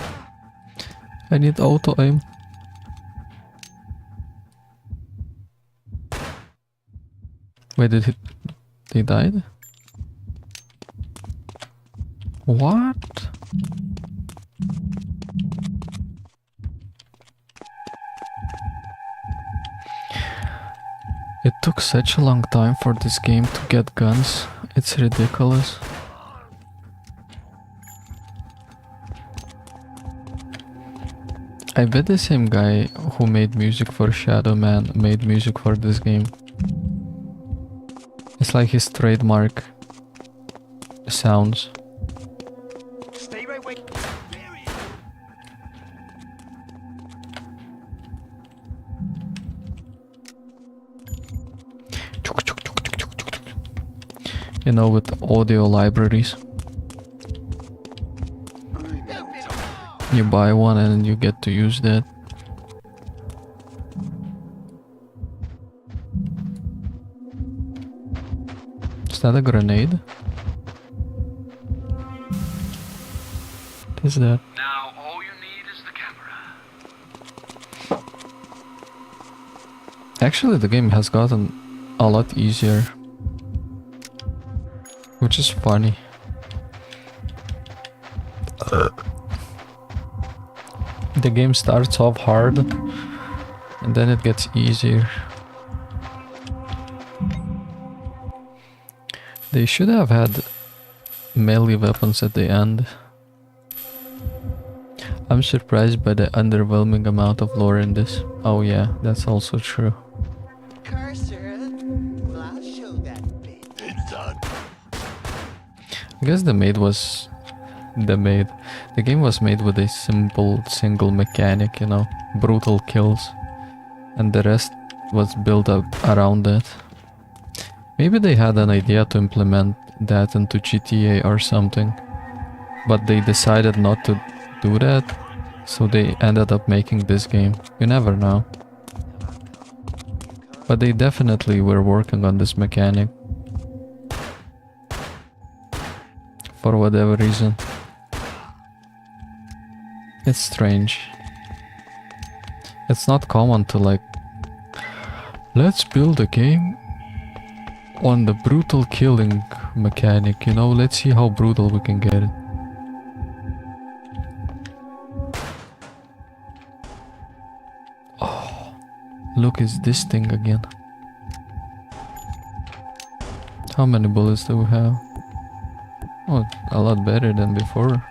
I need auto aim. Wait, they died? What? It took such a long time for this game to get guns. It's ridiculous. I bet the same guy who made music for Shadow Man made music for this game. It's like his trademark sounds. Stay right where. There he is. You know, with audio libraries. You buy one and you get to use that. Is that a grenade? What is that? Now all you need is the camera. Actually, the game has gotten a lot easier. Which is funny. The game starts off hard and then it gets easier. They should have had melee weapons at the end. I'm surprised by the underwhelming amount of lore in this. Oh yeah, that's also true. Cursor. Well, I'll show that bitch. It's done. I guess the game was made with a simple single mechanic, you know, brutal kills, and the rest was built up around that. Maybe they had an idea to implement that into GTA or something, but they decided not to do that, so they ended up making this game. You never know. But they definitely were working on this mechanic. For whatever reason. It's strange. It's not common to like, let's build a game On the brutal killing mechanic, you know, let's see how brutal we can get it. Oh, look, it's this thing again. How many bullets do we have? Oh, a lot better than before.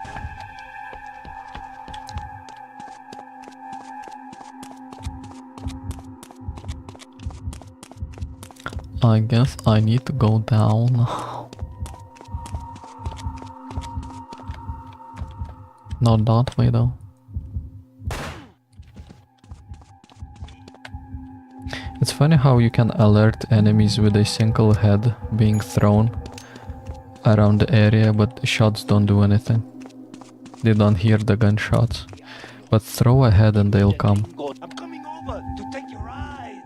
I guess I need to go down. Not that way though. It's funny how you can alert enemies with a single head being thrown around the area, but shots don't do anything. They don't hear the gunshots. But throw a head and they'll come. I'm coming over to take your ride.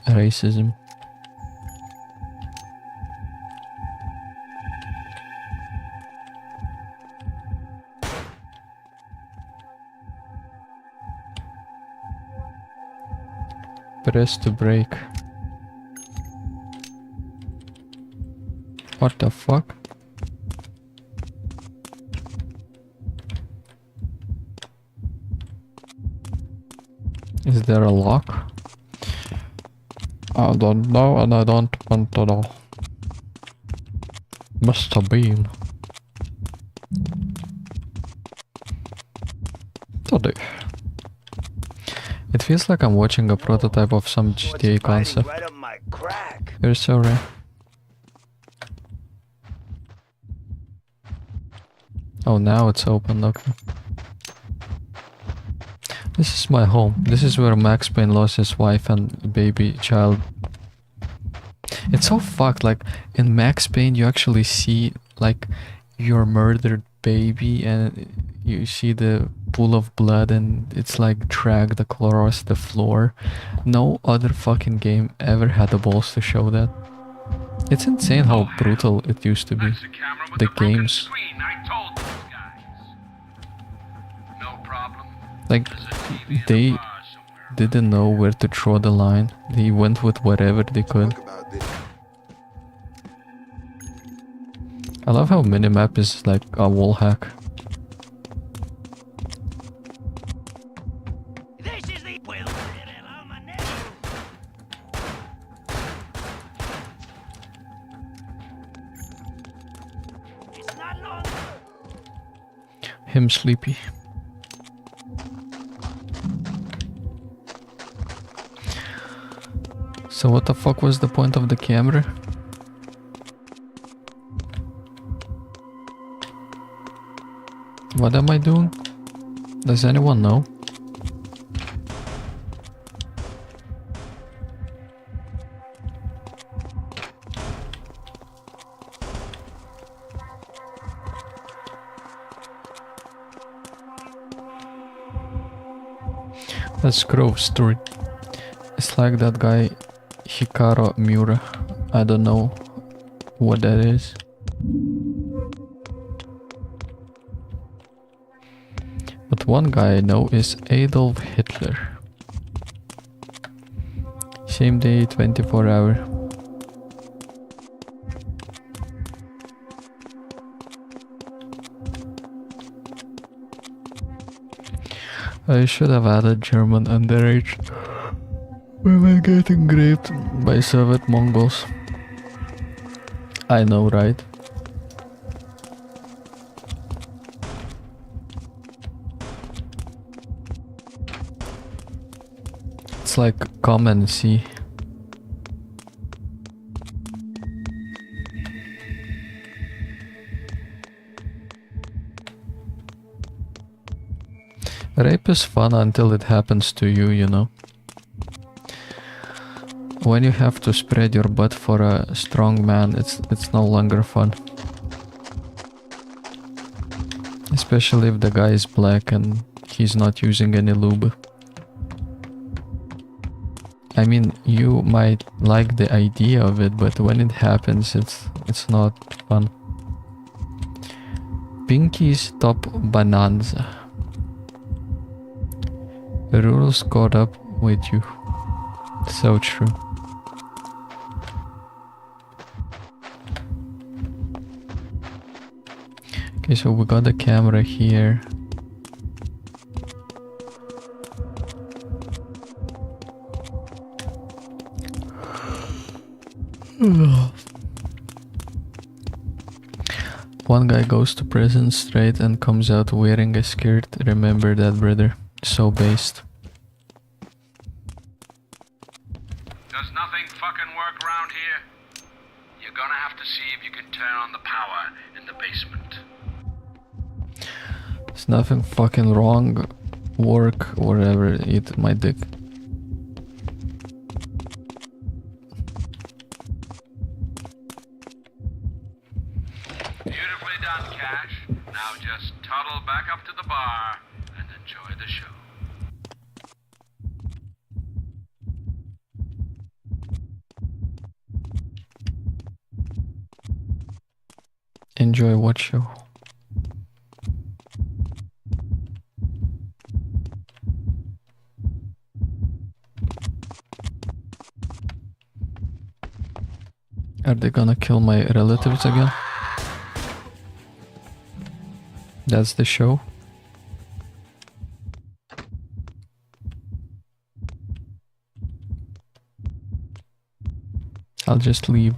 Racism. Press to brake. What the fuck? Is there a lock? I don't know and I don't want to know. Must have been. Today. It feels like I'm watching a prototype of some GTA concept. Right up my crack. You're so rare. Oh, now it's open, okay. This is my home. This is where Max Payne lost his wife and baby child. It's so fucked, like, in Max Payne you actually see, like, your murdered baby and you see the pool of blood and it's like dragged across the floor. No other fucking game ever had the balls to show that. It's insane how brutal it used to be. That's the camera with The the broken games. screen. I told those guys. No problem. Like, There's a TV in they the bar somewhere. didn't know where to draw the line. They went with whatever they could. I love how minimap is like a wall hack. This is the will. It's not long. Him sleepy. So what the fuck was the point of the camera? What am I doing? Does anyone know? That's Grove Street. It's like that guy Hikaru Miura. I don't know what that is. But one guy I know is Adolf Hitler. Same day, 24 hour. I should have added German underage. We were getting raped by Soviet Mongols. I know, right? It's like come and see. Rape is fun until it happens to you, you know. When you have to spread your butt for a strong man, it's no longer fun. Especially if the guy is black and he's not using any lube. I mean, you might like the idea of it, but when it happens, it's not fun. Pinky's Top Bonanza. The rules caught up with you. So true. Okay, so we got the camera here. One guy goes to prison straight and comes out wearing a skirt. Remember that, brother. So based. Does nothing fucking work around here? You're gonna have to see if you can turn on the power in the basement. There's nothing fucking wrong. Work, whatever. Eat my dick. Beautifully done, Cash. Now just toddle back up to the bar and enjoy the show. Enjoy what show? Are they gonna kill my relatives again? That's the show? I'll just leave.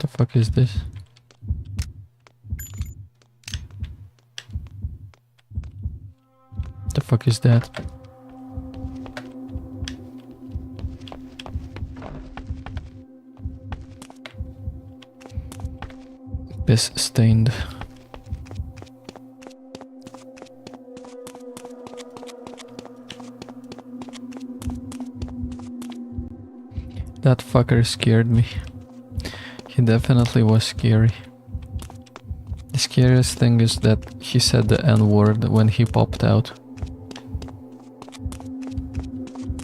The fuck is this? The fuck is that? Piss stained. That fucker scared me. He definitely was scary. The scariest thing is that he said the N-word when he popped out.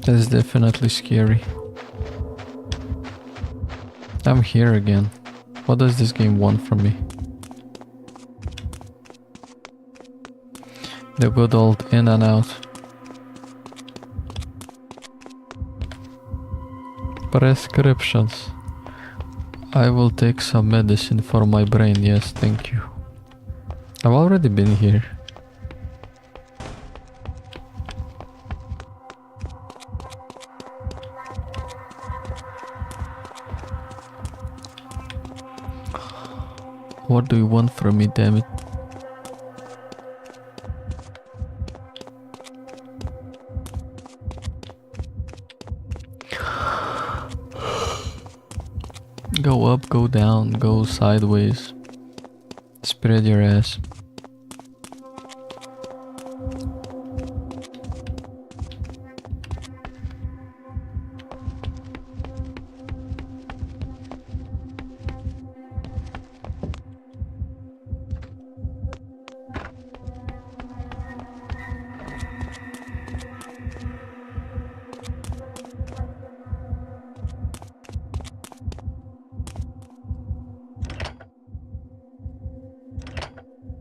That's definitely scary. I'm here again. What does this game want from me? The good old in and out. Prescriptions. I will take some medicine for my brain, yes, thank you. I've already been here. What do you want from me, damn it? Go up, go down, go sideways. Spread your ass.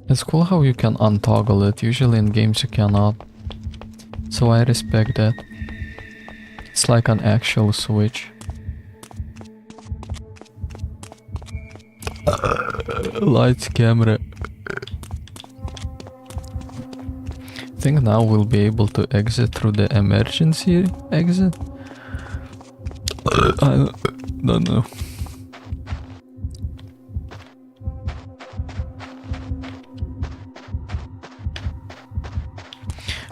It's cool how you can untoggle it, usually in games you cannot. So I respect that. It's like an actual switch. Lights, camera. I think now we'll be able to exit through the emergency exit. I don't know.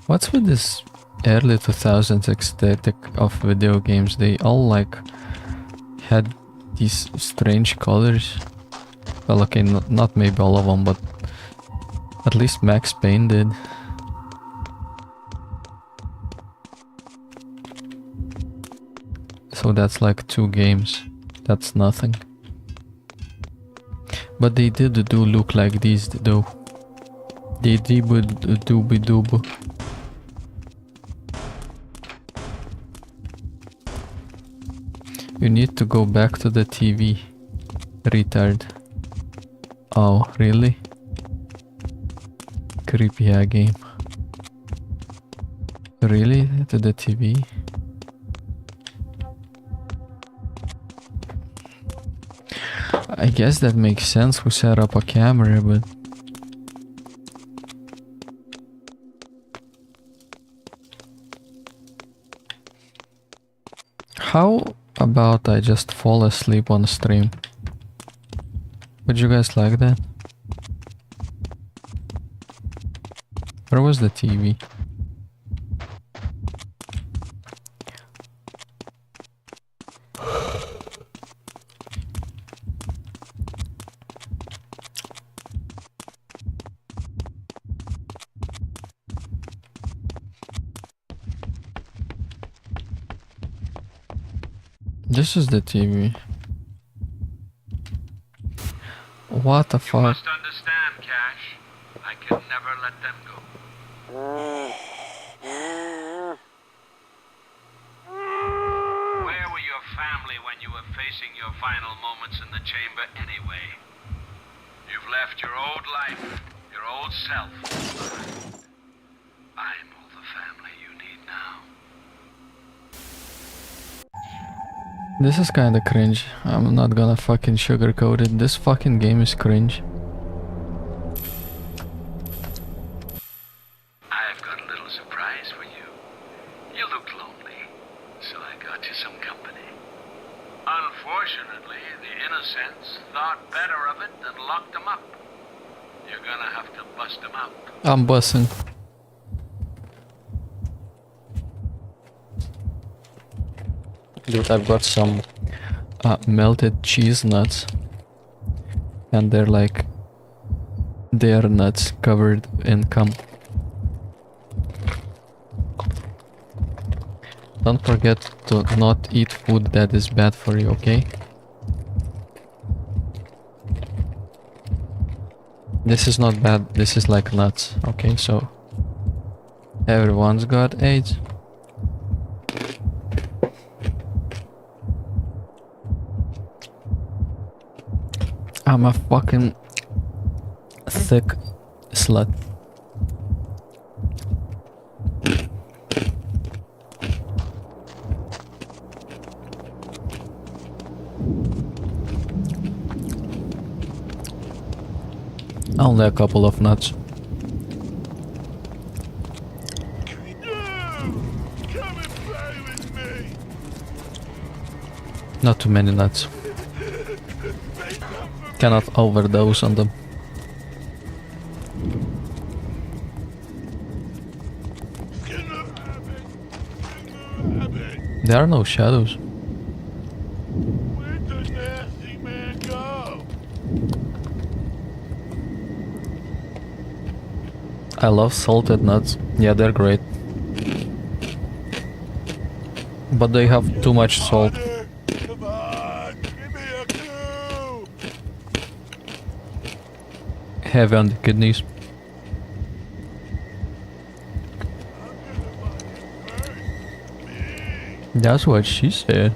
What's with this early 2000s aesthetic of video games? They all like had these strange colors. Well, okay, not maybe all of them, but at least Max Payne did. So that's like 2 games. That's nothing. But they did do look like these though. They did dooby doob. You need to go back to the TV, retard. Oh, really? Creepy game. Really? To the TV? I guess that makes sense who set up a camera, but... How about I just fall asleep on stream? Would you guys like that? Where was the TV? This is the TV. What the You fuck? must understand, Cash. I can never let them go. Where were your family when you were facing your final moments in the chamber anyway? You've left your old life, your old self. I'm all the family you need now. This is kinda cringe. I'm not gonna fucking sugarcoat it. This fucking game is cringe. I've got a little surprise for you. You looked lonely, so I got you some company. Unfortunately, the innocents thought better of it and locked them up. You're gonna have to bust them out. I'm bussing. Dude, I've got some melted cheese nuts. And they're like... They're nuts covered in cum. Don't forget to not eat food that is bad for you, okay? This is not bad, this is like nuts, okay? So... Everyone's got AIDS. I'm a fucking thick slut. Only a couple of nuts. Come and play with me. Not too many nuts. Cannot overdose on them. There are no shadows. Where'd the nasty man go? I love salted nuts. Yeah, they're great. But they have too much salt. Father, come on, give me a clue. Heavy on the kidneys. That's what she said.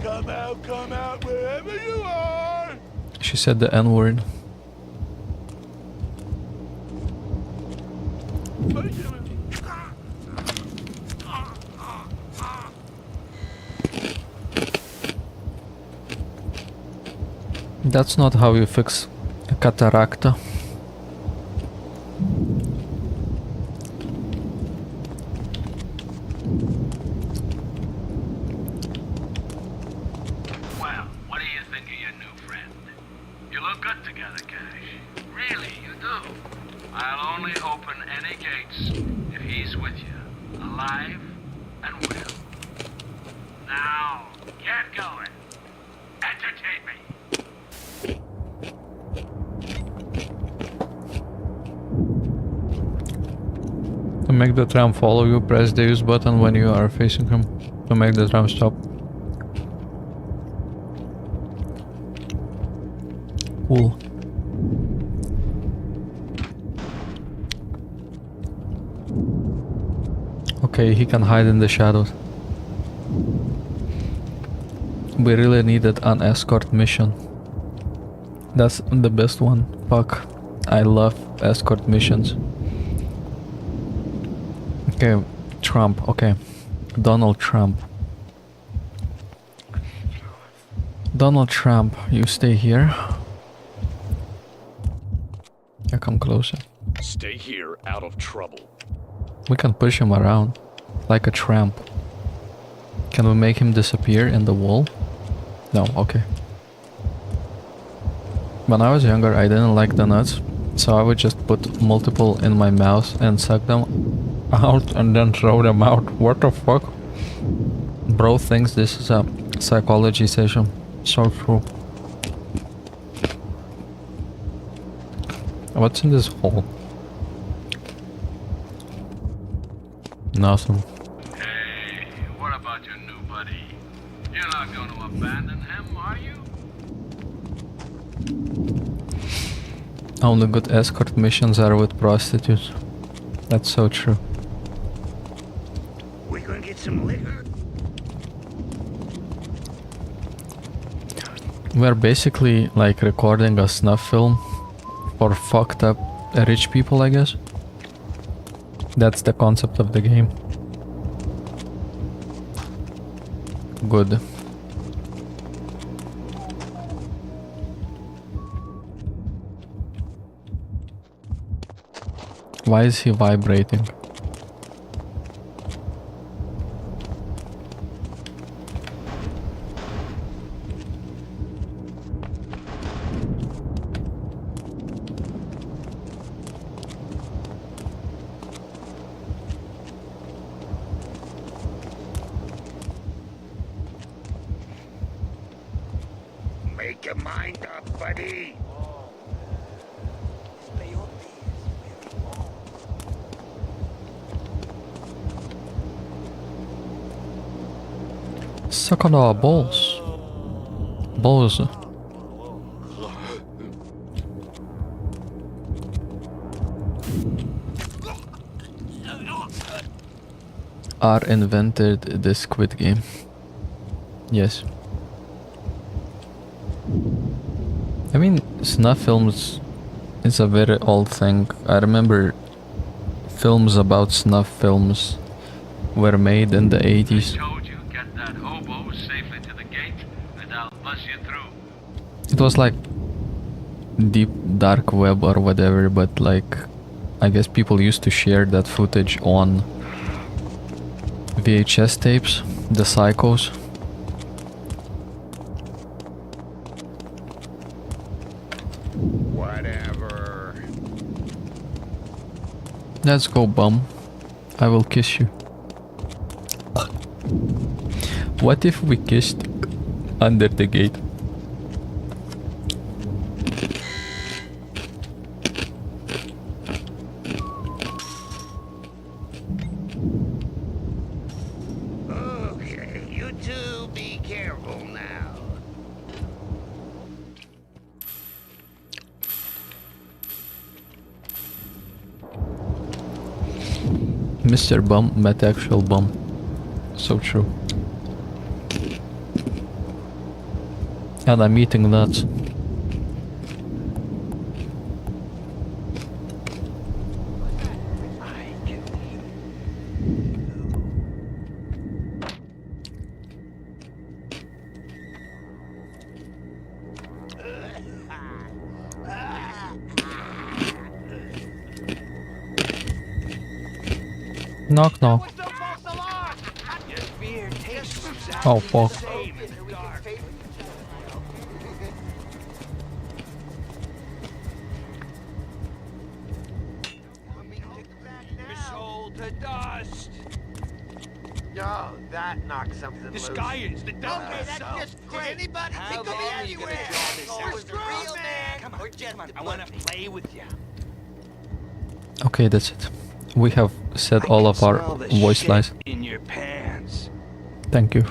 Come out, wherever you are. She said the N-word. That's not how you fix a cataracta. Well, what do you think of your new friend? You look good together, Cash. Really, you do. I'll only open any gates if he's with you, alive and well. Now, get going. Entertain me. To make the tram follow you, press the use button when you are facing him to make the tram stop. Cool. Okay, he can hide in the shadows. We really needed an escort mission. That's the best one. Fuck. I love escort missions. Okay, Trump, okay. Donald Trump. Donald Trump, you stay here. I come closer. Stay here out of trouble. We can push him around like a tramp. Can we make him disappear in the wall? No, okay. When I was younger, I didn't like the nuts, so I would just put multiple in my mouth and suck them out and then throw them out. What the fuck? Bro thinks this is a psychology session. So true. What's in this hole? Nothing. Hey, what about your new buddy? You're not going to abandon him, are you? Only good escort missions are with prostitutes. That's so true. We gonna get some liquor? We're basically like recording a snuff film for fucked up rich people, I guess. That's the concept of the game. Good. Why is he vibrating? Make your mind up, buddy. Suck on our balls. Balls. R invented the Squid Game. Yes. I mean, snuff films is a very old thing. I remember films about snuff films were made in the 80s. Told you, get that hobo safely to the gate, and I'll bust you through. It was like deep dark web or whatever, but like I guess people used to share that footage on VHS tapes, the psychos. Whatever. Let's go, bum. I will kiss you. What if we kissed under the gate? Okay, you two be careful now. Mr. Bum met actual bum. So true. And I'm eating nuts. Knock knock. Oh fuck. Soul to dust. No, that knocks something The loose. sky is the devil. Okay, that's just great. Did anybody How think of long me are you gonna anywhere? draw this out? We're screwed, man. Come on, gentlemen, I want to play with you. Okay, that's it. We have said all of our voice lines. In your pants. Thank you.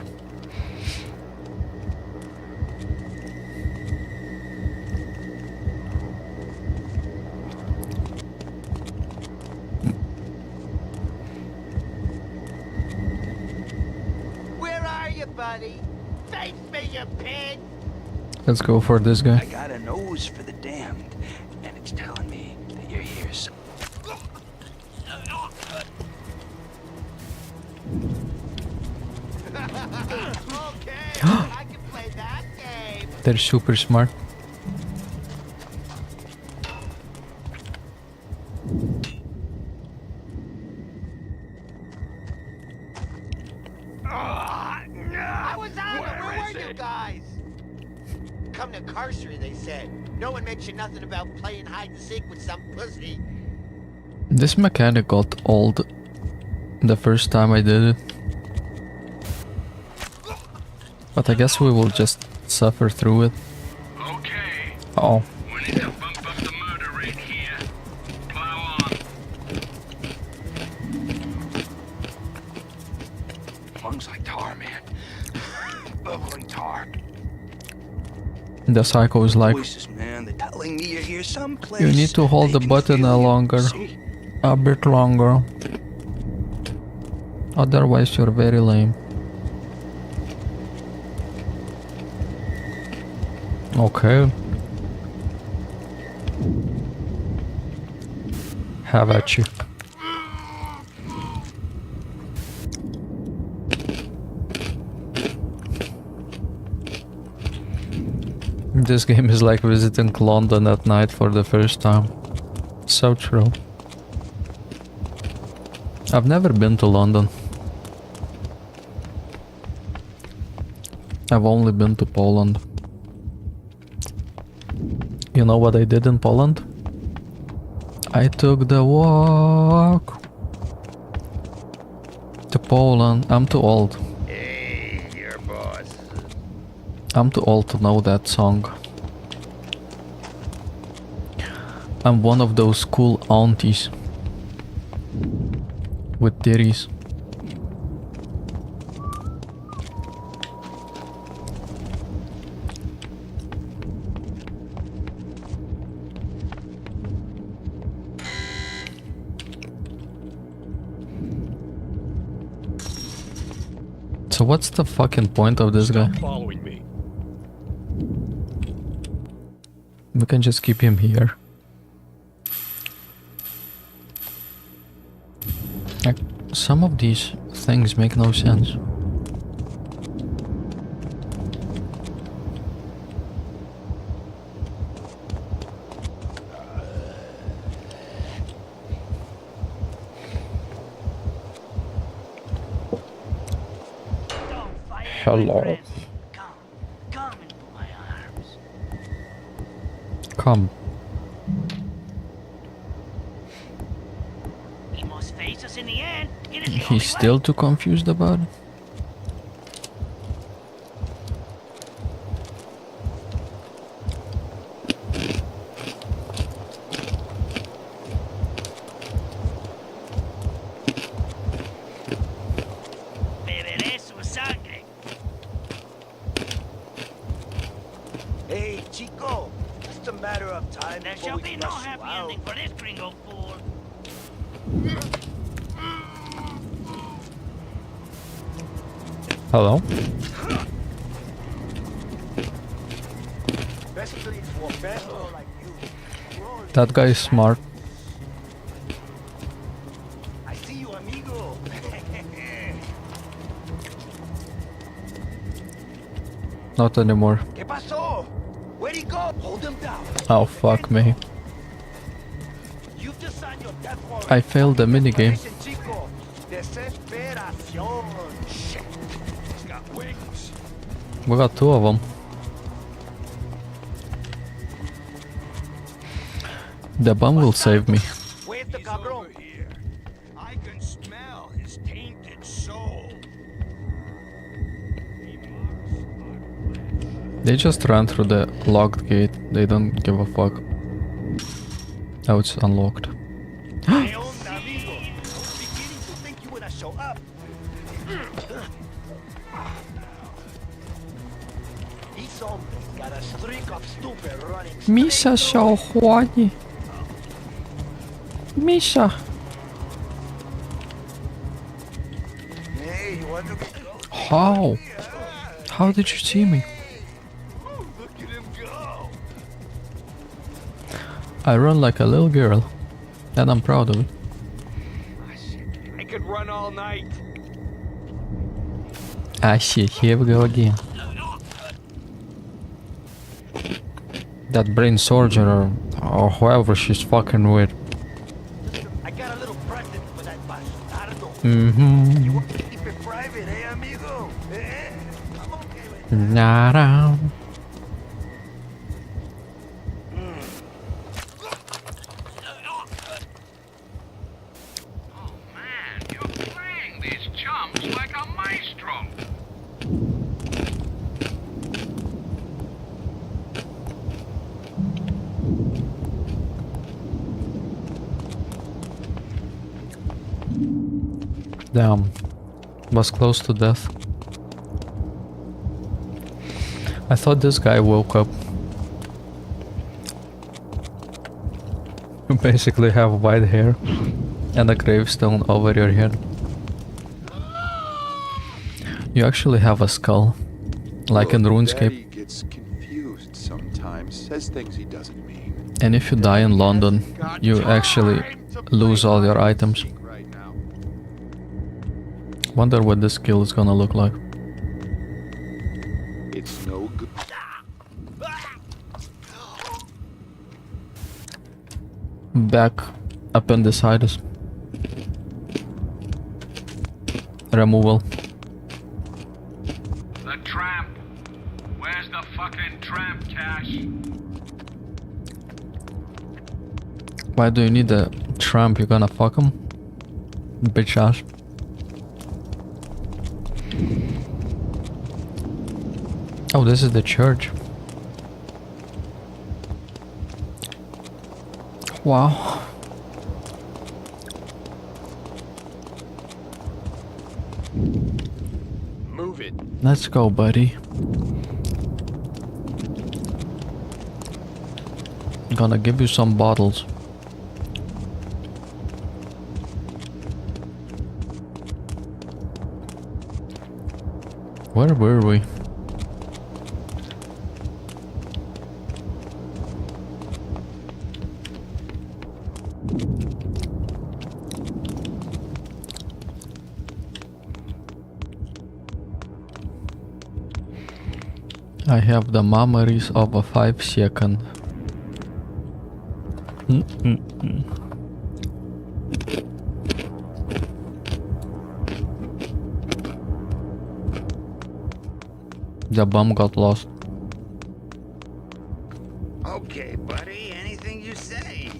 Where are you, buddy? Face me, you pig! Let's go for this guy. I got a nose for the damned, and it's telling me that you're here. So Okay, I can play that game. They're super smart. I was on it. Where were you guys? Come to Carcery, they said. No one mentioned nothing about playing hide and seek with some pussy. This mechanic got old the first time I did it. But I guess we will just suffer through it. Okay, Oh. we need to bump up the murder rate here. Plow on. Lungs like tar, man. Bubbling tar. The psycho is like, Voices, man. They're telling me you're here someplace. you need to hold They the can button feel a you. longer. See? A bit longer. Otherwise you're very lame. Okay. Have at you. This game is like visiting London at night for the first time. So true. I've never been to London. I've only been to Poland. You know what I did in Poland? I took the walk to Poland. I'm too old. Hey, your boss. I'm too old to know that song. I'm one of those cool aunties with titties. So what's the fucking point of this guy? Stop following me. We can just keep him here. Like, some of these things make no sense. Don't fight it, Hello. my friend. Come into my arms. Come. He must face us in the end. It is the only He's still too confused about it. Beberé su sangre. Hey, Chico. Just a matter of time There before shall we be no flush you happy out. ending for this gringo fool. Hello? Especially for a fellow like you. Rolling That guy is smart. I see you, amigo. Not anymore. ¿Qué pasó? Where'd he go? Hold him down. Oh fuck me. You've just signed your death warrant. I failed the minigame. Listen, Chico. Desesperación. Shit. He's got wings. We got two of them. The bomb will save me. Where's the cabrón? Here. I can smell his tainted soul. They just ran through the locked gate. They don't give a fuck. Oh, it's unlocked. ¿Qué onda, amigo? I was beginning to think you wouldn't show up. These hombres got a streak of stupid running Misha straight through. Xiaohuani. Misha. Hey, you want to be... How? How did you see me? Look at him go. I run like a little girl. And I'm proud of it. I could run all night. Ah shit, here we go again. That brain soldier or whoever she's fucking with. I got a little present for that bastardo. Mm-hmm. You want to keep it private, eh, amigo? Eh? I'm okay with that. Nada. Oh man, you're playing these chums like a maestro. Damn. Was close to death. I thought this guy woke up. You basically have white hair and a gravestone over your head. You actually have a skull, like in RuneScape. Daddy gets confused sometimes, says things he doesn't mean. And if you die in London, you actually lose all your items. Right now. Wonder what this kill is gonna look like. It's no good. Back appendicitis. Removal. The tramp. Where's the fucking tramp, Cash? Why do you need a tramp? You gonna fuck him? Bitch ass. Oh, this is the church. Wow. Move it. Let's go, buddy. I'm gonna give you some bottles. Where were we? I have the memories of a 5 second. The bomb got lost. Okay, buddy, anything you say.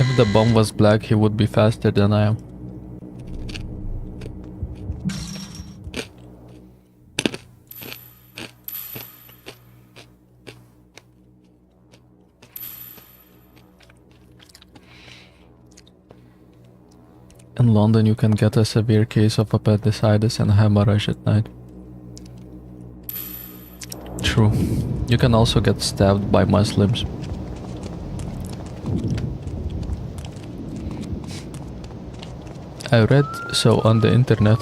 If the bomb was black, he would be faster than I am. In London, you can get a severe case of appendicitis and hemorrhage at night. True. You can also get stabbed by Muslims. I read so on the internet.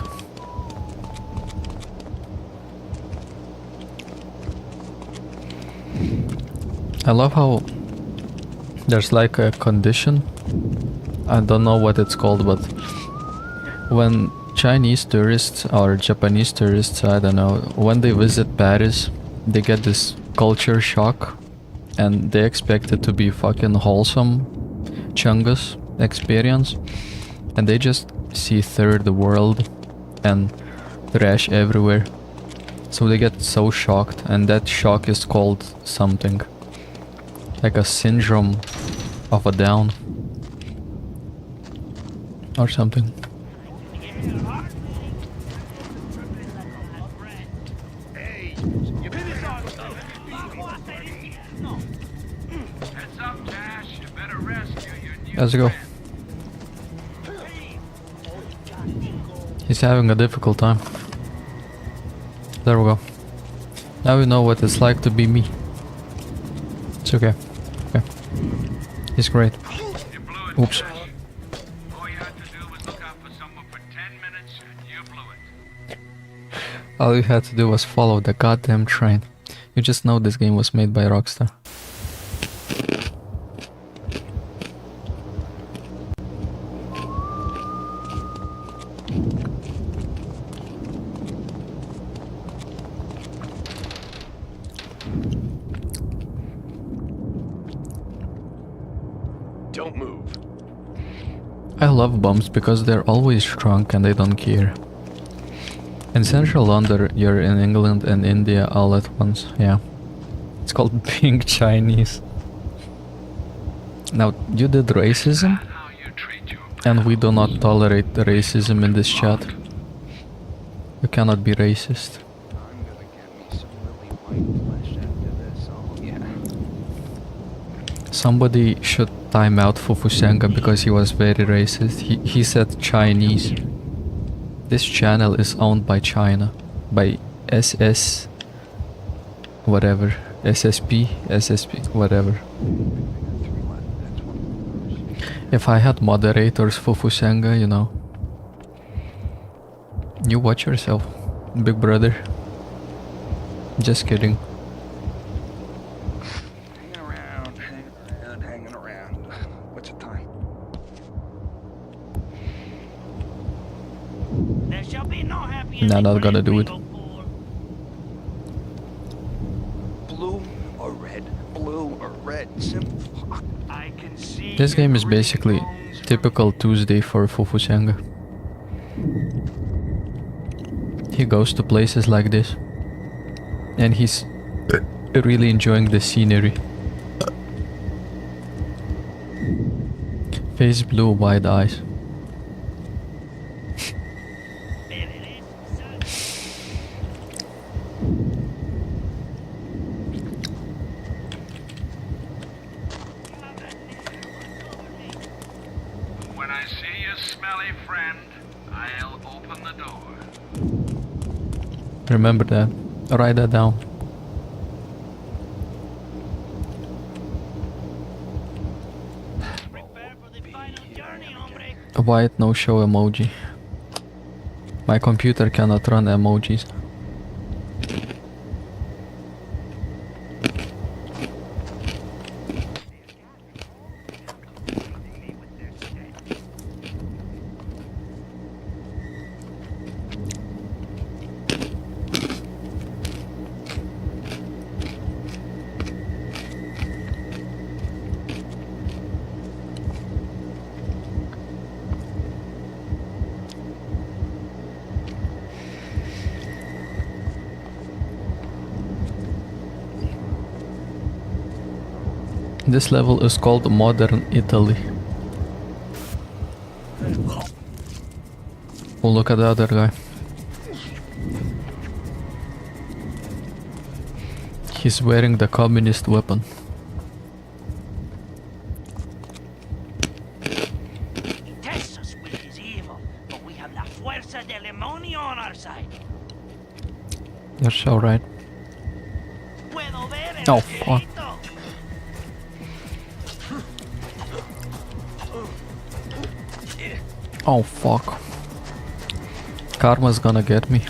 I love how there's like a condition. I don't know what it's called, but when Chinese tourists or Japanese tourists, I don't know, when they visit Paris, they get this culture shock and they expect it to be fucking wholesome Chungus experience, and they just see third world and trash everywhere. So they get so shocked, and that shock is called something like a syndrome of a down or something. Heads up, Cash. You better rescue your new Let's go. friend. He's having a difficult time. There we go. Now we know what it's like to be me. It's okay. Okay. He's great. You blew it, Oops. Cash. All you had to do was look out for someone for 10 minutes, and you blew it. All you had to do was follow the goddamn train. You just know this game was made by Rockstar. I love bombs because they're always drunk and they don't care. In Central London, you're in England and India all at once. Yeah. It's called being Chinese. Now, you did racism, How you treat your and we do not tolerate the racism in this chat. You cannot be racist. I'm gonna get me some really white flesh after this, oh yeah. Somebody should time out Fufusenga because he was very racist. He said Chinese. This channel is owned by China. By SS... whatever. SSP, whatever. If I had moderators Fufusenga, you know. You watch yourself, big brother. Just kidding. Hanging around. What's the time? There shall be no happy Nah, not gonna do it. Blue or red? Blue or red? Simple. I can see This game is basically typical Tuesday for Fufusenga. He goes to places like this, and he's really enjoying the scenery. Face blue, wide eyes. When I see your smelly friend, I'll open the door. Remember that. Write that down. A white no-show emoji. My computer cannot run emojis. This level is called Modern Italy. Oh, look at the other guy. He's wearing the communist weapon. Tests us with his evil, but we have la fuerza del demonio on our side. You're so right. Puedo ver el Oh, fuck. espíritu. Oh, fuck. Karma's gonna get me.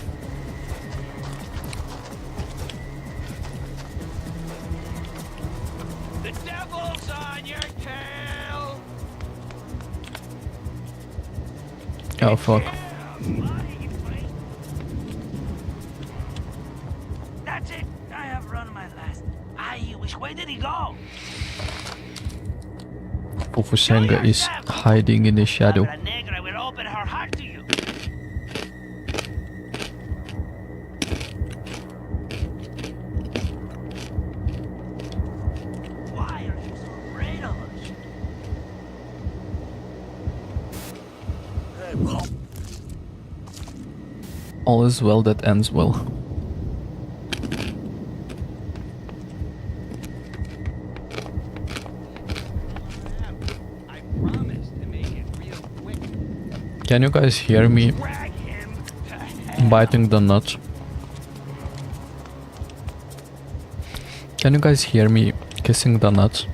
The devil's on your tail. Oh, fuck. That's it. I have run my last. Ay, which way did he go? Fufusenga is hiding in the shadow. Cabra negra will open her heart to you. Why are you so afraid of us? All is well that ends well. Can you guys hear me biting the nuts? Can you guys hear me kissing the nuts?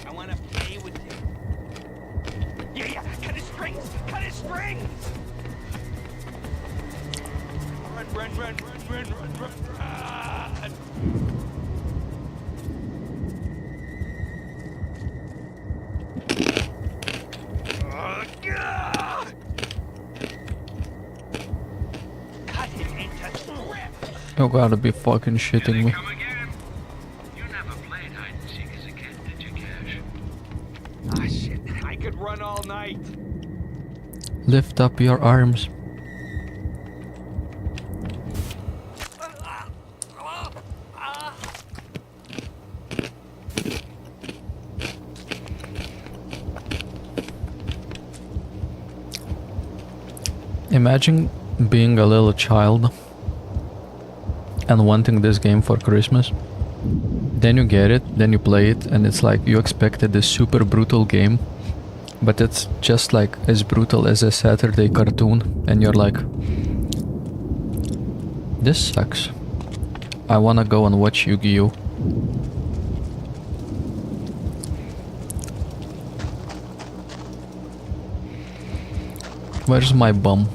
I want to play with you. Yeah, cut his strings! Cut his strings! Run! You gotta be fucking shitting me. Come again. You never played hide and seek as a kid, did you, Cash? Ah, shit. I could run all night. Lift up your arms. Imagine being a little child and wanting this game for Christmas. Then you get it, then you play it, and it's like you expected this super brutal game, but it's just like as brutal as a Saturday cartoon, and you're like, this sucks. I wanna go and watch Yu-Gi-Oh! Where's my bum?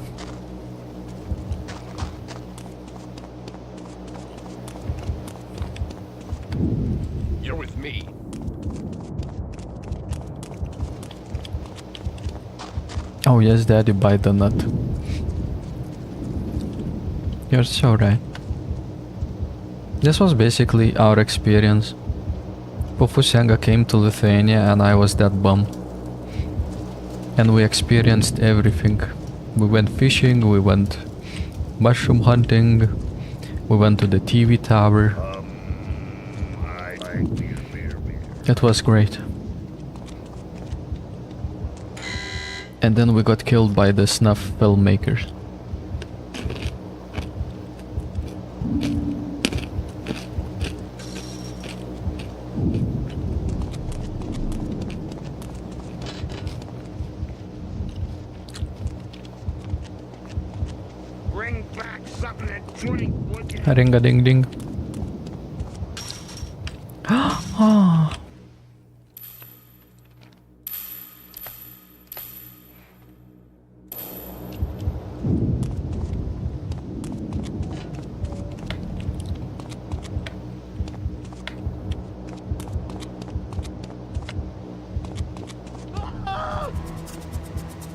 You're with me. Oh yes, Daddy, bite the nut. You're so right. This was basically our experience. Pufusenga came to Lithuania and I was that bum. And we experienced everything. We went fishing, we went mushroom hunting, we went to the TV tower. It was great. And then we got killed by the snuff filmmakers. Bring back something to drink, would you? Ring-a-ding-ding. Ah.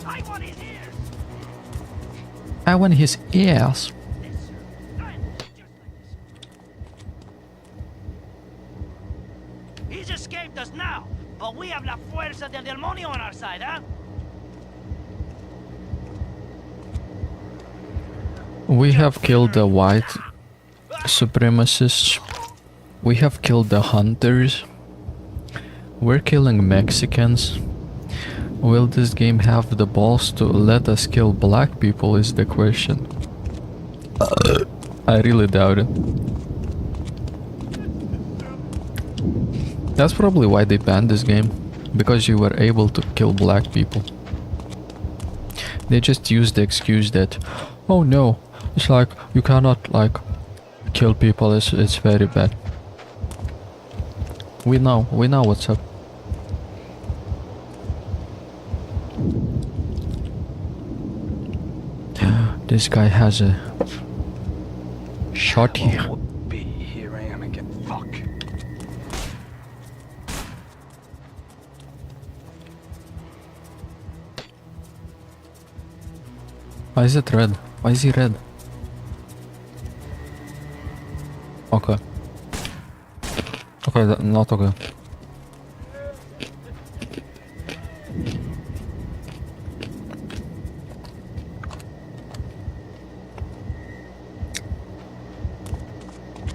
I want his ears. I want his ears. He's escaped us now, but we have la fuerza del demonio on our side, huh? We have killed the white supremacists. We have killed the hunters. We're killing Mexicans. Will this game have the balls to let us kill black people is the question. I really doubt it. That's probably why they banned this game, because you were able to kill black people. They just used the excuse that, oh no, it's like you cannot like kill people, it's very bad. We know what's up. This guy has a shot here. Here I am again. Fuck. Why is it red? Why is he red? Okay. Okay, not okay.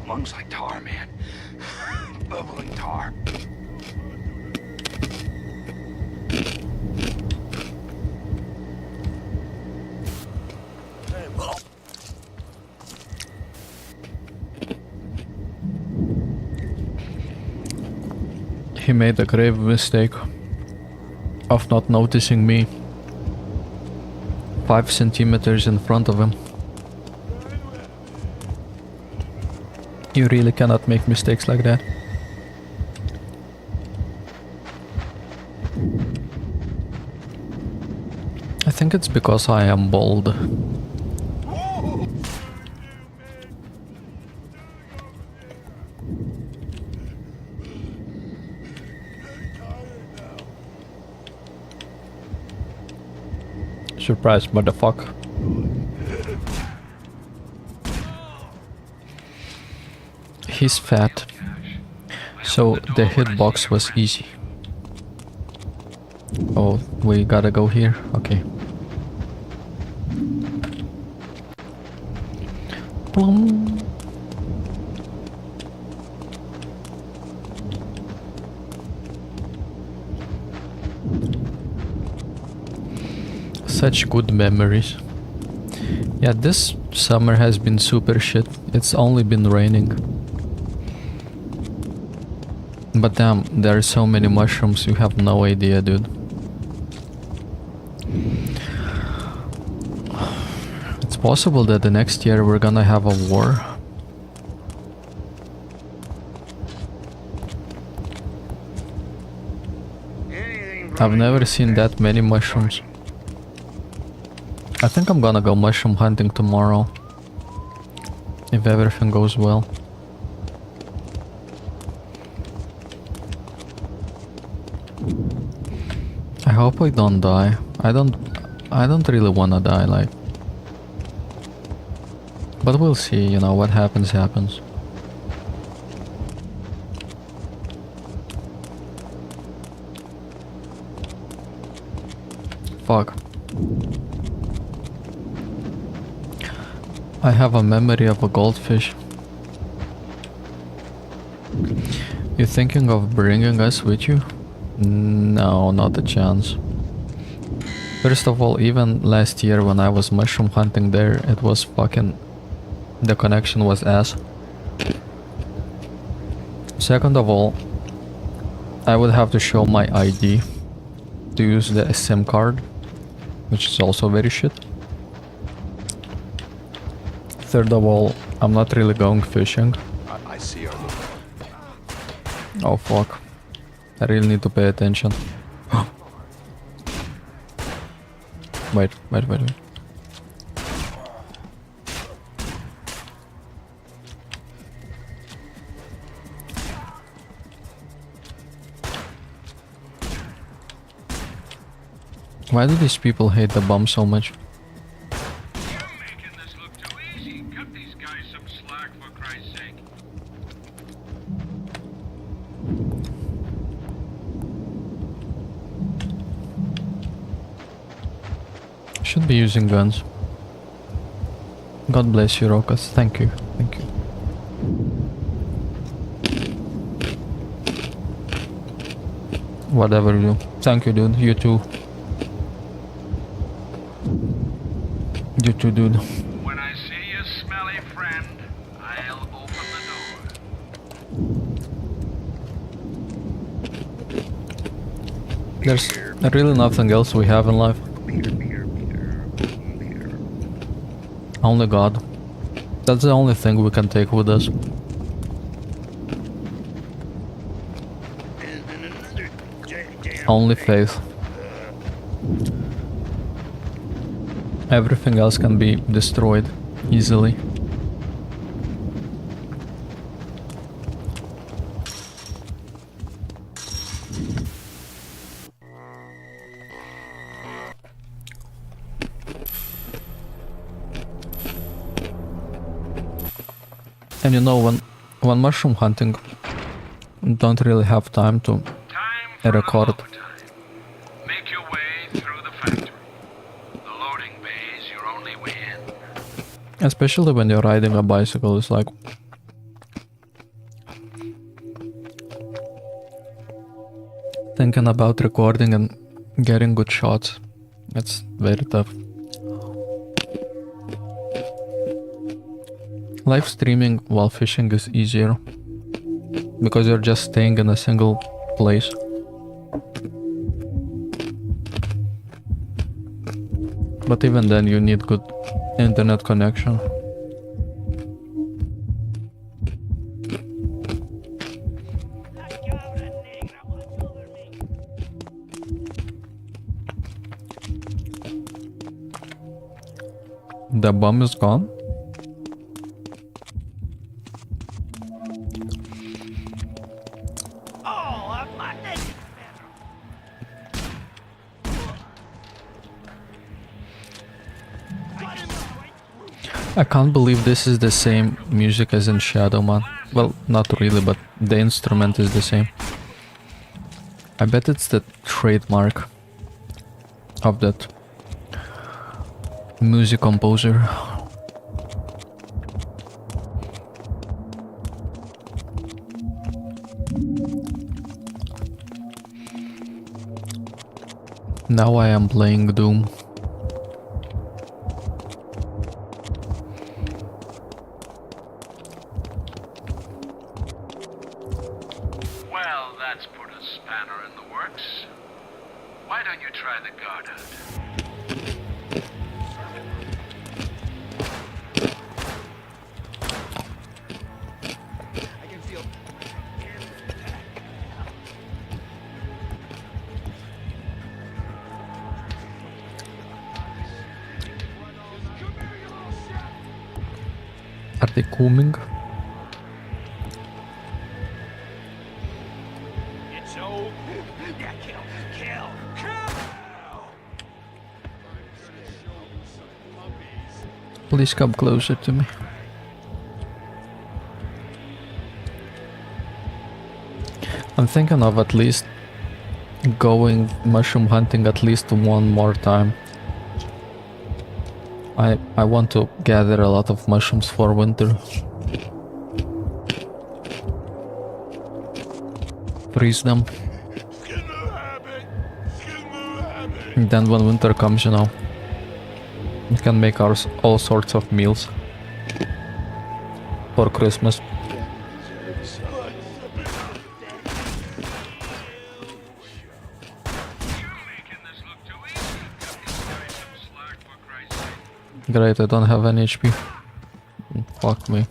Lungs like tar, man. Bubbling tar. He made a grave mistake of not noticing me 5 centimeters in front of him. You really cannot make mistakes like that. I think it's because I am bald. Surprise, motherfucker. He's fat, so the hitbox was easy. Oh, we gotta go here? Okay. Plum. Such good memories. Yeah, this summer has been super shit. It's only been raining. But damn, there are so many mushrooms, you have no idea, dude. It's possible that the next year we're gonna have a war. I've never seen that many mushrooms. I think I'm gonna go mushroom hunting tomorrow. If everything goes well. I hope I don't die. I don't really wanna die, like. But we'll see, you know, what happens, happens. Fuck. I have a memory of a goldfish. You thinking of bringing us with you? No, not a chance. First of all, even last year when I was mushroom hunting there, it was fucking... the connection was ass. Second of all, I would have to show my ID to use the SIM card, which is also very shit. Third of all, I'm not really going fishing. I see our little... Oh fuck. I really need to pay attention. Wait. Why do these people hate the bomb so much? You're making this look too easy. Cut these guys some slack, for Christ's sake. Should be using guns. God bless you, Rokas. Thank you. Thank you. Whatever you do. Thank you, dude. You too. You too, dude. When I see you, smelly friend, I'll open the door. There's really nothing else we have in life. Only God. That's the only thing we can take with us. Only faith. Everything else can be destroyed easily. And you know, when mushroom hunting, don't really have time to record. Make your way through the factory. The loading bay is your only way in. Especially when you're riding a bicycle, it's like... thinking about recording and getting good shots. It's very tough. Live streaming while fishing is easier because you're just staying in a single place. But even then you need good internet connection. The bomb is gone? I can't believe this is the same music as in Shadow Man. Well, not really, but the instrument is the same. I bet it's the trademark of that music composer. Now I am playing Doom. Well, that's put a spanner in the works. Why don't you try the guard out? I can feel. Are they coming? It's over. Yeah, kill. Please come closer to me. I'm thinking of at least going mushroom hunting at least one more time. I want to gather a lot of mushrooms for winter. Freeze them. And then when winter comes, you know, you can make all sorts of meals for Christmas. Great, I don't have any HP. Fuck me.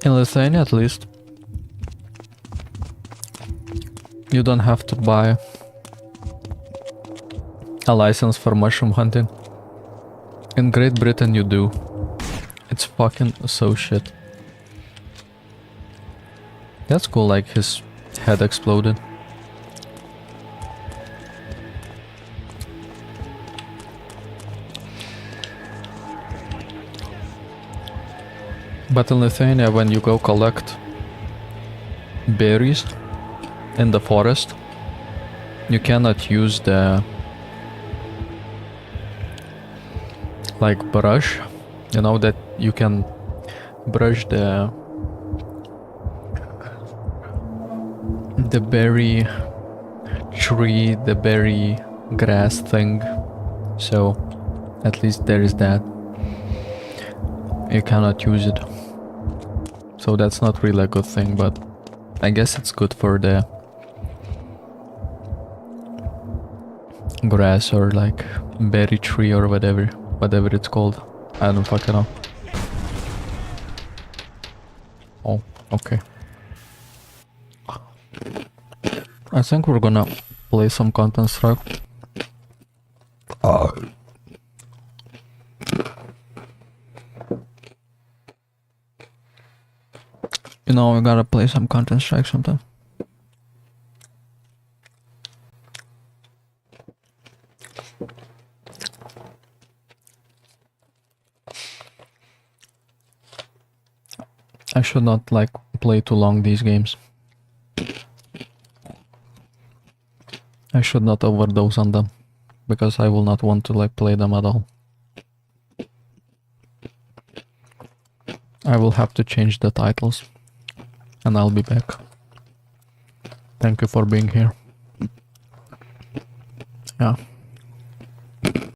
In Lithuania, at least, you don't have to buy a license for mushroom hunting. In Great Britain, you do. It's fucking so shit. That's cool, like his head exploded. But in Lithuania, when you go collect berries in the forest, you cannot use the like brush, you know, that you can brush the berry tree, the berry grass thing. So at least there is that. You cannot use it. So that's not really a good thing, but I guess it's good for the grass or like berry tree or whatever it's called. I don't fucking know. Oh, okay. I think we're gonna play some Counter-Strike. You know, we gotta play some Counter-Strike sometime. I should not like play too long these games. I should not overdose on them, because I will not want to like play them at all. I will have to change the titles, and I'll be back. Thank you for being here. Yeah.